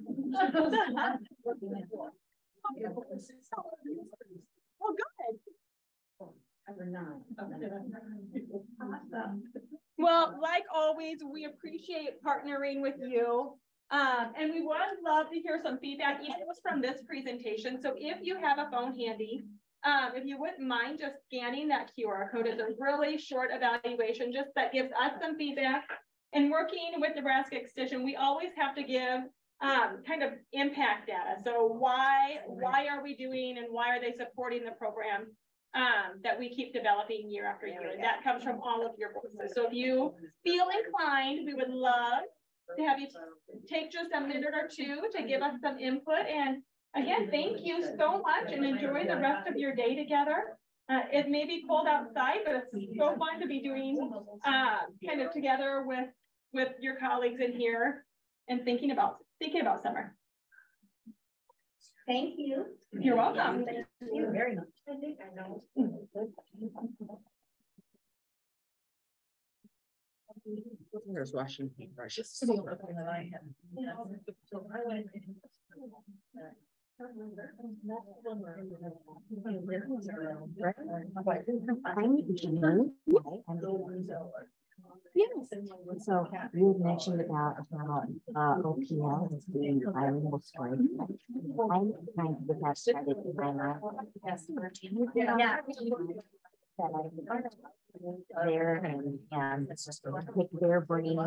Well, like always, we appreciate partnering with you. And we would love to hear some feedback, even just from this presentation. So if you have a phone handy, if you wouldn't mind just scanning that QR code, it's a really short evaluation, just that gives us some feedback. And working with Nebraska Extension, we always have to give kind of impact data. So why are we doing and why are they supporting the program that we keep developing year after year? And that comes from all of your voices. So if you feel inclined, we would love to have you take just a minute or two to give us some input and Again, thank you so much and enjoy the rest of your day together. It may be cold outside, but it's so fun to be doing kind of together with your colleagues in here and thinking about summer. Thank you. You're welcome. Thank you very much. There's washing brushes. Yes. So you mentioned about OPL as being bilingual story. I'm trying to get that started in my mind. There and pick their brain.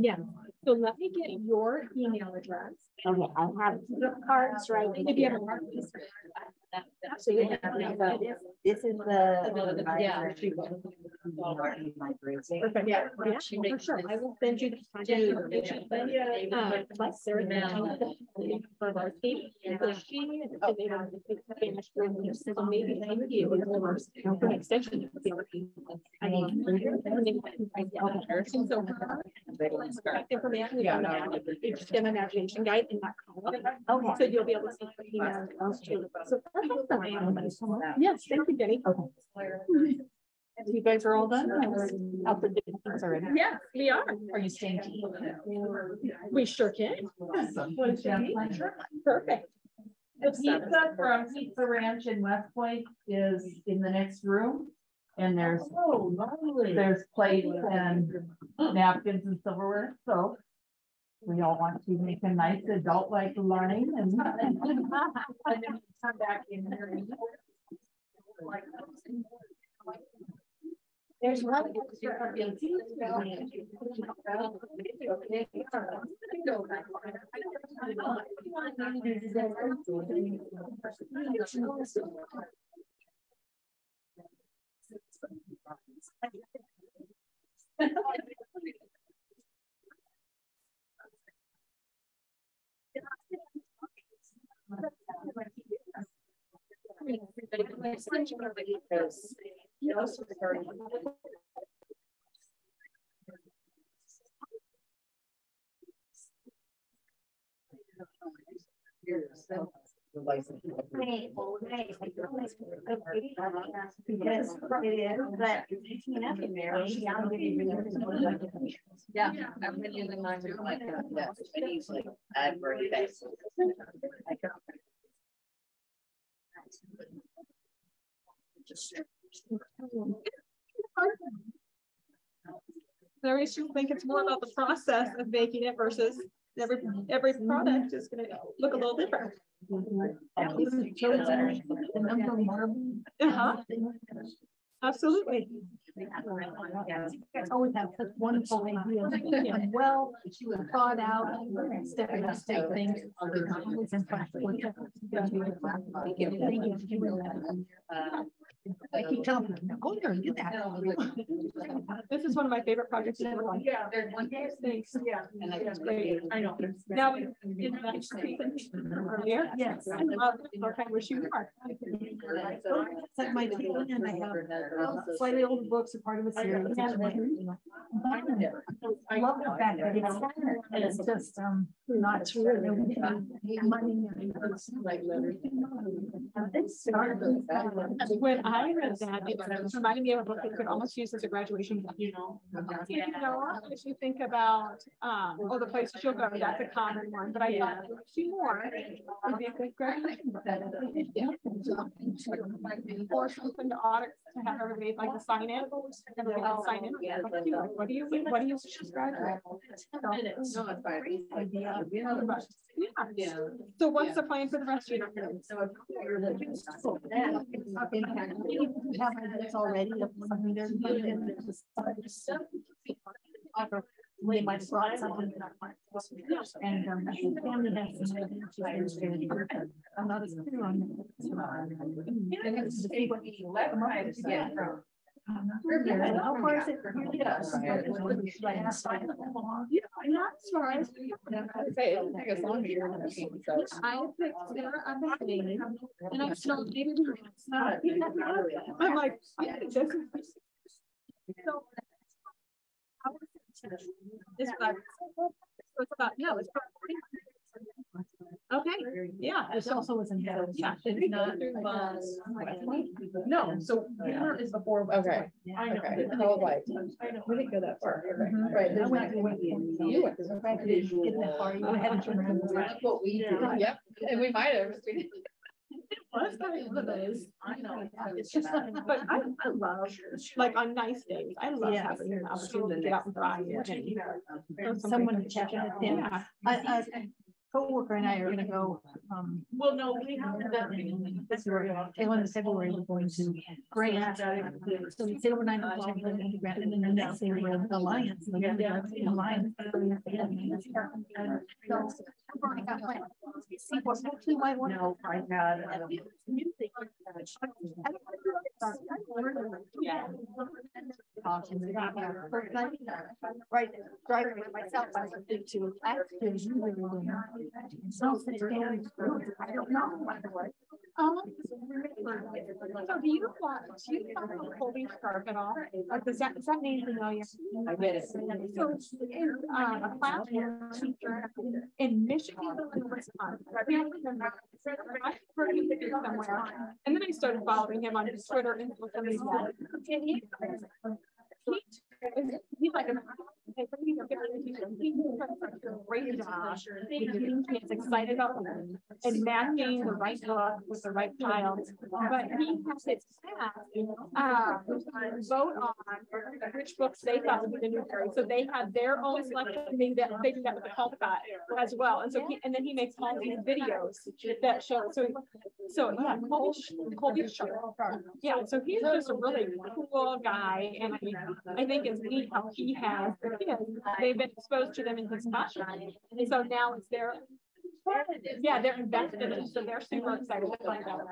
Yeah. So let me get your email address. Okay, I have the cards right. If you have a card. So you have this is the Perfect. Yeah, for sure. I will send you the contact information. Plus Sarah for our team. So she is able to speak Spanish fluently. So maybe I would be able to for an extension. I mean, so contact information. You just get an imagination guide in that column. Okay. So you'll be able to see the email. So yes, thank you, Jenny. Okay. You guys are all done? Out for things already? Yes, we are. Are you staying? We sure can. Perfect. The pizza from Pizza Ranch in West Point is in the next room. And there's plates and napkins and silverware, so we all want to make a nice adult-like learning and then come back in here. There's one. Yeah, I've been using mine to like that. I'm very fast. There is, you think it's more about the process of making it versus every product is going to look a little different. Absolutely. Always have such wonderful ideas and well thought out step-by-step things. I keep telling them, go there and do that. This is one of my favorite projects. Yeah, there's one case things. Yeah, and that's great. I know. Now, earlier, yes, I love I wish you were. Set my table and I have slightly older books, a part of a series. I love the fact that it's just not really money. When I read that, it reminded me of a book that you could almost use as a graduation book, you know. You know, if you think about the places you'll go, that's a common one, but I thought two more would be a good graduation book. Or something to audit to have everybody like to sign in and we all sign in. What do you just graduate? Yeah. So what's the plan for the rest of your year? Have ideas already of something there's we might have brought something and the family has some ideas. I'm not as clear on that. How far is it from here? Yeah, I'm not surprised. Say, it'll take us longer. You're gonna see, so. I picked Sarah on the thing, and I'm still needed. I'm like, this is. So. It's about, no, it's about. Okay, yeah. This also was in. Yeah, it's not through bus. No, so here is before. Okay. I know. Okay. I was like, I know, we didn't go that far. right. I went to You went to- If I didn't get that far, you would have to turn around. That's what we do. Yep, and we might have. Well, that's kind of one of those. I know. It's just, but I love, like on nice days, I love Yes. having an opportunity to get out and drive. Someone to check in. Yeah. I coworker and I are gonna go, Well, no, we have that. tail end of February, we're going to Grant. So we stay overnight in Grant, and then the next day we're in Alliance. We're gonna go to Alliance. So, I've already got plans. See what hopefully might want. No, I had. Right, driving with myself, I was thinking to. I don't know. So do you follow Colby Sharp at all? Like, does that name familiar? I get it. So is a classroom teacher in Michigan and Wisconsin. Somewhere. And then I started following him on Twitter and he's like a great job. He's excited about and matching the right book with the right child. But he has his staff vote on which books they thought would be the new series. So they have their own selection thing that they do that with the Caldecott as well. And so and then he makes all these videos that show. So yeah, Colby Sharp. Yeah, so he's just a really cool guy, and I think it's neat how he has the kids. They've been exposed to them in his classroom, and so now it's their. Yeah, they're invested in it, so they're super excited to find out.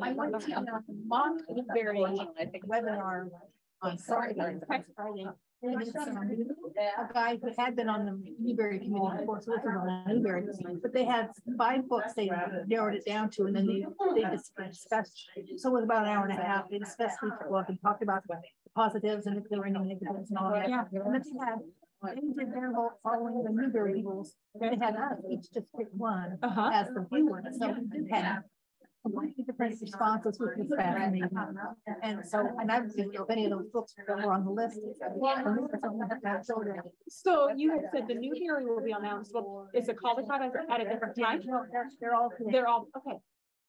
I went to Mock Berry, I think, webinar on Friday. A guy who had been on the Newberry committee before, so this was on the Newberry, but they had 5 books they narrowed it down to, and then they discussed. So it was about an hour and a half. They discussed each book and talked about the positives and if there were any negatives and all that. Yeah. And then they did their vote following the Newberry rules. They had us each just pick one as the viewer. So we had completely different responses, which was fascinating. And so, and I didn't know if any of those books that were on the list. So you had said the new hearing will be announced. Well, is the Caldecott at a different time? No, they're all Okay.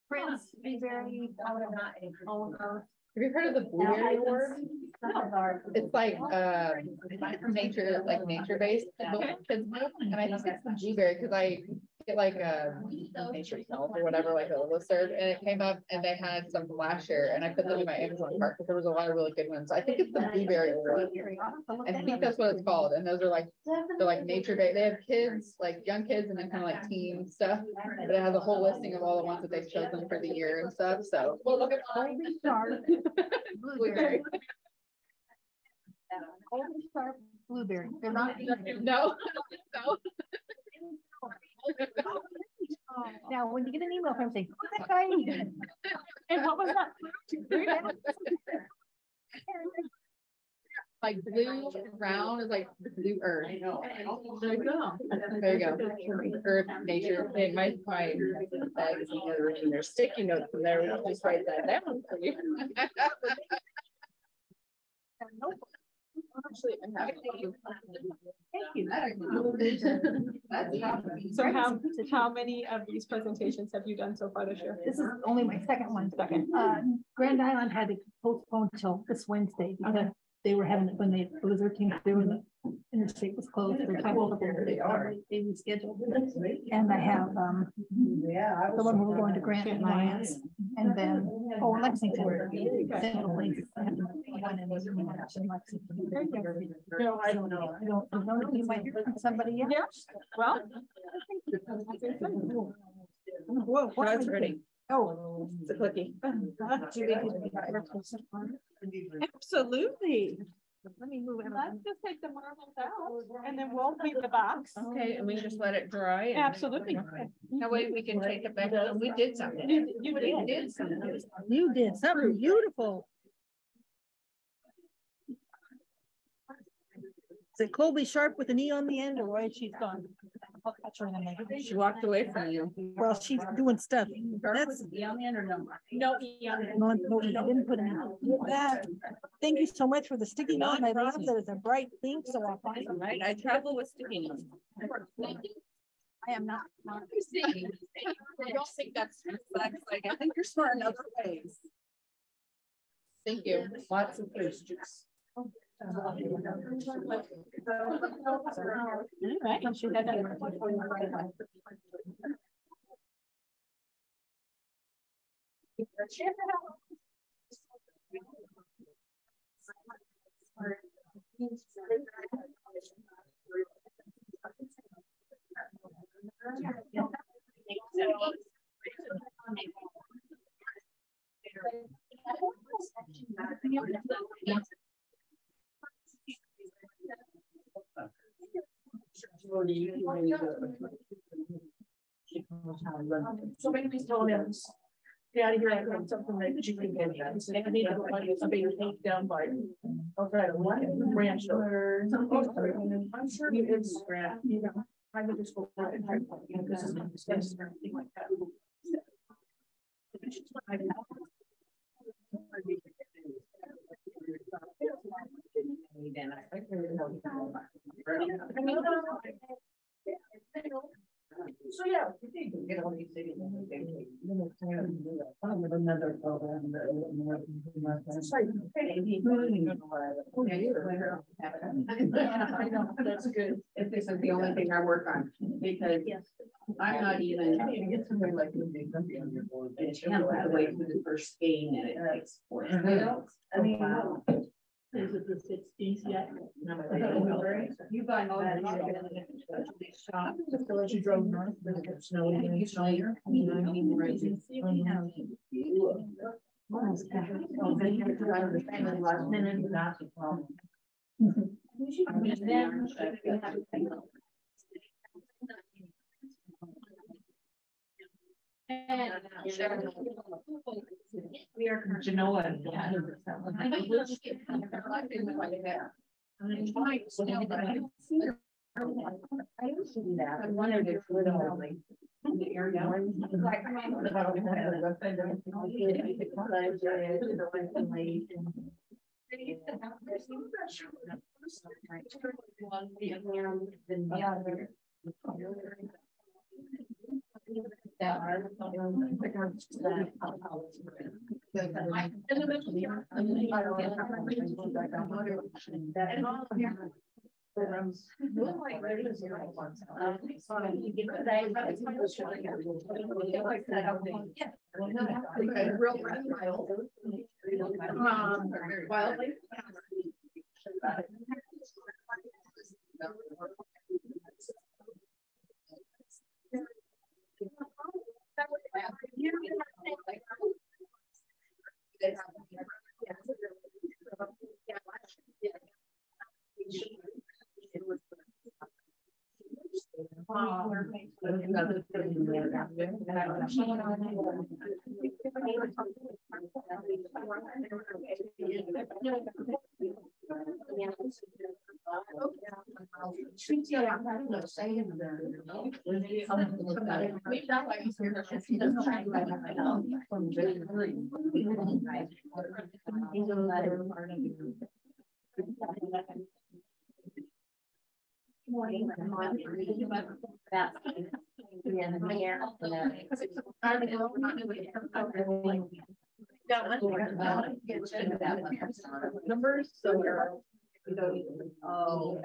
Prince, Newberry, Have you heard of the Blueberry Award? It's like nature, like nature based, and I think it's the Blueberry because I get like Nature Health or whatever, like a listserv, and it came up and they had some last year, and I put them in my Amazon cart because there was a lot of really good ones. So I think it's the Blueberry Award. I think that's what it's called, and those are like they're like nature based. They have kids, like young kids, and then kind of like teen stuff. But it has a whole listing of all the ones that they've chosen for the year and stuff. So well, look at Blueberry. Blueberry. They're not. No. Now, when you get an email from saying, what's that guy? And what was that? Like blue round is like blue earth. There you go. There you go. Earth, nature. Hey, my bag is in the other room, and there's sticky notes in there. We'll just write that down for you. Actually, I have So how many of these presentations have you done so far this year? This is only my second one. Grand Island had to postpone till this Wednesday because they were having, when the blizzard came through and the interstate was closed, they rescheduled. And I have the one where we're going to Grand Alliance, and then Lexington. Central Place. No, I don't know. I don't know if you might hear from somebody yet. Yeah, well. Whoa, That's ready. Oh. It's a cookie. Absolutely. Let me move it. Let's just take the marbles out and then we'll leave the box. Okay, and we just let it dry. Absolutely. That way we can take it back. We did something. You did something. You did something beautiful. Is it Colby Sharp with an E on the end, or why she's gone? I'll catch her in a minute. She walked away from you. Well, she's doing stuff. That's. No, No, he didn't put it out. That. Thank you so much for the sticky note. I love that it's a bright pink, so I'll find it. Right, I travel with sticky notes. I am not. I don't think that's like, I think you're smart in other ways. Thank you. Lots of fish juice. So maybe told him, get out of here, I got something that you can get. I need to find somebody to take down by. I'll try to what? Ranch. I'm sure it's, you know, I would just go. This is not discussed or anything like that. So yeah, you think you get all these things. Another program. It's like, I know, that's good. If this is the only thing I work on, because I'm not even. Get somebody like you. The way through the first skiing and it takes 4 minutes. I mean, is it the 60s yet? You buy all Just to let you drove north, but it's snowing and it's snowing. Last minute, that's the problem. We are Genoa. I wondered if literally in the area. Wildly. Numbers, so you're. Oh.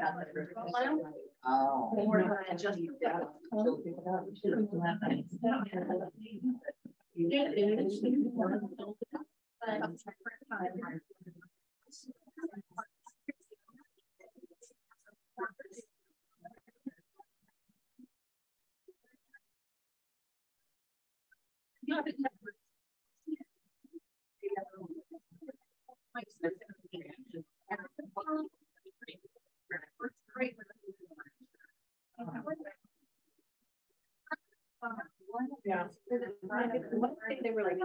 Yeah. One thing they were like.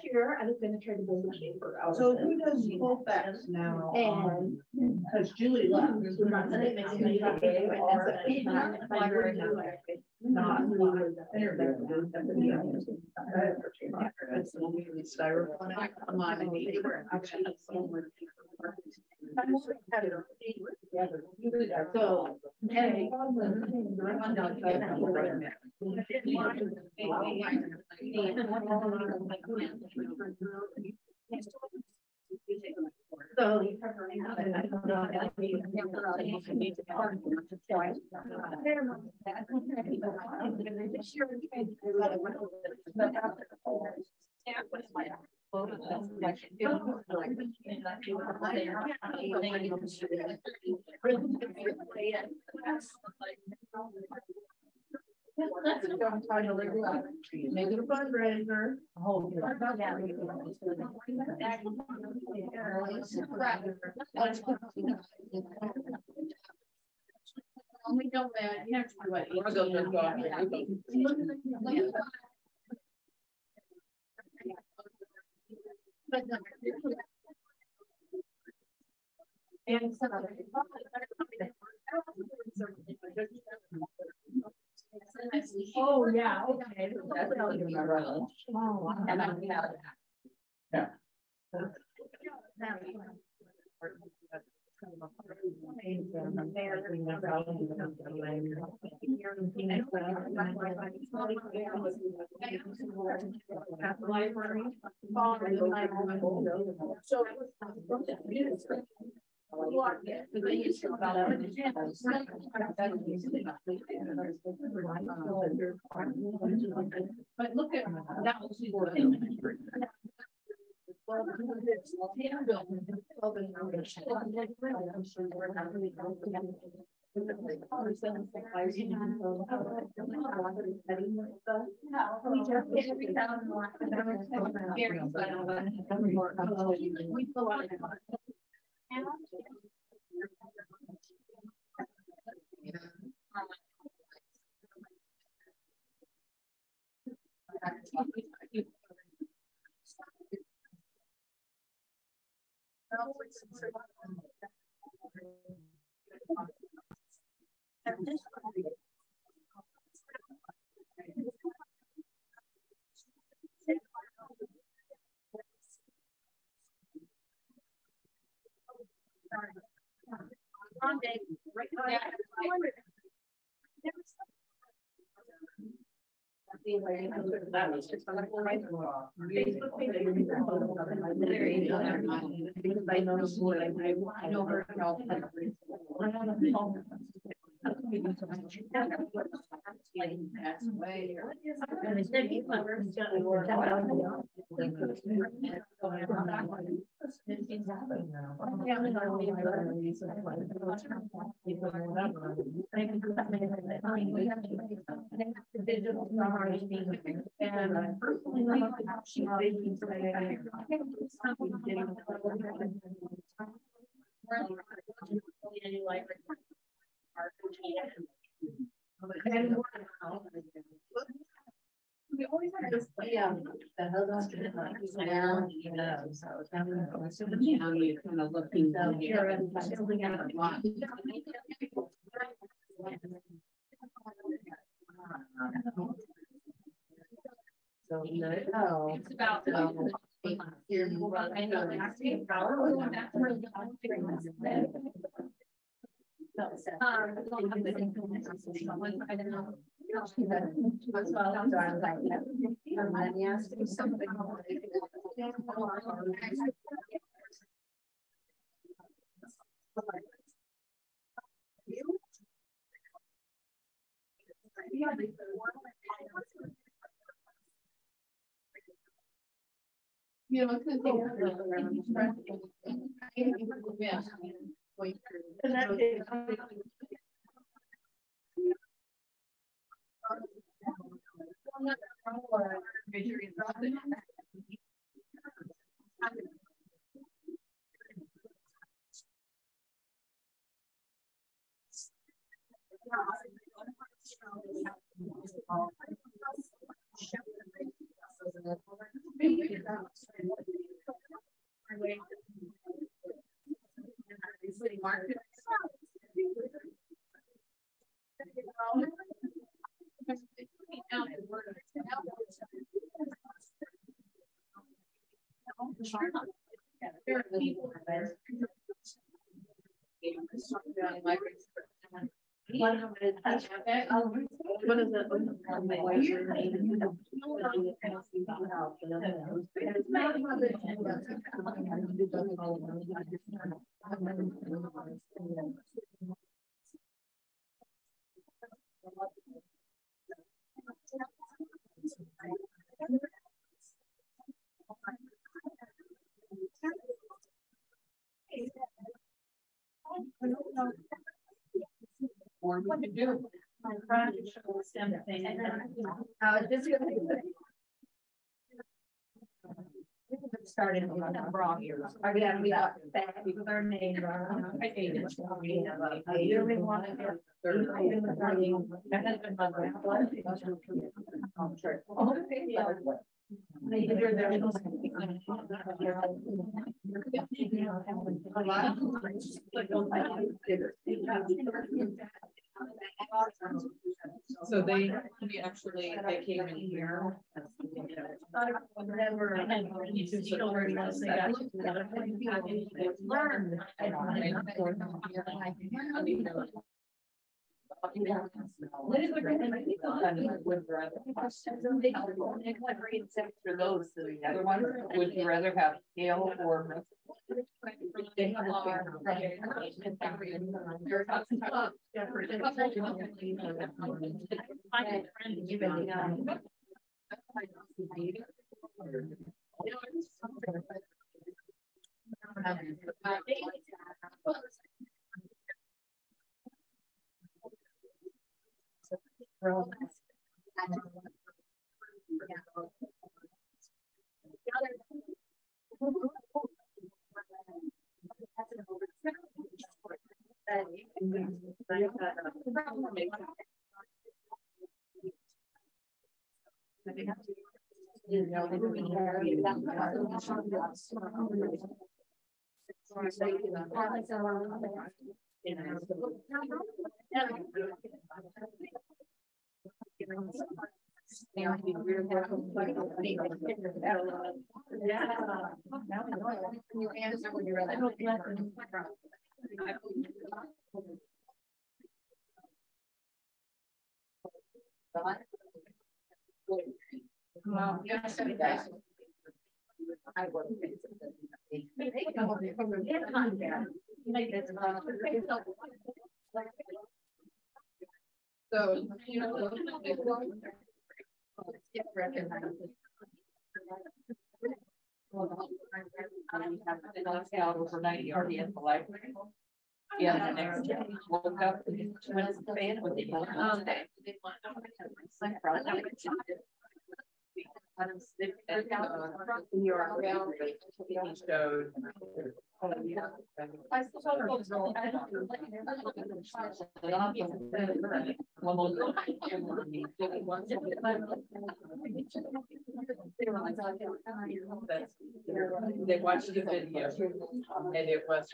Here, I was gonna try to build a chamber. So who does Colfax now? And Because Julie left. So. Make it a fundraiser. We know that next what. And so. Oh, yeah, okay. Yeah. But look at that was I know her. We always So, no, it's about. What is it? What to do? Started wrong here. We got back with our name. I hate it. We have a yearly one. So they actually, they came in here. Would you rather have hail or? So, you know, get recognized. Out overnight, already at the library. Yeah, the next day, woke up and went to the band with the They watched the video and it was.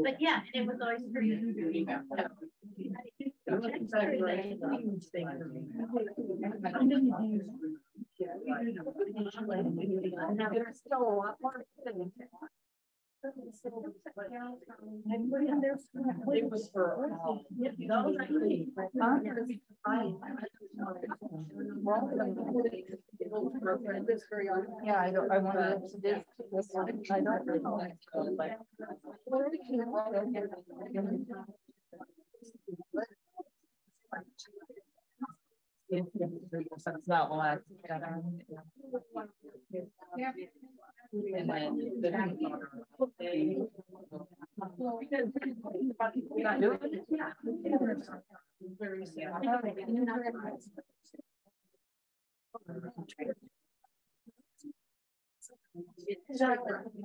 But yeah, it was always pretty. There's still a lot more. It was for. Yeah, I wonder if this one, I don't know. It's not last.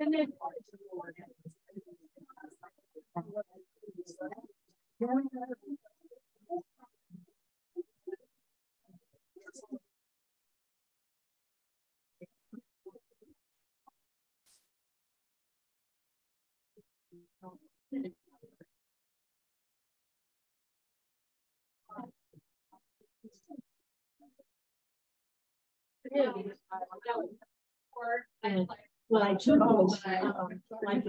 And then Well, I took all like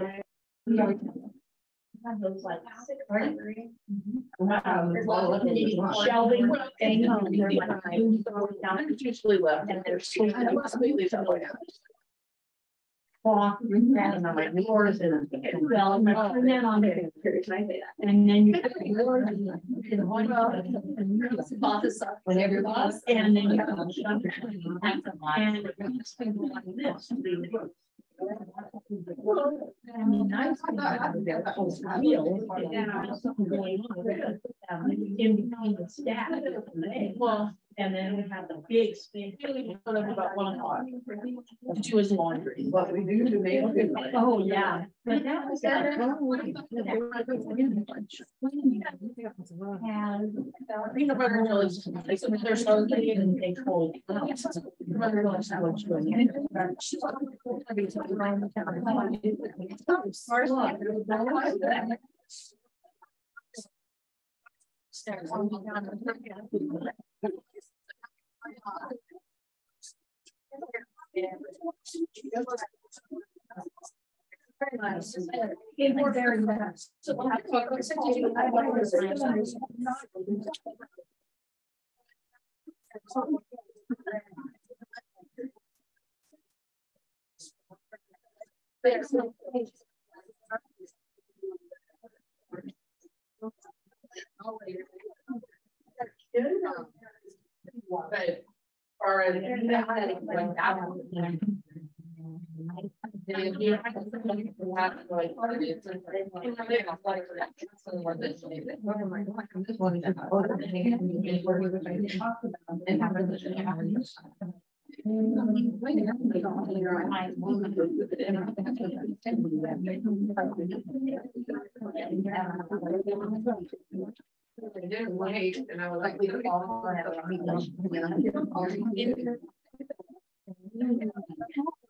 shelving and usually left and they're completely. Well, and then on there. And then you. Whenever lost, and then you. And it's been like this. I mean, nice. In between the staff. Well, and then we have the big thing. About 1 o'clock. To do his laundry. What we do to make. Oh, yeah. But that was. There's no thing and they told. Very nice. Very nice. But already. I didn't wait, and I was like,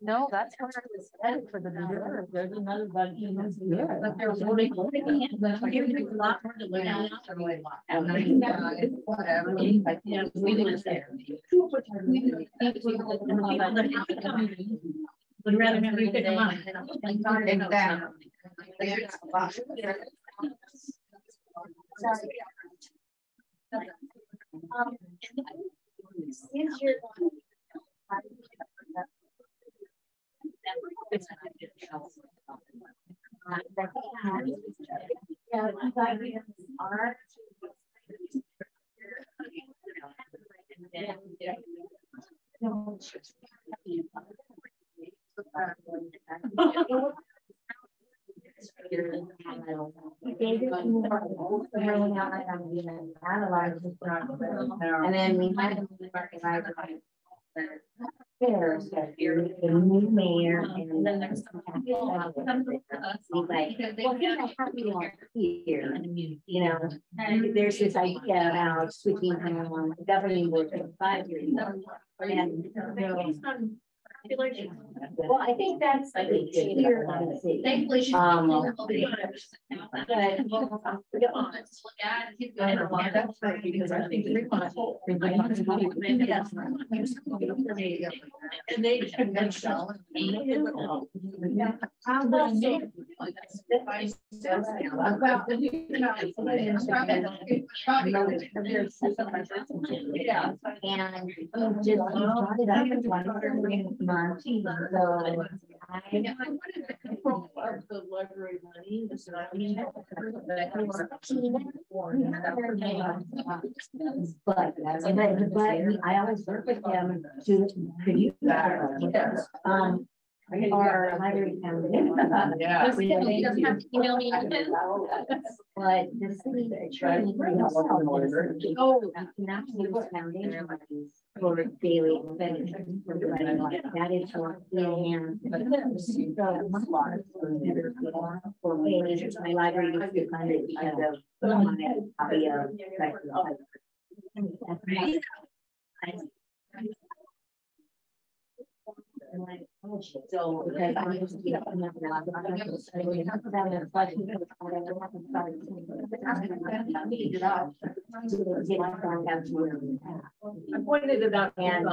no, that's where I was headed for the reserve. There's another bunch. But there was a big one. But give you a lot more to look at. Whatever. We live there. Would rather have you pick them up. Since you're and then we had there's the new mayor, and then there's some like, well, here, you know, there's this idea about switching from governing board for 5 years. And well, I think that's like here on the city. Thankfully, she's because I think and they conventional. Month, so the library money is but I always work with them to use that. Our library foundation. Yeah. But the city attorney foundation for daily expenditures. That is for my library used to fund it because of my hobby of so because I used to be up in I pointed it out and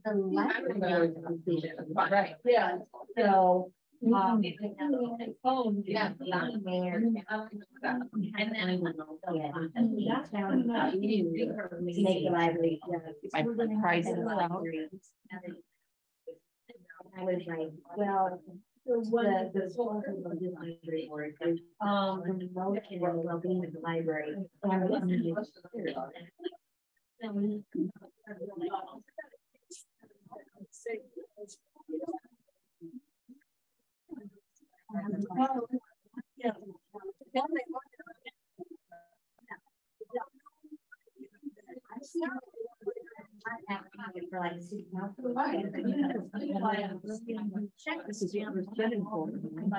the library completion. Right. Yeah. So Oh, yeah. And then. Make the library. I put prices out. I was like, well. The soul of the library board, the promotion and well-being of the library. And I was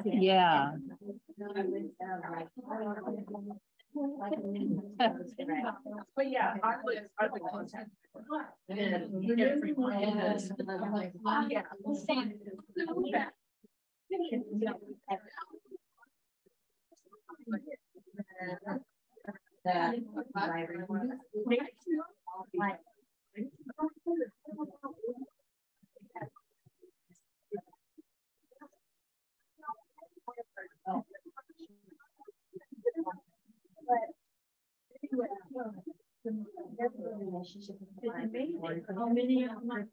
Yeah. But yeah, I would contact. the library board. Relationship with the library. How many of them?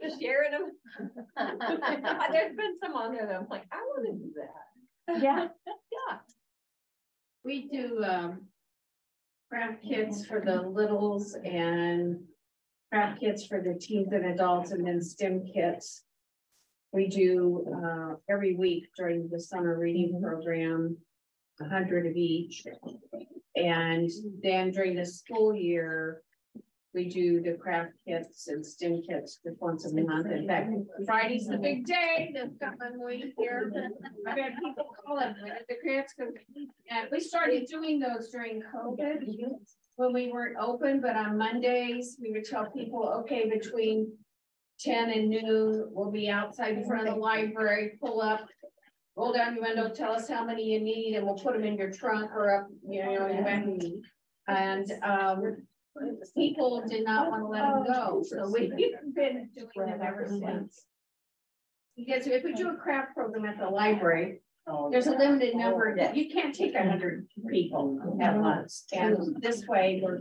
Just sharing them. There's been some on there that I'm like, I want to do that. Yeah. Yeah. We do craft kits for the littles and craft kits for the teens and adults, and then STEM kits. We do every week during the summer reading program, 100 of each. And then during the school year, we do the craft kits and STEM kits just once a month. In fact, Friday's the big day. That's got my way here. I've had people call it the grants. And we started doing those during COVID when we weren't open, but on Mondays, we would tell people, okay, between 10 and noon, we'll be outside in front of the library, pull up, roll down your window, tell us how many you need, and we'll put them in your trunk or up, you know, in your back. And people did not want to let them go, so we've been doing them ever since. Because if we do a craft program at the library, there's a limited number that you can't take 100 people at once, and this way we're.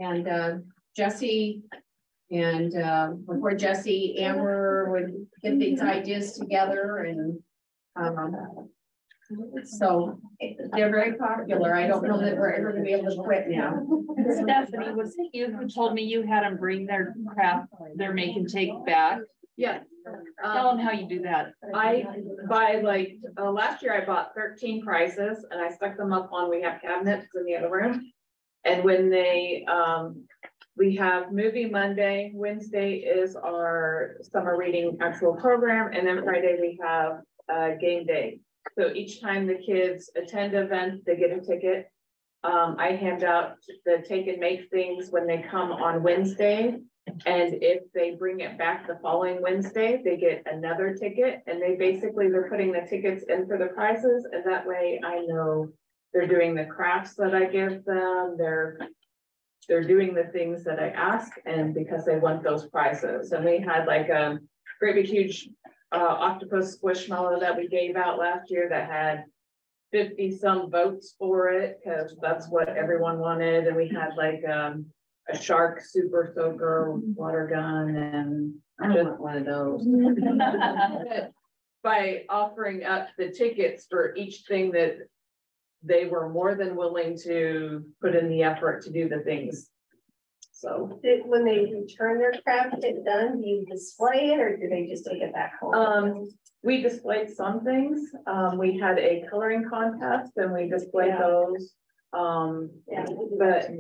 And Jesse. And before Jesse, Amber would get these ideas together, and so they're very popular. I don't know that we're ever gonna be able to quit now. Stephanie, was it you who told me you had them bring their craft, their make and take back? Yeah. Tell them how you do that. I buy like, last year I bought 13 prices and I stuck them up on, we have cabinets in the other room. And when they, we have movie Monday, Wednesday is our summer reading actual program, and then Friday we have game day. So each time the kids attend an event, they get a ticket. I hand out the take and make things when they come on Wednesday. And if they bring it back the following Wednesday, they get another ticket, and they're putting the tickets in for the prizes. And that way I know they're doing the crafts that I give them. They're doing the things that I ask, and because they want those prizes. And we had like a great big huge octopus squishmallow that we gave out last year that had 50 some votes for it, because that's what everyone wanted. And we had like a shark super soaker water gun, and I just one of those. By offering up the tickets for each thing that they were more than willing to put in the effort to do the things. So When they return their craft kit done, do you display it, or do they just take it back home? We displayed some things. We had a coloring contest and we displayed those. But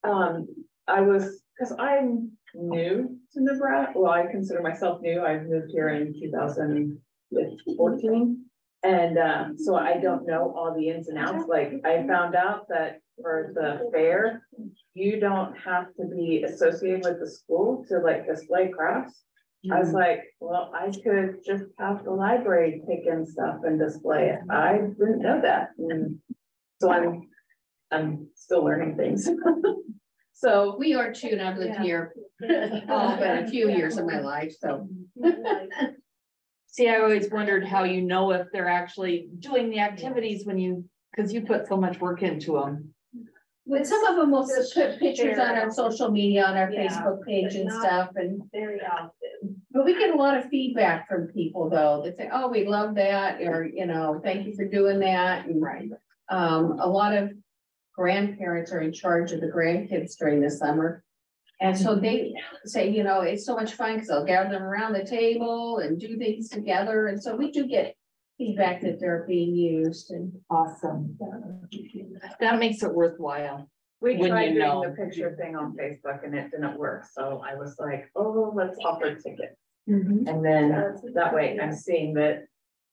because I'm new to Nebraska. Well, I consider myself new. I moved here in 2014. And so I don't know all the ins and outs. Like I found out that for the fair, you don't have to be associated with the school to like display crafts. I was like, well, I could just have the library take in stuff and display it. I didn't know that. And so I'm still learning things. So We are too, and I've lived here but a few years of my life, so. See, I always wondered how you know if they're actually doing the activities because you put so much work into them. But some of them will put pictures on our social media, on our Facebook page and stuff, and Very often. but we get a lot of feedback from people though, that say, oh, we love that, or, you know, thank you for doing that. And a lot of grandparents are in charge of the grandkids during the summer. And so they say, you know, it's so much fun because they'll gather them around the table and do things together. And so we do get feedback that they're being used, and Awesome. That makes it worthwhile. we When tried you doing know. the picture thing on Facebook and it didn't work. So I was like, oh, let's offer tickets. Mm-hmm. And then that way I'm seeing that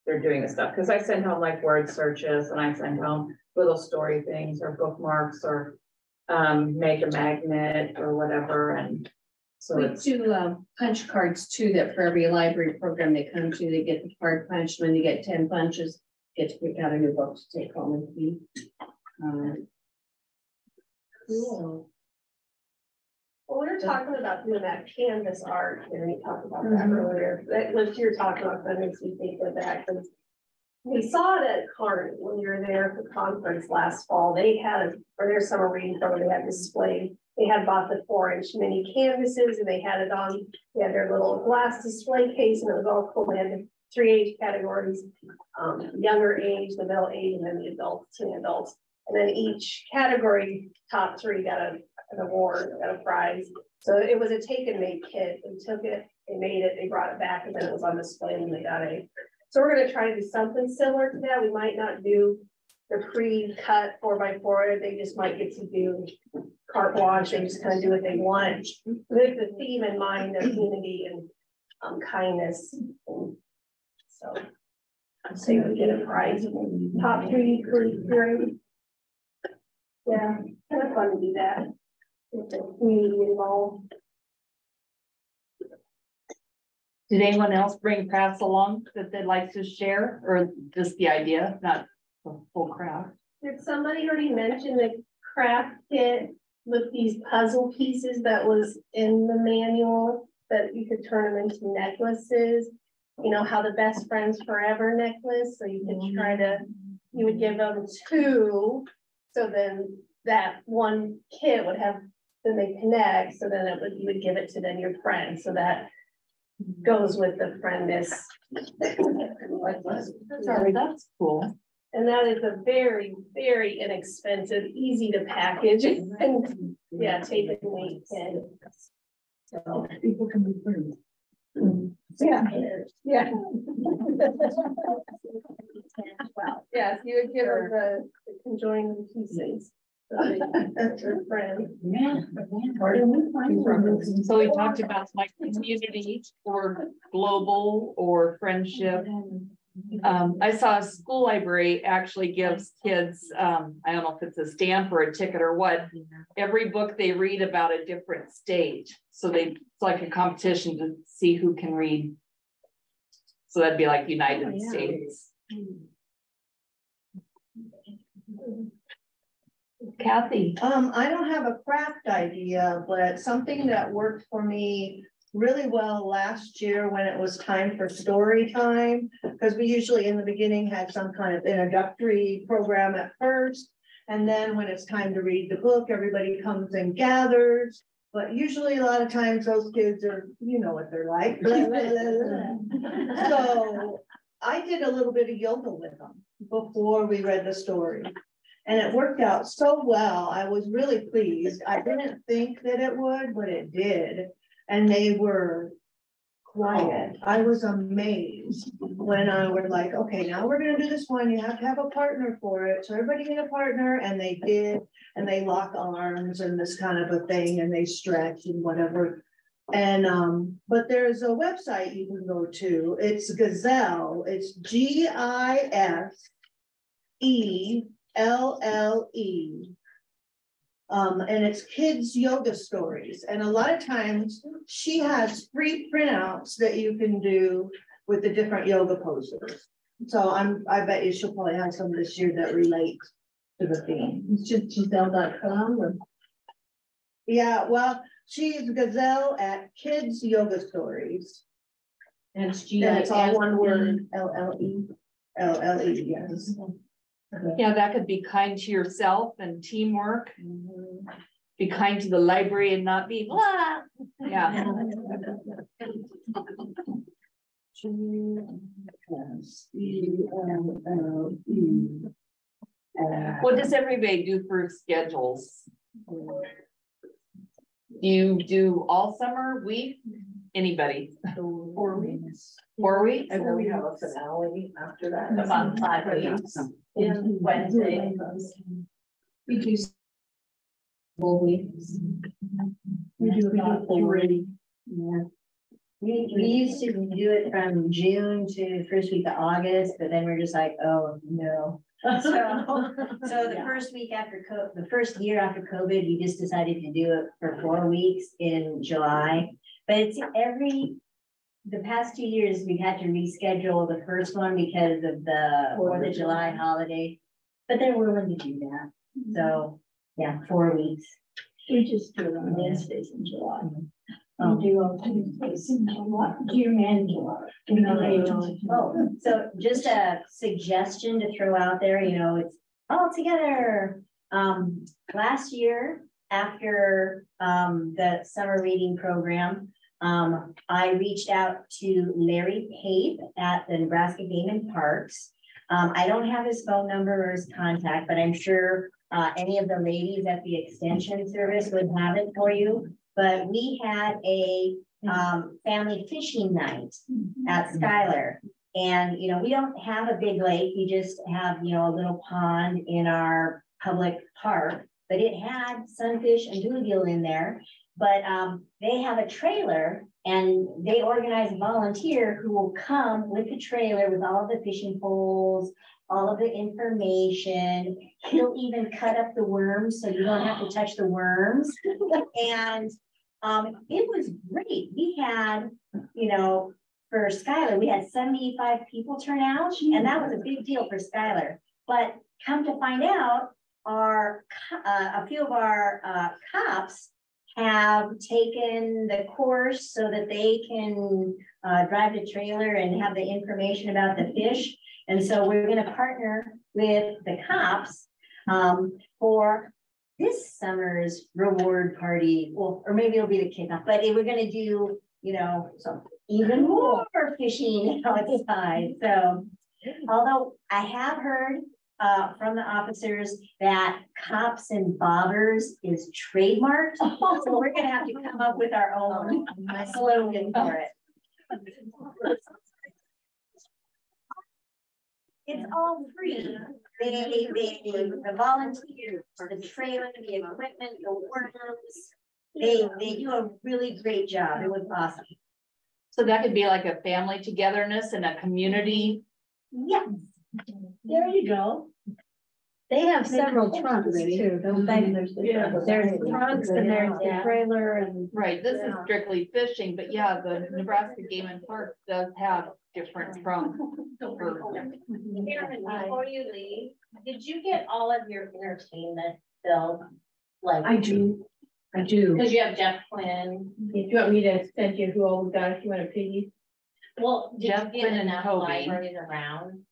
they're doing the stuff. Because I send home like word searches, and I send home little story things or bookmarks or make a magnet or whatever. And so we it's do punch cards too, that for every library program they come to, they get the card punched. When they get 10 punches, get to pick out a new book to take home with you. Cool. Well, we were talking about doing that canvas art, and we talked about that earlier. That what you're talking about, that makes me think of that, because we saw it at Carnegie when we were there for conference last fall. They had, or their summer reading program, they had displayed. They had bought the 4-inch mini canvases and they had it on, they had their little glass display case and it was all cool. They had the 3 age categories, younger age, the middle age, and then the adults, teen adults. And then each category, top 3 got an award, got a prize. So it was a take and make kit. They took it, they made it, they brought it back, and then it was on display and they got a. So we're going to try to do something similar to that. We might not do the pre-cut 4x4. They just might get to do carte blanche. They just kind of do what they want with the theme in mind of unity and kindness. And so I'd say we get a prize. Top 3 for grade. Yeah, kind of fun to do that. With the community involved. Did anyone else bring crafts along that they'd like to share, or just the idea, not the full craft? Did somebody already mention the craft kit with these puzzle pieces that was in the manual that you could turn them into necklaces? You know, how the best friends forever necklace, so you could try to, you would give them 2, so then that one kit would have, then they connect, so then it would, you would give it to then your friend, so that goes with the friendness. That's cool. And that is a very, very inexpensive, easy to package, and yeah, tape and weight kit. So people can be friends. Yeah. Yeah. Well, yes, you would give her the conjoined pieces. That's her friend. Yeah. So we talked about like community or global or friendship. I saw a school library actually gives kids, I don't know if it's a stamp or a ticket or what, every book they read about a different state. So it's like a competition to see who can read. So that'd be like United States. Kathy. I don't have a craft idea, but something that worked for me really well last year when it was time for story time, because we usually in the beginning had some kind of introductory program at first. And then when it's time to read the book, everybody comes and gathers. But usually a lot of times those kids are, you know what they're like. So I did a little bit of yoga with them before we read the story. And it worked out so well. I was really pleased. I didn't think that it would, but it did. And they were quiet. I was amazed when I was like, okay, now we're going to do this one. You have to have a partner for it. So everybody get a partner. And they did. And they lock arms and this kind of a thing. And they stretch and whatever. And, but there's a website you can go to. It's Gizelle. It's GISELLE. And it's kids yoga stories. And a lot of times she has free printouts that you can do with the different yoga poses. So I bet you she'll probably have some this year that relate to the theme. It's just Gizelle.com or... Yeah, well, she's Gizelle at Kids Yoga Stories. And it's And it's all one word, LLE. LLE, yes. Yeah, that could be kind to yourself and teamwork. Be kind to the library and not be blah. Yeah. What does everybody do for schedules? Do you do all summer, week? Anybody? 4 weeks. 4 weeks? And then we have a finale after that. About 5 weeks. In Wednesday. We do full weeks. We do about 3. Yeah. We used to do it from June to the first week of August, but then we're just like, oh no. So the first week after the first year after COVID, we just decided to do it for 4 weeks in July. But it's the past 2 years we've had to reschedule the first one because of the 4th of July holiday. But they're willing to do that. So yeah, 4 weeks. We just do it on Wednesdays in July. Oh, so just a suggestion to throw out there, you know, it's all together. Last year, after the summer reading program, I reached out to Larry Pape at the Nebraska Game and Parks. I don't have his phone number or his contact, but I'm sure any of the ladies at the extension service would have it for you. But we had a family fishing night at Schuyler. And, you know, we don't have a big lake. We just have, you know, a little pond in our public park, but it had sunfish and bluegill in there. But they have a trailer and they organize a volunteer who will come with the trailer with all of the fishing poles, all of the information. He'll even cut up the worms so you don't have to touch the worms. And it was great. We had, you know, for Schuyler, we had 75 people turn out, and that was a big deal for Schuyler. But come to find out, a few of our cops have taken the course so that they can drive the trailer and have the information about the fish. And so we're going to partner with the cops for this summer's reward party. Well, or maybe it'll be the kickoff, but we're going to do, you know, some even more fishing outside. So although I have heard from the officers that cops and bobbers is trademarked. So we're going to have to come up with our own slogan for it. It's all free. The volunteers, the trailer, the equipment, the workers, they do a really great job. It was awesome. So that could be like a family togetherness and a community. Yes. There you go. They have several trunks too, don't they? There's trunks and there's the trailer and. Right, this is strictly fishing, but yeah, the Nebraska Game and Park does have different trunks. Karen, before you leave, did you get all of your entertainment billed? Like I do. Because you have Jeff Quinn. Do you want me to send you who all we got if you want a piggy? Well, did Jeff you get Quinn and enough Toby. libraries around?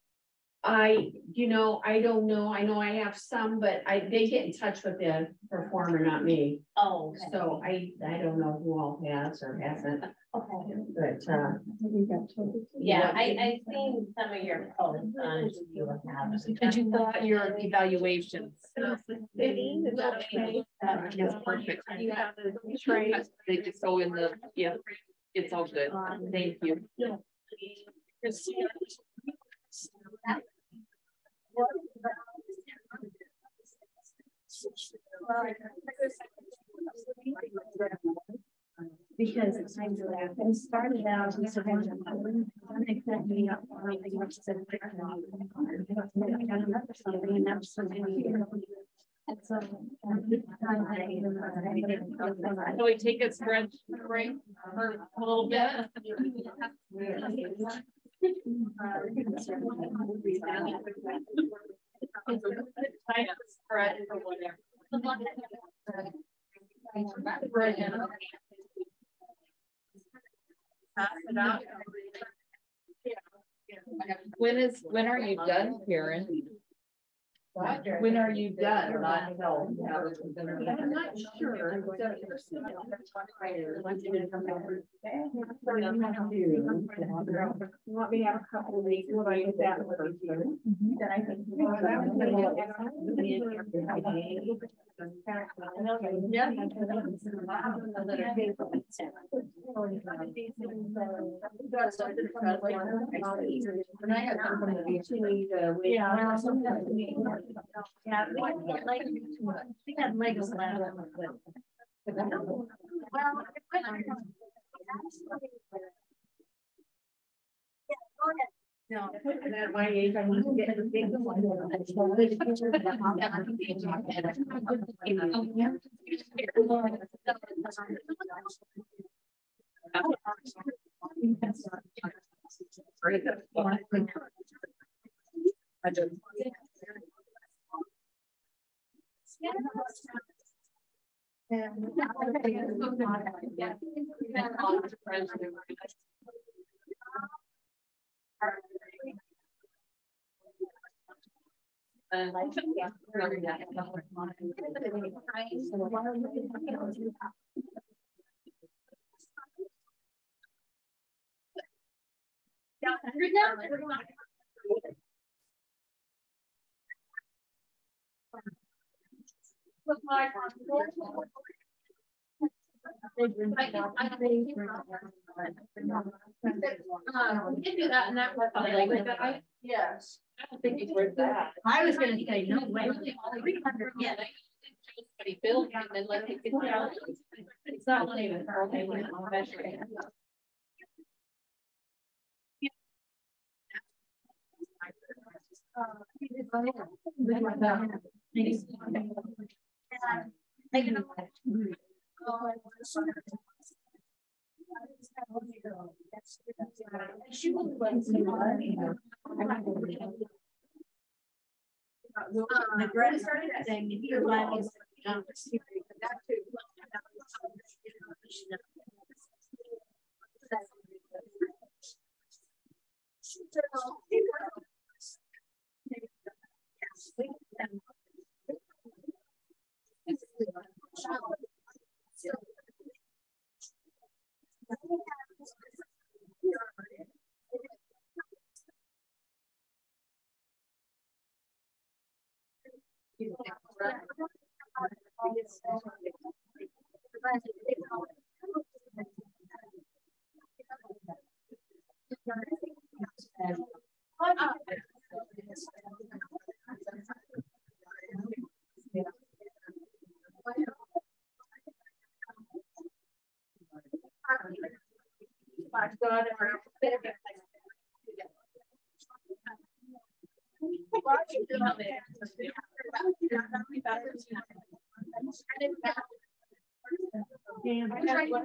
I don't know. I know I have some, but they get in touch with the performer, not me. Oh, okay. So I don't know who all has or hasn't. Okay. But Yeah, I seen some of your posts on you have. Did you fill out your evaluations? Is that okay? Yes, perfect. You have the tray. They just go in the, yeah, it's all good. Thank you. Because it's time to laugh. And started out as a So we take a stretch break for a little bit. Spread or whatever. Pass it out. When are you done, Karen? When are you done? I'm not sure. You want me to have a couple of weeks? What I that first? Then I think. Yeah, we had Legos last. No, at my age, I want to get the big one. We can do that and that was like that. Yes. I don't think it's worth that. I was gonna say, no way. Yeah. Somebody built and then let it get down. It's not even. My brother started saying, if you're lying, is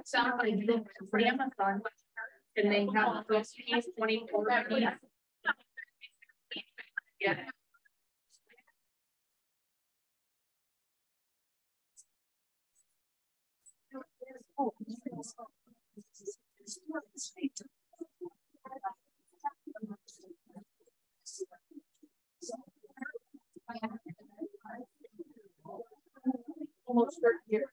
Sounds like Amazon. And they have those keys 24. Yeah. Almost 30 years.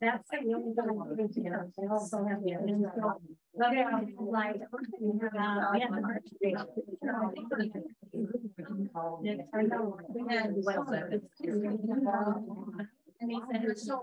That's the only thing I'm putting together. They also have the. And he said, it's so.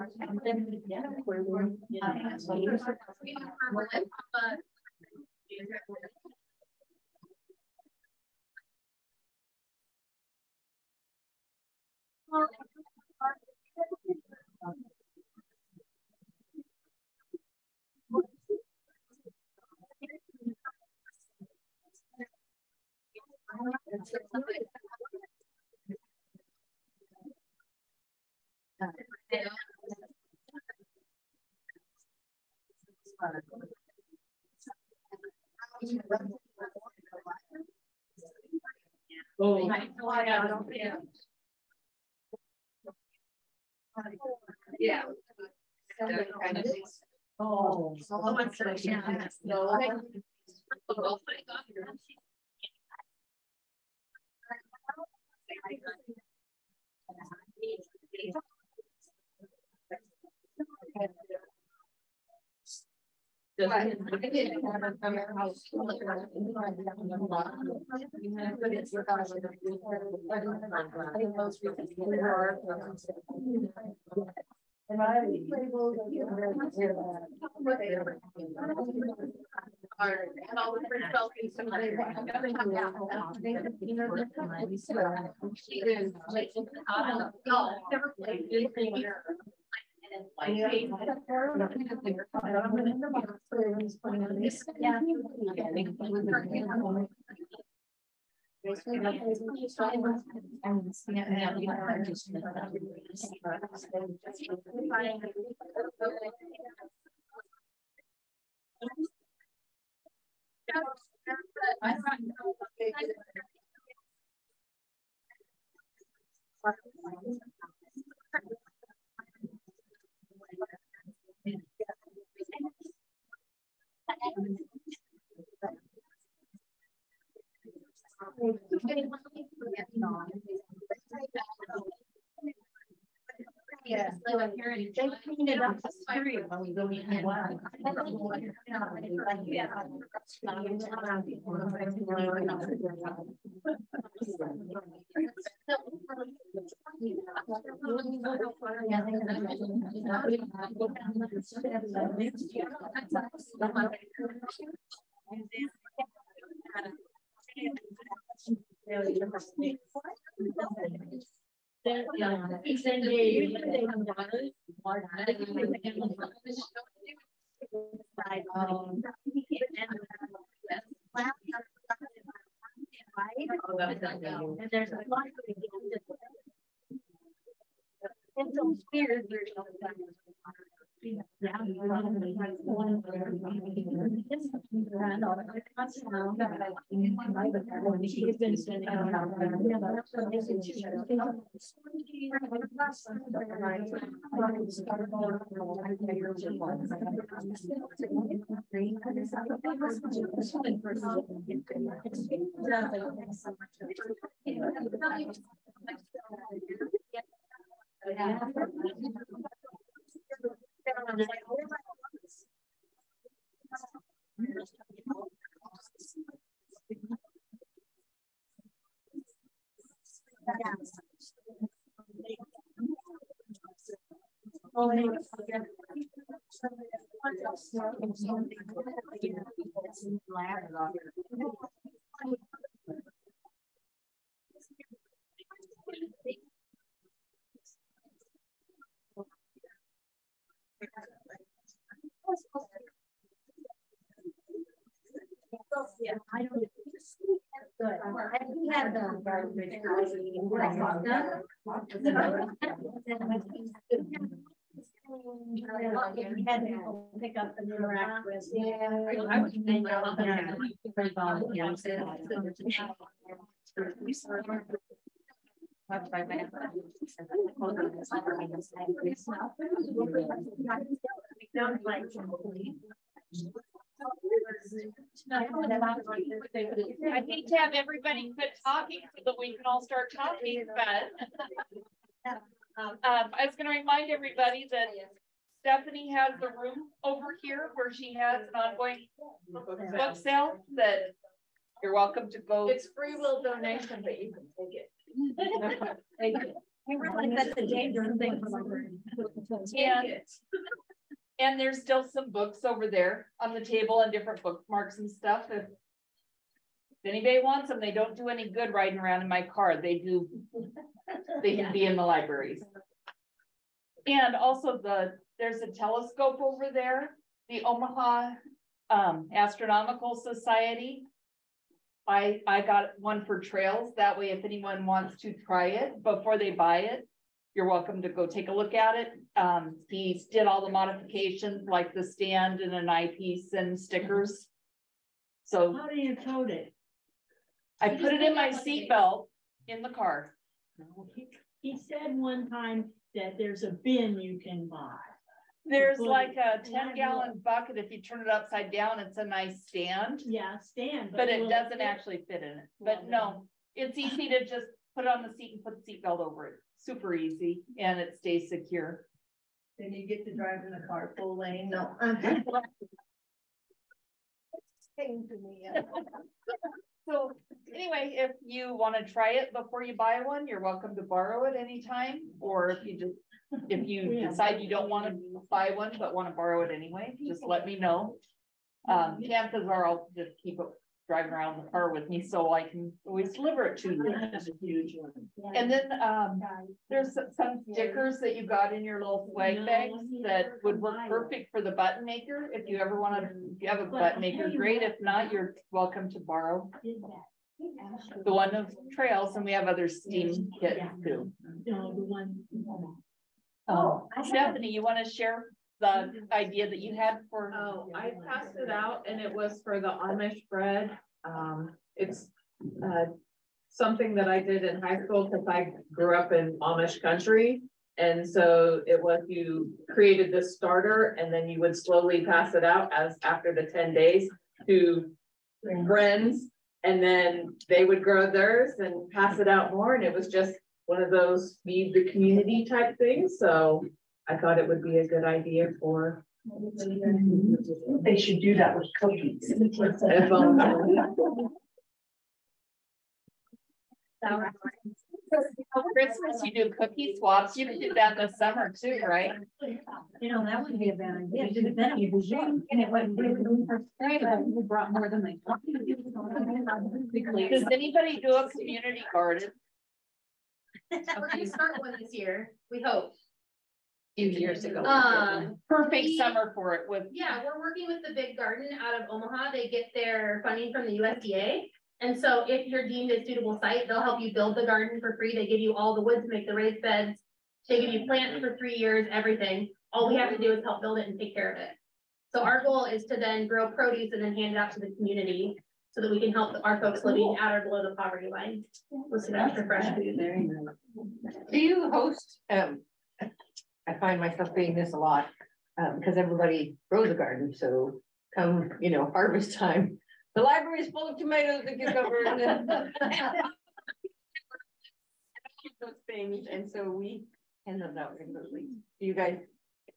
Oh. Yeah. Oh, yeah, so if you're in, they cleaned it up. When we go in. And there's a lot of spears. Yeah, I don't. Good. We had the pick up and interact with. I hate to have everybody quit talking so that we can all start talking, but I was gonna remind everybody that Stephanie has the room over here where she has an ongoing book sale that you're welcome to go. It's free will donation, but you can take it. Thank you. We realize that's a dangerous thing. And there's still some books over there on the table and different bookmarks and stuff. If anybody wants them, they don't do any good riding around in my car. They do. They can be in the libraries. And also there's a telescope over there. The Omaha Astronomical Society I got one for trails. That way, if anyone wants to try it before they buy it, you're welcome to go take a look at it. He did all the modifications like the stand and an eyepiece and stickers. So How do you tote it? I put it in my seat belt in the car. He said one time that there's a bin you can buy. There's like a 10-gallon bucket. If you turn it upside down, it's a nice stand. Yeah, stand. But it doesn't actually fit in it. But no, it's easy to just put it on the seat and put the seatbelt over it. Super easy, and it stays secure. Then you get to drive in a car full lane, no. So anyway, if you want to try it before you buy one, you're welcome to borrow it anytime. Or if you decide you don't want to buy one, but want to borrow it anyway, just let me know. Chances are I'll just keep it driving around the car with me so I can always deliver it to you. And then there's some stickers that you got in your little swag bags that would work perfect for the button maker. If you ever want to, if you have a button maker, great. If not, you're welcome to borrow the one of trails, and we have other steam kits too. Stephanie, you want to share the idea that you had for? Oh, I passed it out and it was for the Amish bread. It's something that I did in high school because I grew up in Amish country. And so it was, you created this starter and then you would slowly pass it out as after the 10 days to friends. And then they would grow theirs and pass it out more. And it was just one of those feed the community type things. So I thought it would be a good idea for. They should do that with cookies. Christmas, you do cookie swaps. You can do that this summer too, right? You know, that would be a bad idea. Then you and it wouldn't we brought more than they. Does anybody do a community garden? We're gonna start one this year, we hope. Few years ago. Perfect summer for it with. Yeah, we're working with the Big Garden out of Omaha. They get their funding from the USDA. And so if you're deemed a suitable site, they'll help you build the garden for free. They give you all the wood to make the raised beds. They give you plants for 3 years, everything. All we have to do is help build it and take care of it. So our goal is to then grow produce and then hand it out to the community so that we can help our folks living at or below the poverty line with some extra fresh food. Do you host, I find myself doing this a lot, because everybody grows a garden, so come, harvest time, the library is full of tomatoes and cucumbers and those things, and so we hand them out regularly. Do you guys,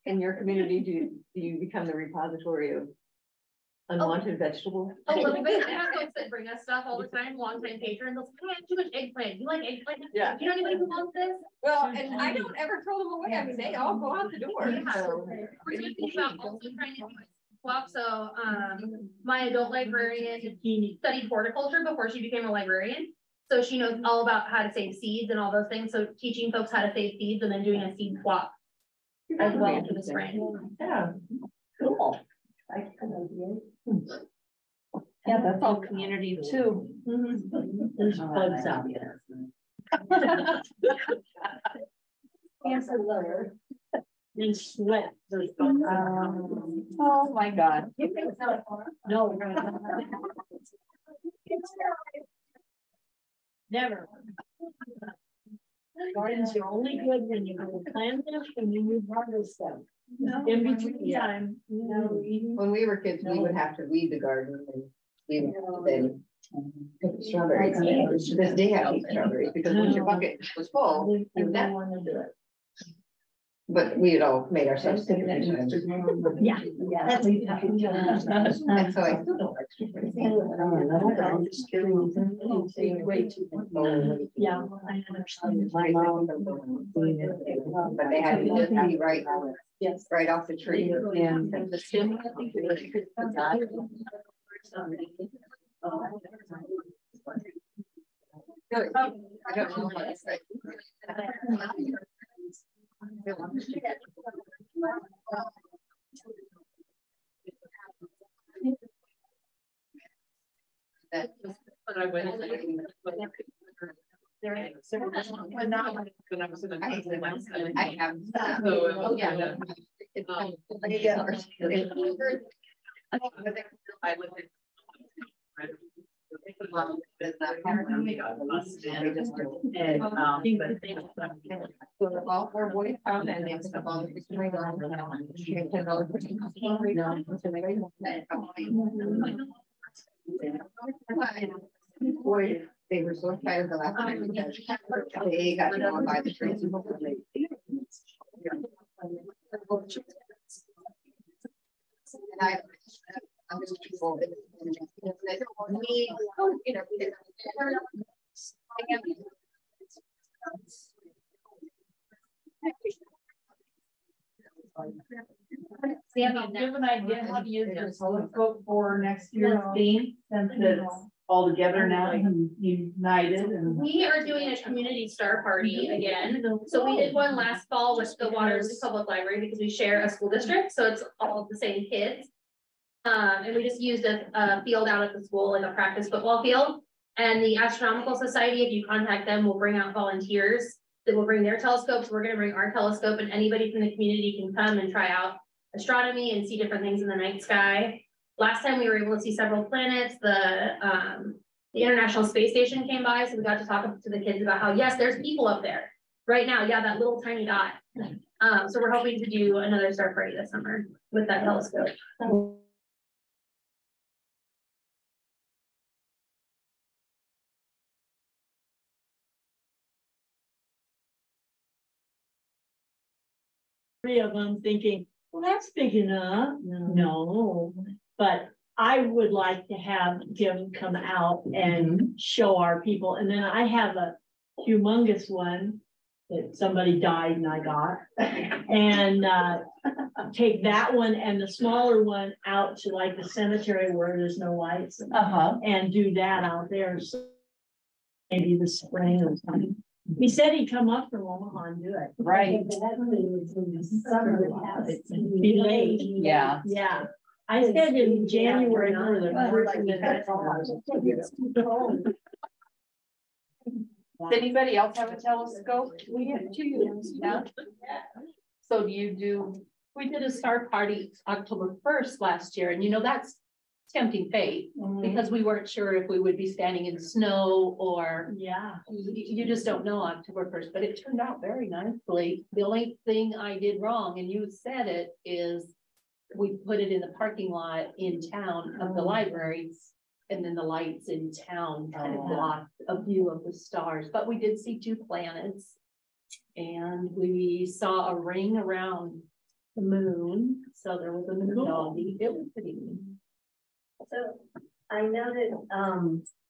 in your community, do you become the repository of unwanted vegetables? A little bit. I have folks that bring us stuff all the time, long-time patrons. They'll say, "Hey, I have too much eggplant. You like eggplant? Yeah. Do you know anybody who wants this?" Well, and I don't ever throw them away. I mean, they all go out the door. Yeah. So. We're thinking about also trying to swap. So my adult librarian studied horticulture before she became a librarian. So she knows all about how to save seeds and all those things. So teaching folks how to save seeds and then doing a seed swap as well for the spring. Yeah, cool. Yeah, that's all community too. There's bugs out there. Cancer lover. And sweat. Oh my God. No. Never. Gardens are only good when you go plant them and then you harvest them. In between time. When we were kids, we would have to weed the garden and we would then pick the strawberries. To this day, I eat strawberries because once your bucket was full, you would not want to do it. But we had all made ourselves sick. Yeah. And so I still don't like strawberries. Yeah, I understand. My mom, but they had to just be right, Yes. right off the tree. And the stem, I think it was. I don't know what to say. That just put I went. I have. Oh, yeah. I live in. All four boys found and they stuff all the boy, they were so excited the last time they got to go and buy the trees. I'm just people. Sandy, do you have an idea how to use your telescope for next year's theme, since it's all together now and united and. We are doing a community star party again. So we did one last fall with the Waterloo Public Library because we share a school district, so it's all the same kids. And we just used a field out at the school, like a practice football field. And the Astronomical Society, if you contact them, will bring out volunteers that will bring their telescopes. We're going to bring our telescope, and anybody from the community can come and try out astronomy and see different things in the night sky. Last time we were able to see several planets. The International Space Station came by, so we got to talk to the kids about how, yes, there's people up there right now. Yeah, that little tiny dot. So we're hoping to do another star party this summer with that telescope. Three of them thinking, well, that's big enough. No, but I would like to have Jim come out and show our people. And then I have a humongous one that somebody died and I got, and take that one and the smaller one out to like the cemetery where there's no lights, and do that out there. So maybe the spring or something. He said he'd come up from Omaha and do it. Right. Be late. Yeah. Yeah. I said in January. Does anybody else have a telescope? We have two. Yeah. So do you do? We did a star party October 1st last year, and you know, that's tempting fate because we weren't sure if we would be standing in snow or you just don't know October 1st, but it turned out very nicely. The only thing I did wrong, and you said it, is we put it in the parking lot in town of the library, and then the lights in town kind of blocked a view of the stars, but we did see two planets, and we saw a ring around the moon, so there was a moon doggy. It was pretty neat. So I know that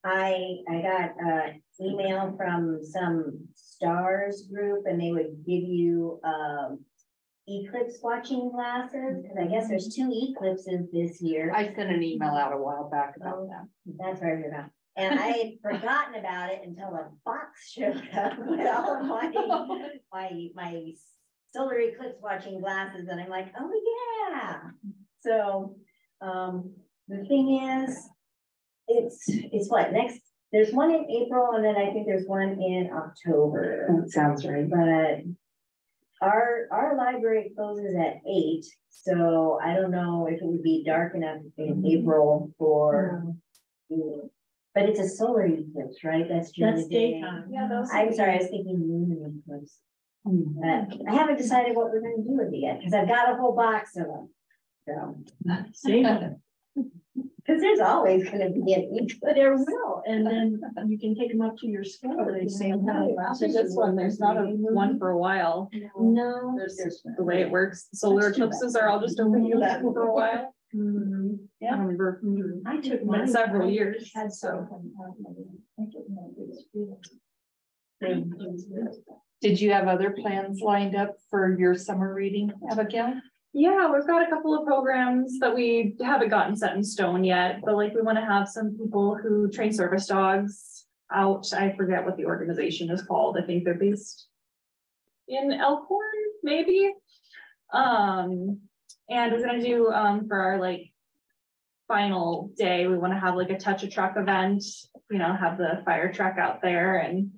I got an email from some stars group, and they would give you eclipse watching glasses, because I guess there's 2 eclipses this year. I sent an email out a while back about that. That's right about. And I had forgotten about it until a box showed up with all of my solar eclipse watching glasses, and I'm like, oh yeah. So the thing is, it's what next? There's one in April, and then I think there's one in October. That sounds right. But our library closes at 8, so I don't know if it would be dark enough in April for. But it's a solar eclipse, right? That's during the day. Daytime. Yeah, I'm sorry, I was thinking lunar eclipse. But I haven't decided what we're going to do with it yet, because I've got a whole box of them. So. Because there's always going to be an eclipse. There will, and then you can take them up to your school. So this one, there's not a one for a while. No. There's the way it works. Solar eclipses are all just over here for a while. Yeah. I remember. I took mine several years. So. Did you have other plans lined up for your summer reading, Abigail? Yeah, we've got a couple of programs that we haven't gotten set in stone yet, but like we want to have some people who train service dogs out. I forget what the organization is called. I think they're based in Elkhorn, maybe. And we're gonna do for our like final day, we want to have like a touch a truck event, you know, have the fire truck out there, and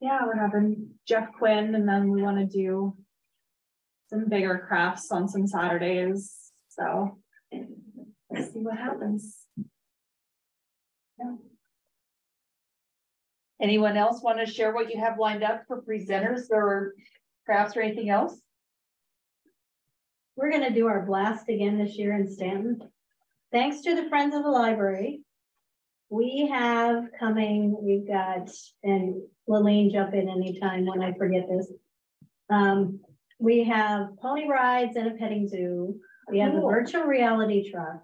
yeah, we're having Jeff Quinn, and then we want to do some bigger crafts on some Saturdays. So let's see what happens. Yeah. Anyone else want to share what you have lined up for presenters or crafts or anything else? We're gonna do our blast again this year in Stanton. Thanks to the Friends of the Library. We have coming, we've got, and Lillian jump in anytime when I forget this. We have pony rides and a petting zoo. We have a virtual reality truck.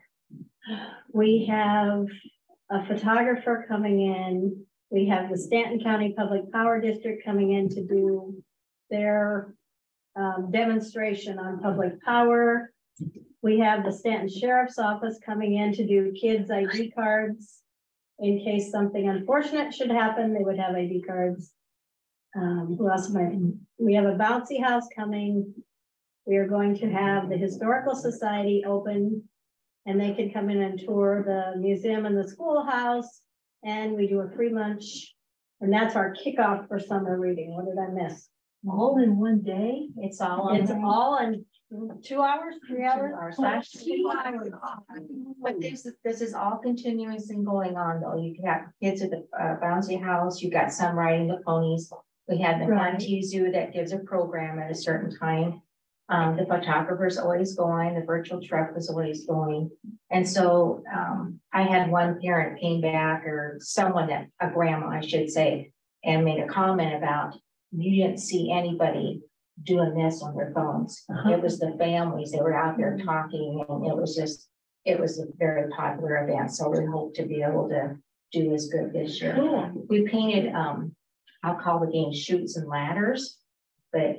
We have a photographer coming in. We have the Stanton County Public Power District coming in to do their demonstration on public power. We have the Stanton Sheriff's Office coming in to do kids' ID cards. In case something unfortunate should happen, they would have ID cards. Who else might? We have a bouncy house coming. We are going to have the Historical Society open, and they can come in and tour the museum and the schoolhouse, and we do a free lunch, and that's our kickoff for summer reading. What did I miss? All in one day? It's all in 2 hours, 3 hours? But this is all continuous and going on though. You have kids at the bouncy house, you got some riding the ponies. We have the Monty Zoo that gives a program at a certain time. The photographer's always going, the virtual truck was always going. And so I had one parent came back, or someone that, a grandma, I should say, and made a comment about, you didn't see anybody doing this on their phones. It was the families, they were out there talking, and it was a very popular event. So we hope to be able to do as good this year. Cool. We painted, I'll call the game Chutes and Ladders, but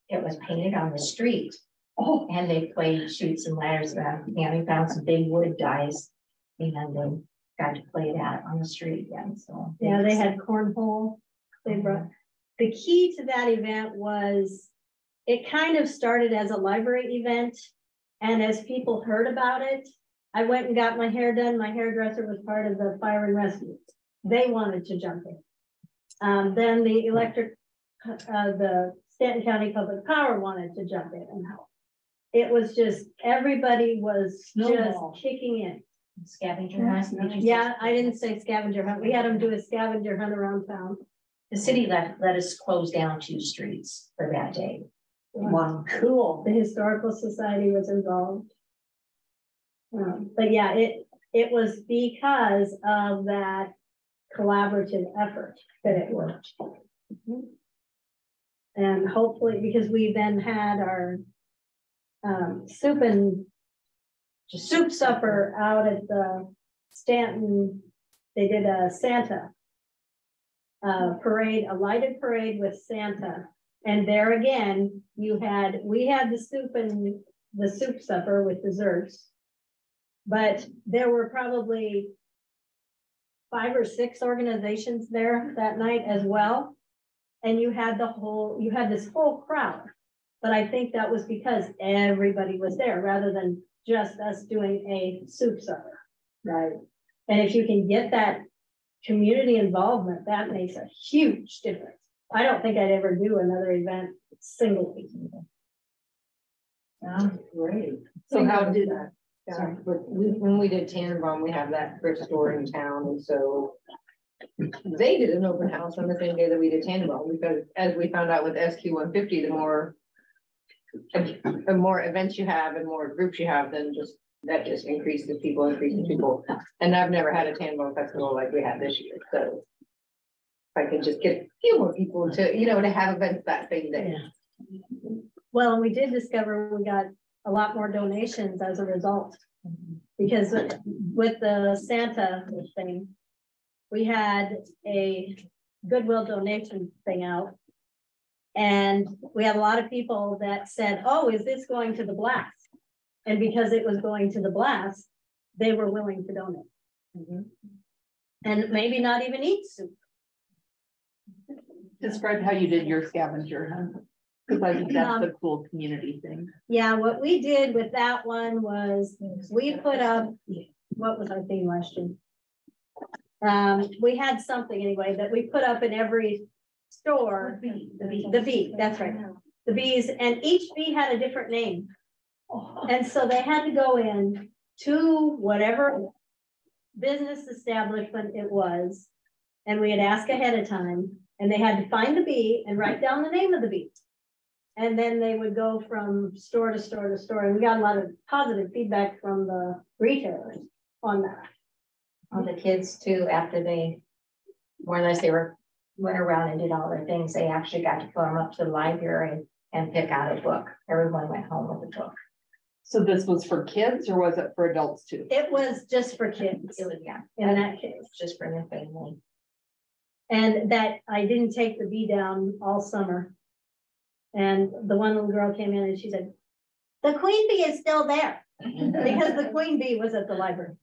it was painted on the street. Oh, and they played Chutes and Ladders, and we found some big wood dice, and then got to play that on the street again. So yeah, they had cornhole. They brought. The key to that event was it kind of started as a library event. And as people heard about it, I went and got my hair done. My hairdresser was part of the fire and rescue. They wanted to jump in. Then the the Stanton County Public Power wanted to jump in and help. It was just, everybody was just kicking in. Scavenger hunt. Yeah, I didn't say scavenger hunt. We had them do a scavenger hunt around town. The city let us close down 2 streets for that day. Wow, cool. The Historical Society was involved. But yeah, it was because of that collaborative effort that it worked. And hopefully, because we then had our soup supper out at the Stanton, they did a Santa parade, a lighted parade with Santa. And there again, we had the soup and the soup supper with desserts, but there were probably 5 or 6 organizations there that night as well. And you had this whole crowd, but I think that was because everybody was there rather than just us doing a soup supper. Right. And if you can get that community involvement, that makes a huge difference. I don't think I'd ever do another event singly. Great. So how to do that? Yeah. When we did Tannenbaum, we have that thrift store in town, and so they did an open house on the same day that we did Tannenbaum, because as we found out with SQ150, the more events you have and more groups you have, then that just increases people. And I've never had a Tannenbaum festival like we had this year. So if I can just get a few more people to, to have events that same day. Yeah. Well, and we did discover we got a lot more donations as a result, because with the Santa thing, we had a Goodwill donation thing out, and we had a lot of people that said, oh, is this going to the blast? And because it was going to the blast, they were willing to donate. And maybe not even eat soup. Describe how you did your scavenger hunt. Cause I think that's a cool community thing. Yeah, what we did with that one was we put up, what was our theme last year? We had something anyway that we put up in every store. The bee, that's right. The bees, and each bee had a different name. And so they had to go in to whatever business establishment it was. And we had asked ahead of time, and they had to find the bee and write down the name of the bee. And then they would go from store to store to store. And we got a lot of positive feedback from the retailers on that. On the kids too, after they, more or less they went around and did all their things, they actually got to go them up to the library and pick out a book. Everyone went home with a book. So this was for kids or was it for adults too? It was just for kids. It was, yeah, in that case. Just for the family. And that I didn't take the bee down all summer. And the one little girl came in and she said, the queen bee is still there because the queen bee was at the library.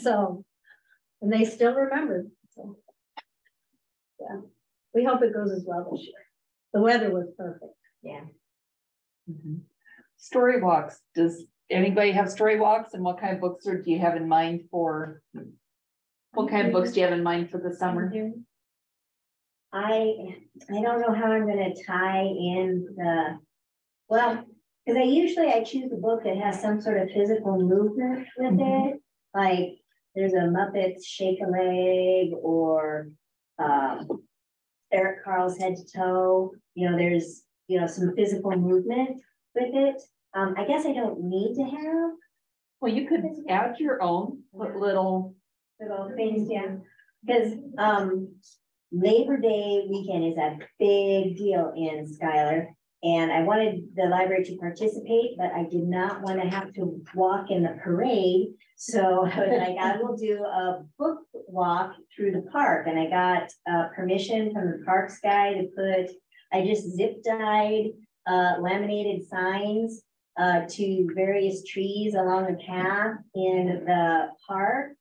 So, and they still remembered. So, yeah, we hope it goes as well this year. The weather was perfect. Yeah. Story walks. Does anybody have story walks, and what kind of books do you have in mind for? What kind of books do you have in mind for the summer? I don't know how I'm going to tie in the, well, because I choose a book that has some sort of physical movement with it. Like there's a Muppets Shake a Leg, or Eric Carle's Head to Toe. You know, there's, you know, some physical movement with it. I guess I don't need to have. Well, you could add your own little things, yeah. Because Labor Day weekend is a big deal in Schuyler. And I wanted the library to participate, but I did not want to have to walk in the parade. So I was like, I will do a book walk through the park. And I got permission from the parks guy to put, I just zip tied laminated signs to various trees along the path in the park.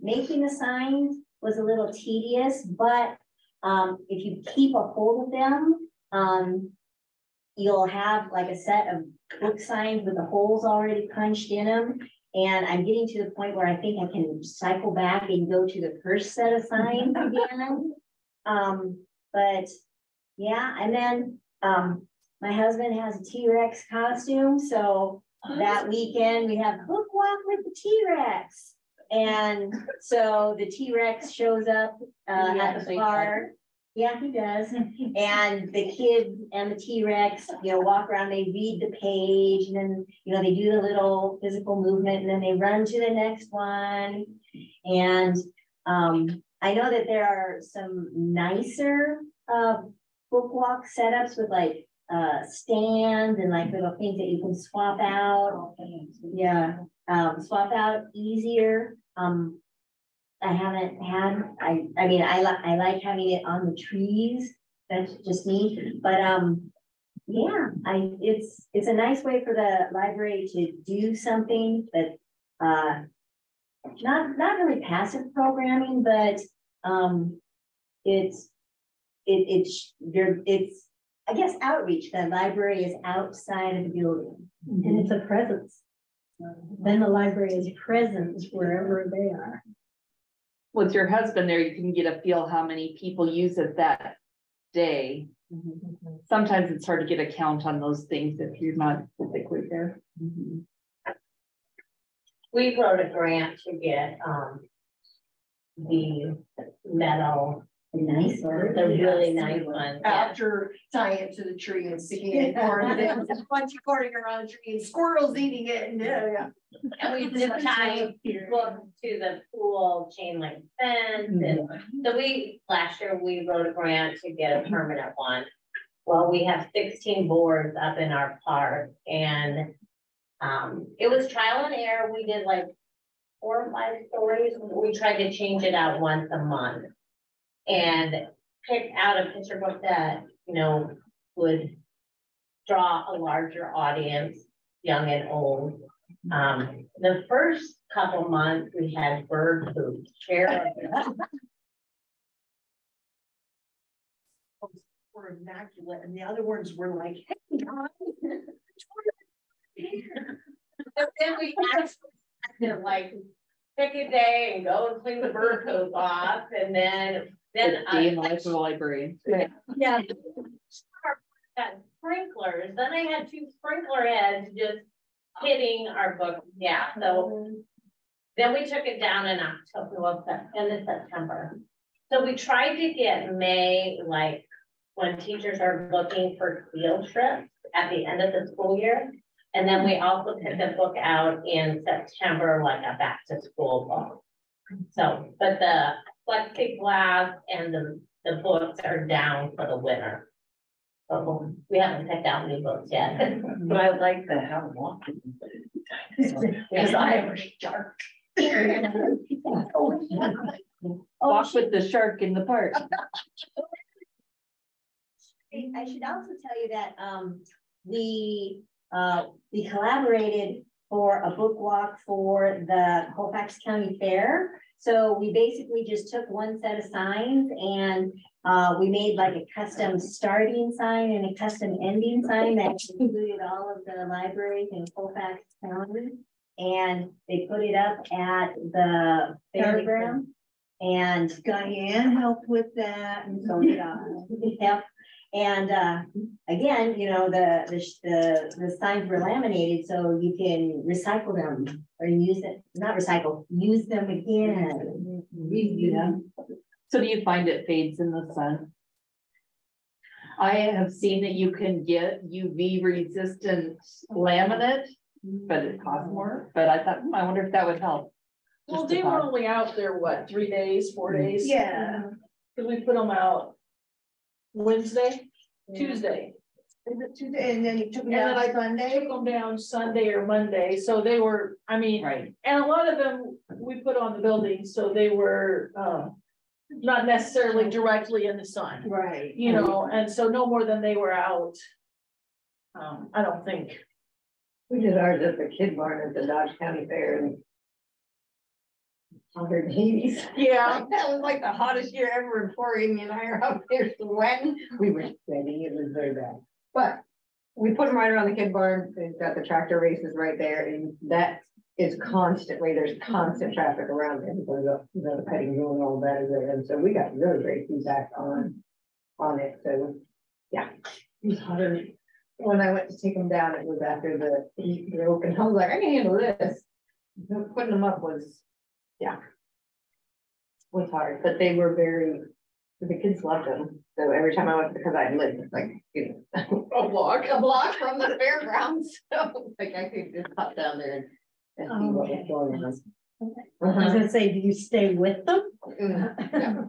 Making the signs was a little tedious, but if you keep a hold of them, you'll have like a set of book signs with the holes already punched in them. And I'm getting to the point where I think I can cycle back and go to the first set of signs again. But yeah, and then my husband has a T-Rex costume. So that weekend we have book walk with the T-Rex. And so the T-Rex shows up at the park. Yeah, he does. And the kids and the T-Rex, you know, walk around, they read the page, and then, you know, they do the little physical movement, and then they run to the next one. And I know that there are some nicer book walk setups with like stands and like little things that you can swap out. Yeah, swap out easier. I haven't had, I mean, I like having it on the trees. That's just me. But yeah, it's a nice way for the library to do something that not really passive programming, but it's I guess outreach. The library is outside of the building, and it's a presence. Then the library is present wherever they are. With your husband there, you can get a feel how many people use it that day. Sometimes it's hard to get a count on those things if you're not physically there. We wrote a grant to get the metal, the really nice one. After tying it to the tree and sticking it in corn, there's a bunch of corn around the tree and squirrels eating it, and yeah. And we did tie books to the pool chain link fence. And so last year we wrote a grant to get a permanent one. Well, we have 16 boards up in our park, and it was trial and error. We did like 4 or 5 stories. We tried to change it out once a month and pick out a picture book that, you know, would draw a larger audience, young and old. The first couple months we had bird poop. were immaculate and the other ones were like, hey, guys. And then we actually had to like pick a day and go and clean the bird coats off, and then Day in the life of a librarian. yeah. Got sprinklers, then I had 2 sprinkler heads just hitting our book, yeah, so. Then we took it down in October, well, end of September. So we tried to get May, like when teachers are looking for field trips at the end of the school year. And then we also took the book out in September, like a back to school book. So, but the plexiglass and the books are down for the winter. So we haven't picked out new books yet. But I like the how walking. Because I am a shark. Walk with the shark in the park. I should also tell you that we collaborated for a book walk for the Colfax County Fair. So we basically just took one set of signs and we made like a custom starting sign and a custom ending sign that included all of the libraries in Colfax County. And they put it up at the fairground. And Diane helped with that, and so did I. Yep. And again, you know, the signs were laminated, so you can recycle them or use it, not recycle, use them again. You know? So do you find it fades in the sun? I have seen that you can get UV resistant laminate, but it costs more. But I thought, I wonder if that would help. Well, they were only out there, what, 3 days, 4 days? Yeah. Because we put them out Wednesday, Tuesday. Is it Tuesday? And then you took And me then out I Sunday? took them down Sunday or Monday, so they were, I mean, Right. and a lot of them we put on the building, so they were not necessarily directly in the sun, Right. you know, and so no more than they were out. I don't think. We did ours at the kid barn at the Dodge County Fair and 180s. Yeah. That was like the hottest year ever, and poor Amy and I are out there sweating. We were sweating, it was very bad. But we put them right around the kid barn. They've got the tractor races right there, and that is constantly, there's constant traffic around it. So the petting zoo and all that is there. And so we got really great feedback on it. So yeah, it was hotter. When I went to take them down, it was after the open. I was like, I can handle this. Putting them up was, yeah, was hard, but they were the kids loved them. So every time I went, because I lived like, you know, a block from the fairgrounds. So like I could just pop down there and see what was going on. I was gonna say, do you stay with them? Yeah.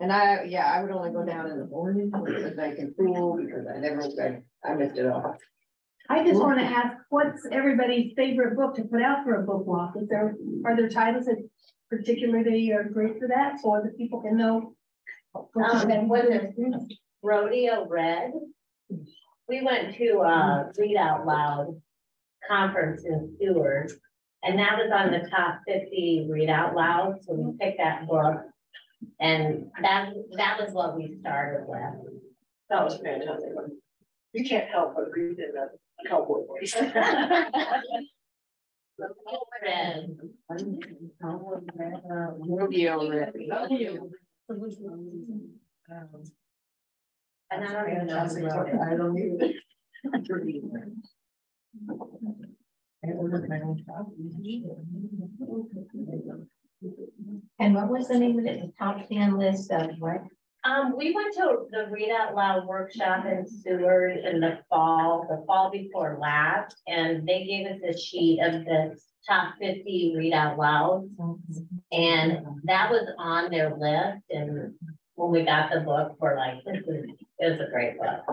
And I would only go down in the morning because I can cool, because I missed it all. I just want to ask, what's everybody's favorite book to put out for a book walk? Are there titles that particularly are great for that, so that people can know? When Rodeo Red, we went to a Read Out Loud conference in Seward, and that was on the top 50 Read Out Loud. So we picked that book, and that was what we started with. That was fantastic. You can't help but read in a cowboy voice. Rodeo Red. And I don't even know. I don't even. And what was the name of it? The top 10 list of what? We went to the Read Out Loud workshop in Seward in the fall before last, and they gave us a sheet of the top 50 Read Out Loud. And that was on their list. And when we got the book, we're like, it was a great book.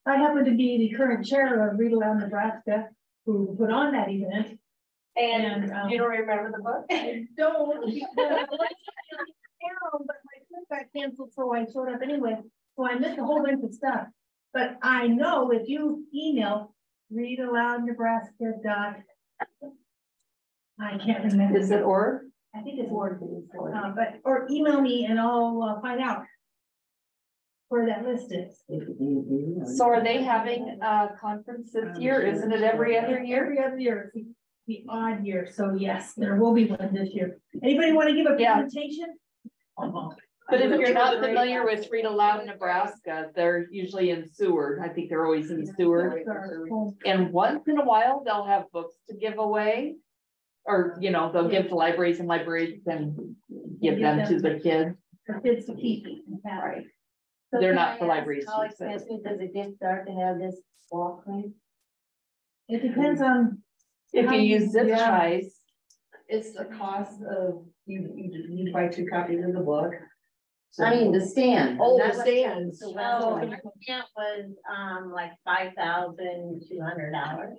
I happen to be the current chair of Read Aloud Nebraska, who put on that event. And you don't remember the book? I don't. But my trip got canceled, so I showed up anyway. So I missed a whole bunch of stuff. But I know if you email readaloudnebraska. I can't remember. Is it org? I think it's org. Or email me and I'll find out. where that list is. So are they having a conference this year? Isn't it every other year? Every other year, the odd year, so yes, there will be one this year. Anybody want to give a presentation? But if you're not familiar with Frida Loud, Nebraska, they're usually in Seward. I think they're always in Seward. And once in a while, they'll have books to give away. Or, you know, they'll give to libraries and libraries and give them to the kids. For kids to keep. Right. They're not for libraries. How expensive does it get start to have this walkway? It depends on. If you use zip ties. It's the cost of, you need to buy 2 copies of the book. So, I mean, the stand. Oh, the stands. So our grant was like $5,200.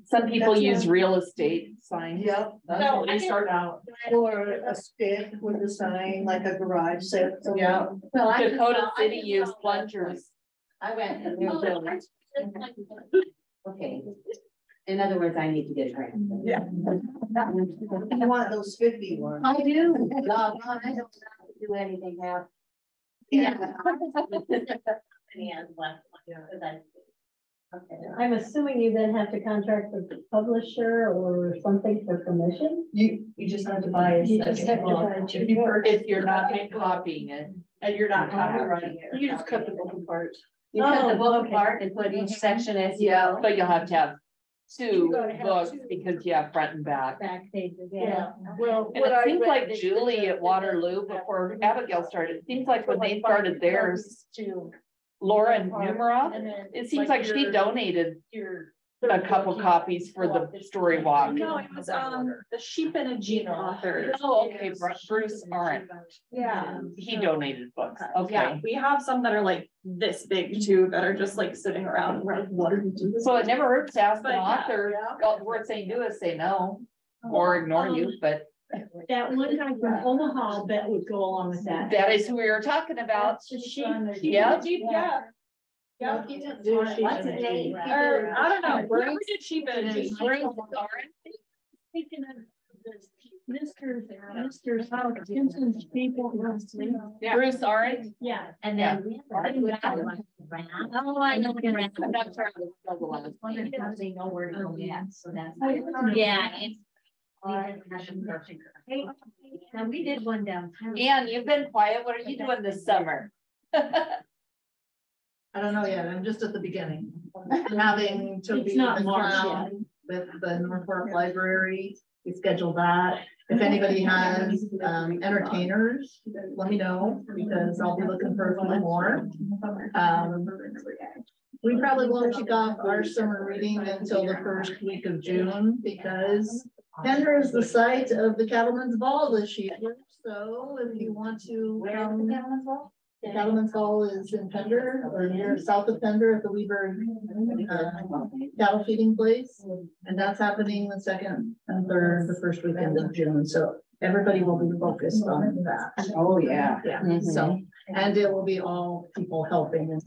Some people use real estate signs. Yep, that's what they start out. Or a stick with a sign, like a garage sale. Yeah. Well, I Dakota City used plungers. I went to their building. Okay. In other words, I need to get a grant. Yeah. You want those 50 ones. I do. No, I don't do anything now. Yeah. Okay. I'm assuming you then have to contract with the publisher or something for permission? You just have to buy a second book. If you're not copying it. And you're not copyrighting it. You just cut the book apart. You cut the book apart and put each section as you go. But you'll have to have 2 books because you have front and back. Back pages, yeah. Well, And it seems like Julie at Waterloo, before Abigail started, it seems like when they started theirs, Laura and Numeroff, it seems like she donated a couple copies for the story walk. No, it was the Sheep and a Jeep author. Oh, okay, Bruce Arendt. Yeah. He donated books, Yeah, okay. we have some that are like this big too, that are just like sitting around. We're like, what are you doing? So it never hurts to ask But an yeah, author, all the words they do is say no, or ignore you, but That one guy from Omaha, I'll bet would go along with that. that is who we were talking about. Yep. Yeah. Yeah. He didn't do it. What's his name? Or, I don't know, whoever did Sheep and a Jeep. Speaking of this, Mr. Simpson's people. Bruce Arendt. Yeah. And then. Oh, I know. They know where to go yet, so that's. Yeah. Now, we did one downtown. Ann, you've been quiet. What are you doing this summer? I don't know yet. I'm just at the beginning. I'm having to It's be not in March town with the Norfolk Library. We scheduled that. If anybody has entertainers, let me know because I'll be looking for a few more. We probably won't kick off our summer reading until the first week of June because Pender is the site of the Cattleman's Ball this year. So if you want to, the Cattleman's Ball is in Pender or near south of Pender at the Weaver cattle feeding place. And that's happening the second and third, the first weekend of June. So everybody will be focused on that. Oh, yeah. Yeah, so, and it will be all people helping.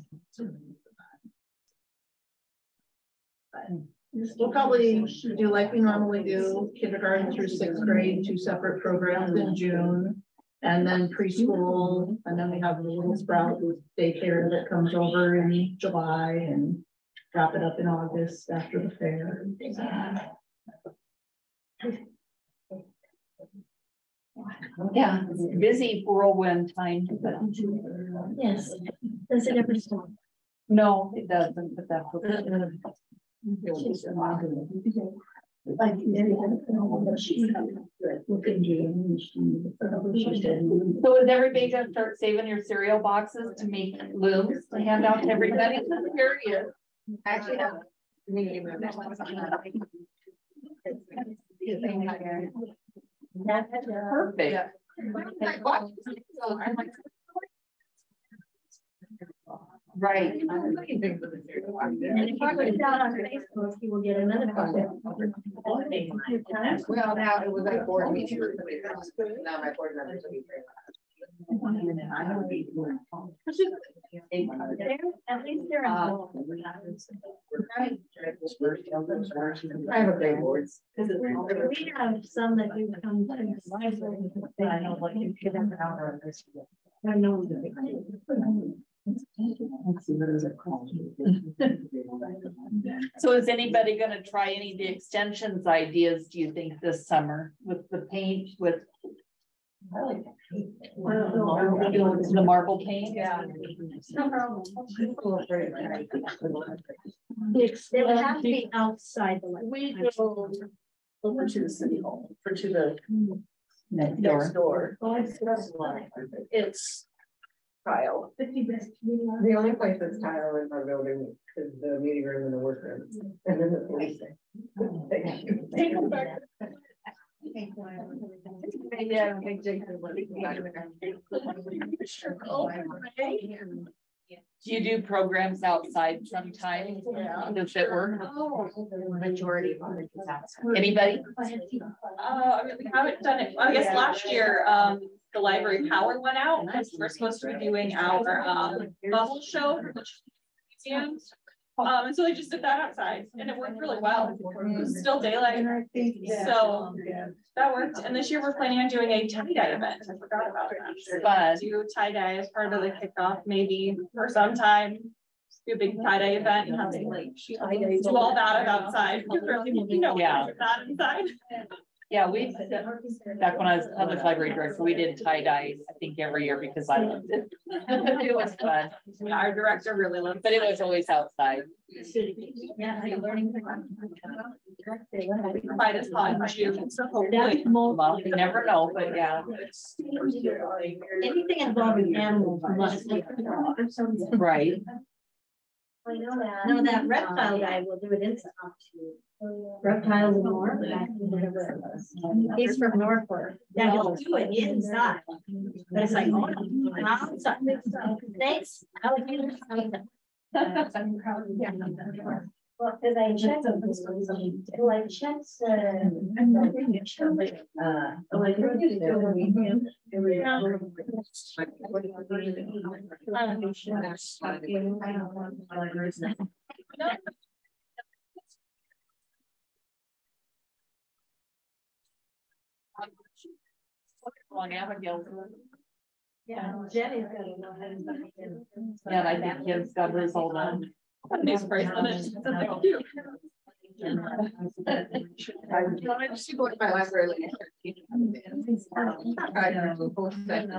We'll probably do like we normally do, kindergarten through 6th grade, 2 separate programs in June. And then preschool, and then we have a little Sprout daycare that comes over in July and wrap it up in August after the fair. Yeah, it's busy whirlwind time. Yes. Does it ever stop? No, it doesn't, but that's okay. So is everybody gonna start saving your cereal boxes to make looms to hand out to everybody? I'm curious. Actually, Perfect. Right. And if you put it out on Facebook, you will get another copy. well, now it was like board meeting. Now my board members will be At least they're involved. I have a great boards. We have some that do come to the library. I know. So is anybody gonna try any of the extensions ideas, do you think, this summer with the paint, with the marble paint? Yeah. They would have to be outside the. We go over to the city hall or to the Next next door. door. It's tile. The only place that's tile in our building is the meeting room and the workroom, and then the police. Take them back. Yeah, I think Jason. Do you do programs outside sometimes? Does it work? Majority of it is outside. Anybody? I mean, we haven't done it, I guess last year, the library power went out, because we're supposed to be doing our, bubble show, which museums. And so they just did that outside, and it worked really well. It was still daylight, so that worked. And this year we're planning on doing a tie-dye event. I forgot about that. But Do tie-dye as part of the kickoff, maybe, or sometime. Do a big tie-dye event and have some like do all that outside. Yeah. That inside. yeah, we, back when I was public library director, we did tie-dye, I think every year because I loved it. It was fun. Yeah, our director really loved it. But it was always outside. Yeah, you're learning. Quite as hot as June, so hopefully. Well, you never know, but yeah. Anything involving animals must be. Right. I know that. No, that reptile guy will do it inside. Reptiles and more. He's from Norfolk. Yeah, he'll do it inside. But it's like, oh, no, outside. Thanks. Well, because I checked them, like checks, On Abigail. Yeah, Jenny's gonna know how to do it. Yeah, and I think Kim's got hers all done. Nice bracelet. Thank you. I just go to my library. I don't know, both sides.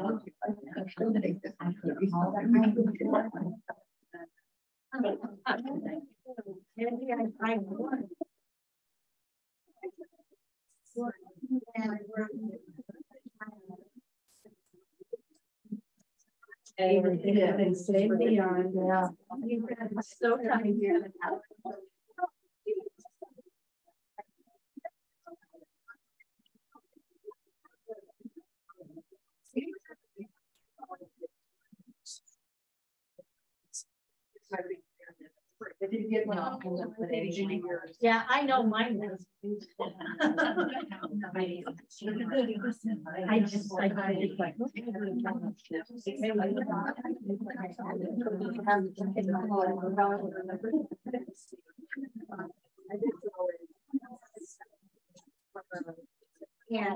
Everything stay beyond, yeah. So kind. Yeah, I know mine is. I just like. Yeah.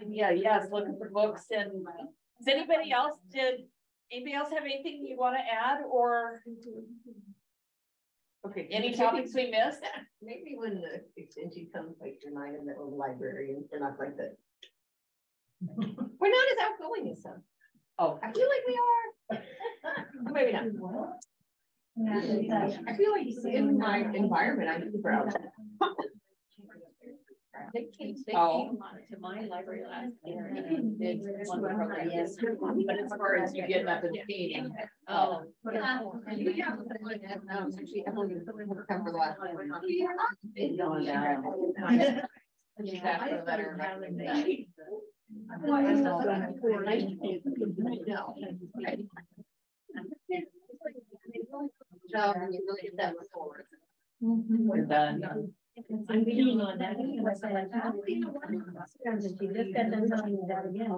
Yeah, yes, looking for books. And does anybody else have anything you want to add, or okay, any topics we missed? Maybe when the extension comes, like remind them that we're librarians, we're not like that. We're not as outgoing as some. Oh, I feel like we are. Maybe not. I feel like in my environment, I'm super outside. They came to my library last year and did one program. Yes. But as far as you getting up and meeting. Oh. Yeah. Actually, Emily come for the last one. We're done. I'm beating on that. Just got done telling you that again.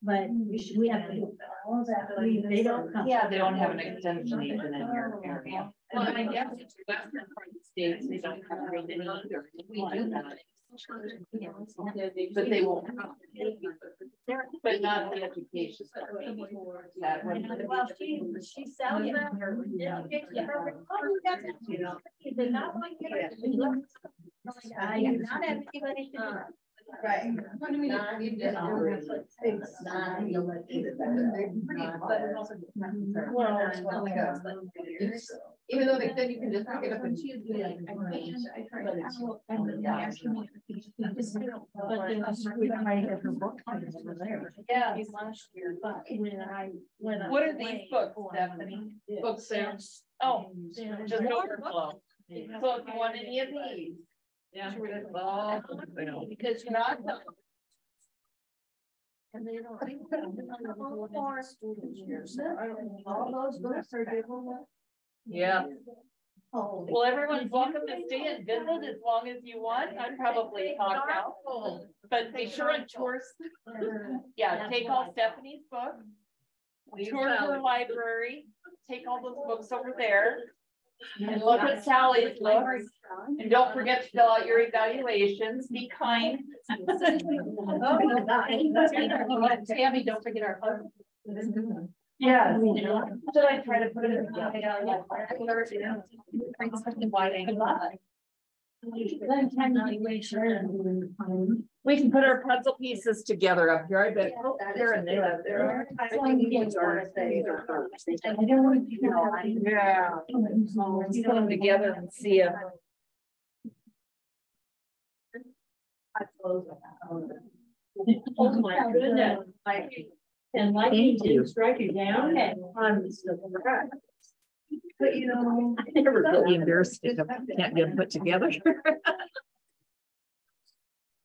But we have to do all that. They don't come. Yeah, they don't have an extension even in your area. Well, I guess it's western part of the states, they don't have really either. We do that. But they won't. But not the education. That one. Well, she sells them. Not everybody. Right. Even though they said you can just pick it up and choose. Yeah, last year, but What are these books, Stephanie? Books there? Oh, just overflow. So if you want any of these. Yeah. Because you're not. And they don't. All those books are different. Yeah. Well, everyone's welcome to stay and visit as long as you want. I'd probably talk out. But be sure and tour. Yeah, take all Stephanie's books. Tour her library. Take all those books over there. And look at Sally's books. And don't forget to fill out your evaluations. Be kind. Tammy, don't forget our phone. Yeah. Should I try to put it in? We can put our pretzel pieces together up here. I bet. Oh, they're in there. Yeah. Let's put them together and see if. Oh my goodness. And like you did strike it down and on the. But you know, I never really embarrassed if I can't get them put together.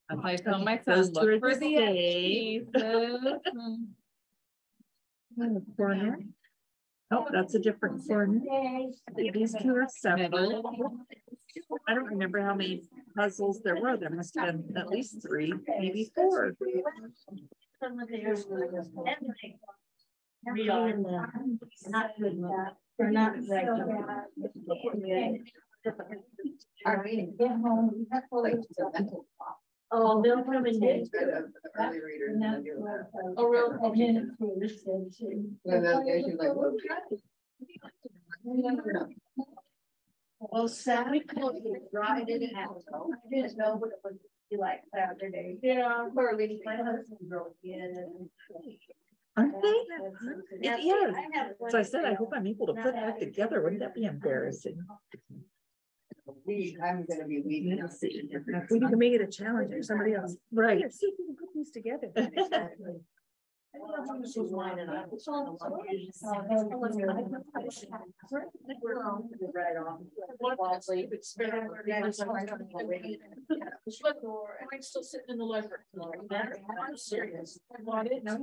I tell my son, look for the pieces. Corner. Oh, that's a different corner. These two are separate. I don't remember how many puzzles there were. There must have been at least 3, maybe 4. Not good. They're not regular. Oh, they'll come in there. Oh, really? Well, Sally dried it out. I didn't know what it would be like Saturday. Yeah, poor lady, my husband broke in. Aren't they? It is. So I said, I hope I'm able to put that together. Wouldn't that be embarrassing? I'm gonna be leaving. Let's see. We need to make it a challenge or somebody else. Right. Yeah, see if we can put these together. I'm still sitting in the library. I'm serious. I bought it. I was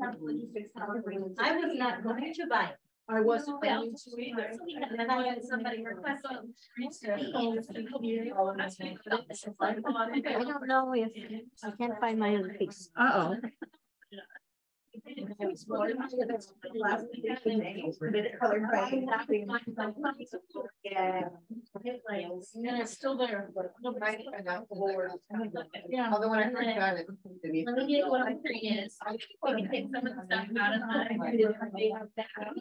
not going to buy it. I wasn't going to either. And then I had somebody request on. I don't know if I can't find my other piece. Uh-oh. Yeah. And it's still there. Yeah. Although when I first got it. Let me get what I'm three is. We can take some of the stuff out of mine. They have that.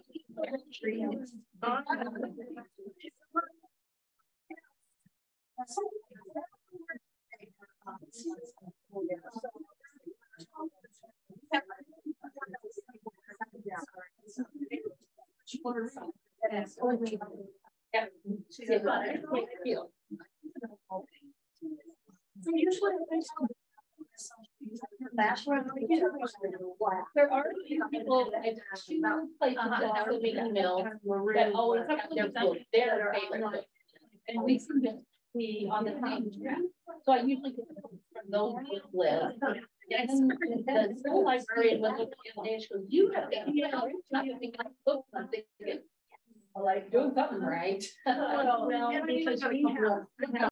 There are people at 2 places that are making meals that always have their book, their favorite book. And we see them be on the same track. So I usually get from those lists. And then the school librarian was looking at the day, she goes, you have, not to think like books, I'm thinking, like doing something right. Well, because we have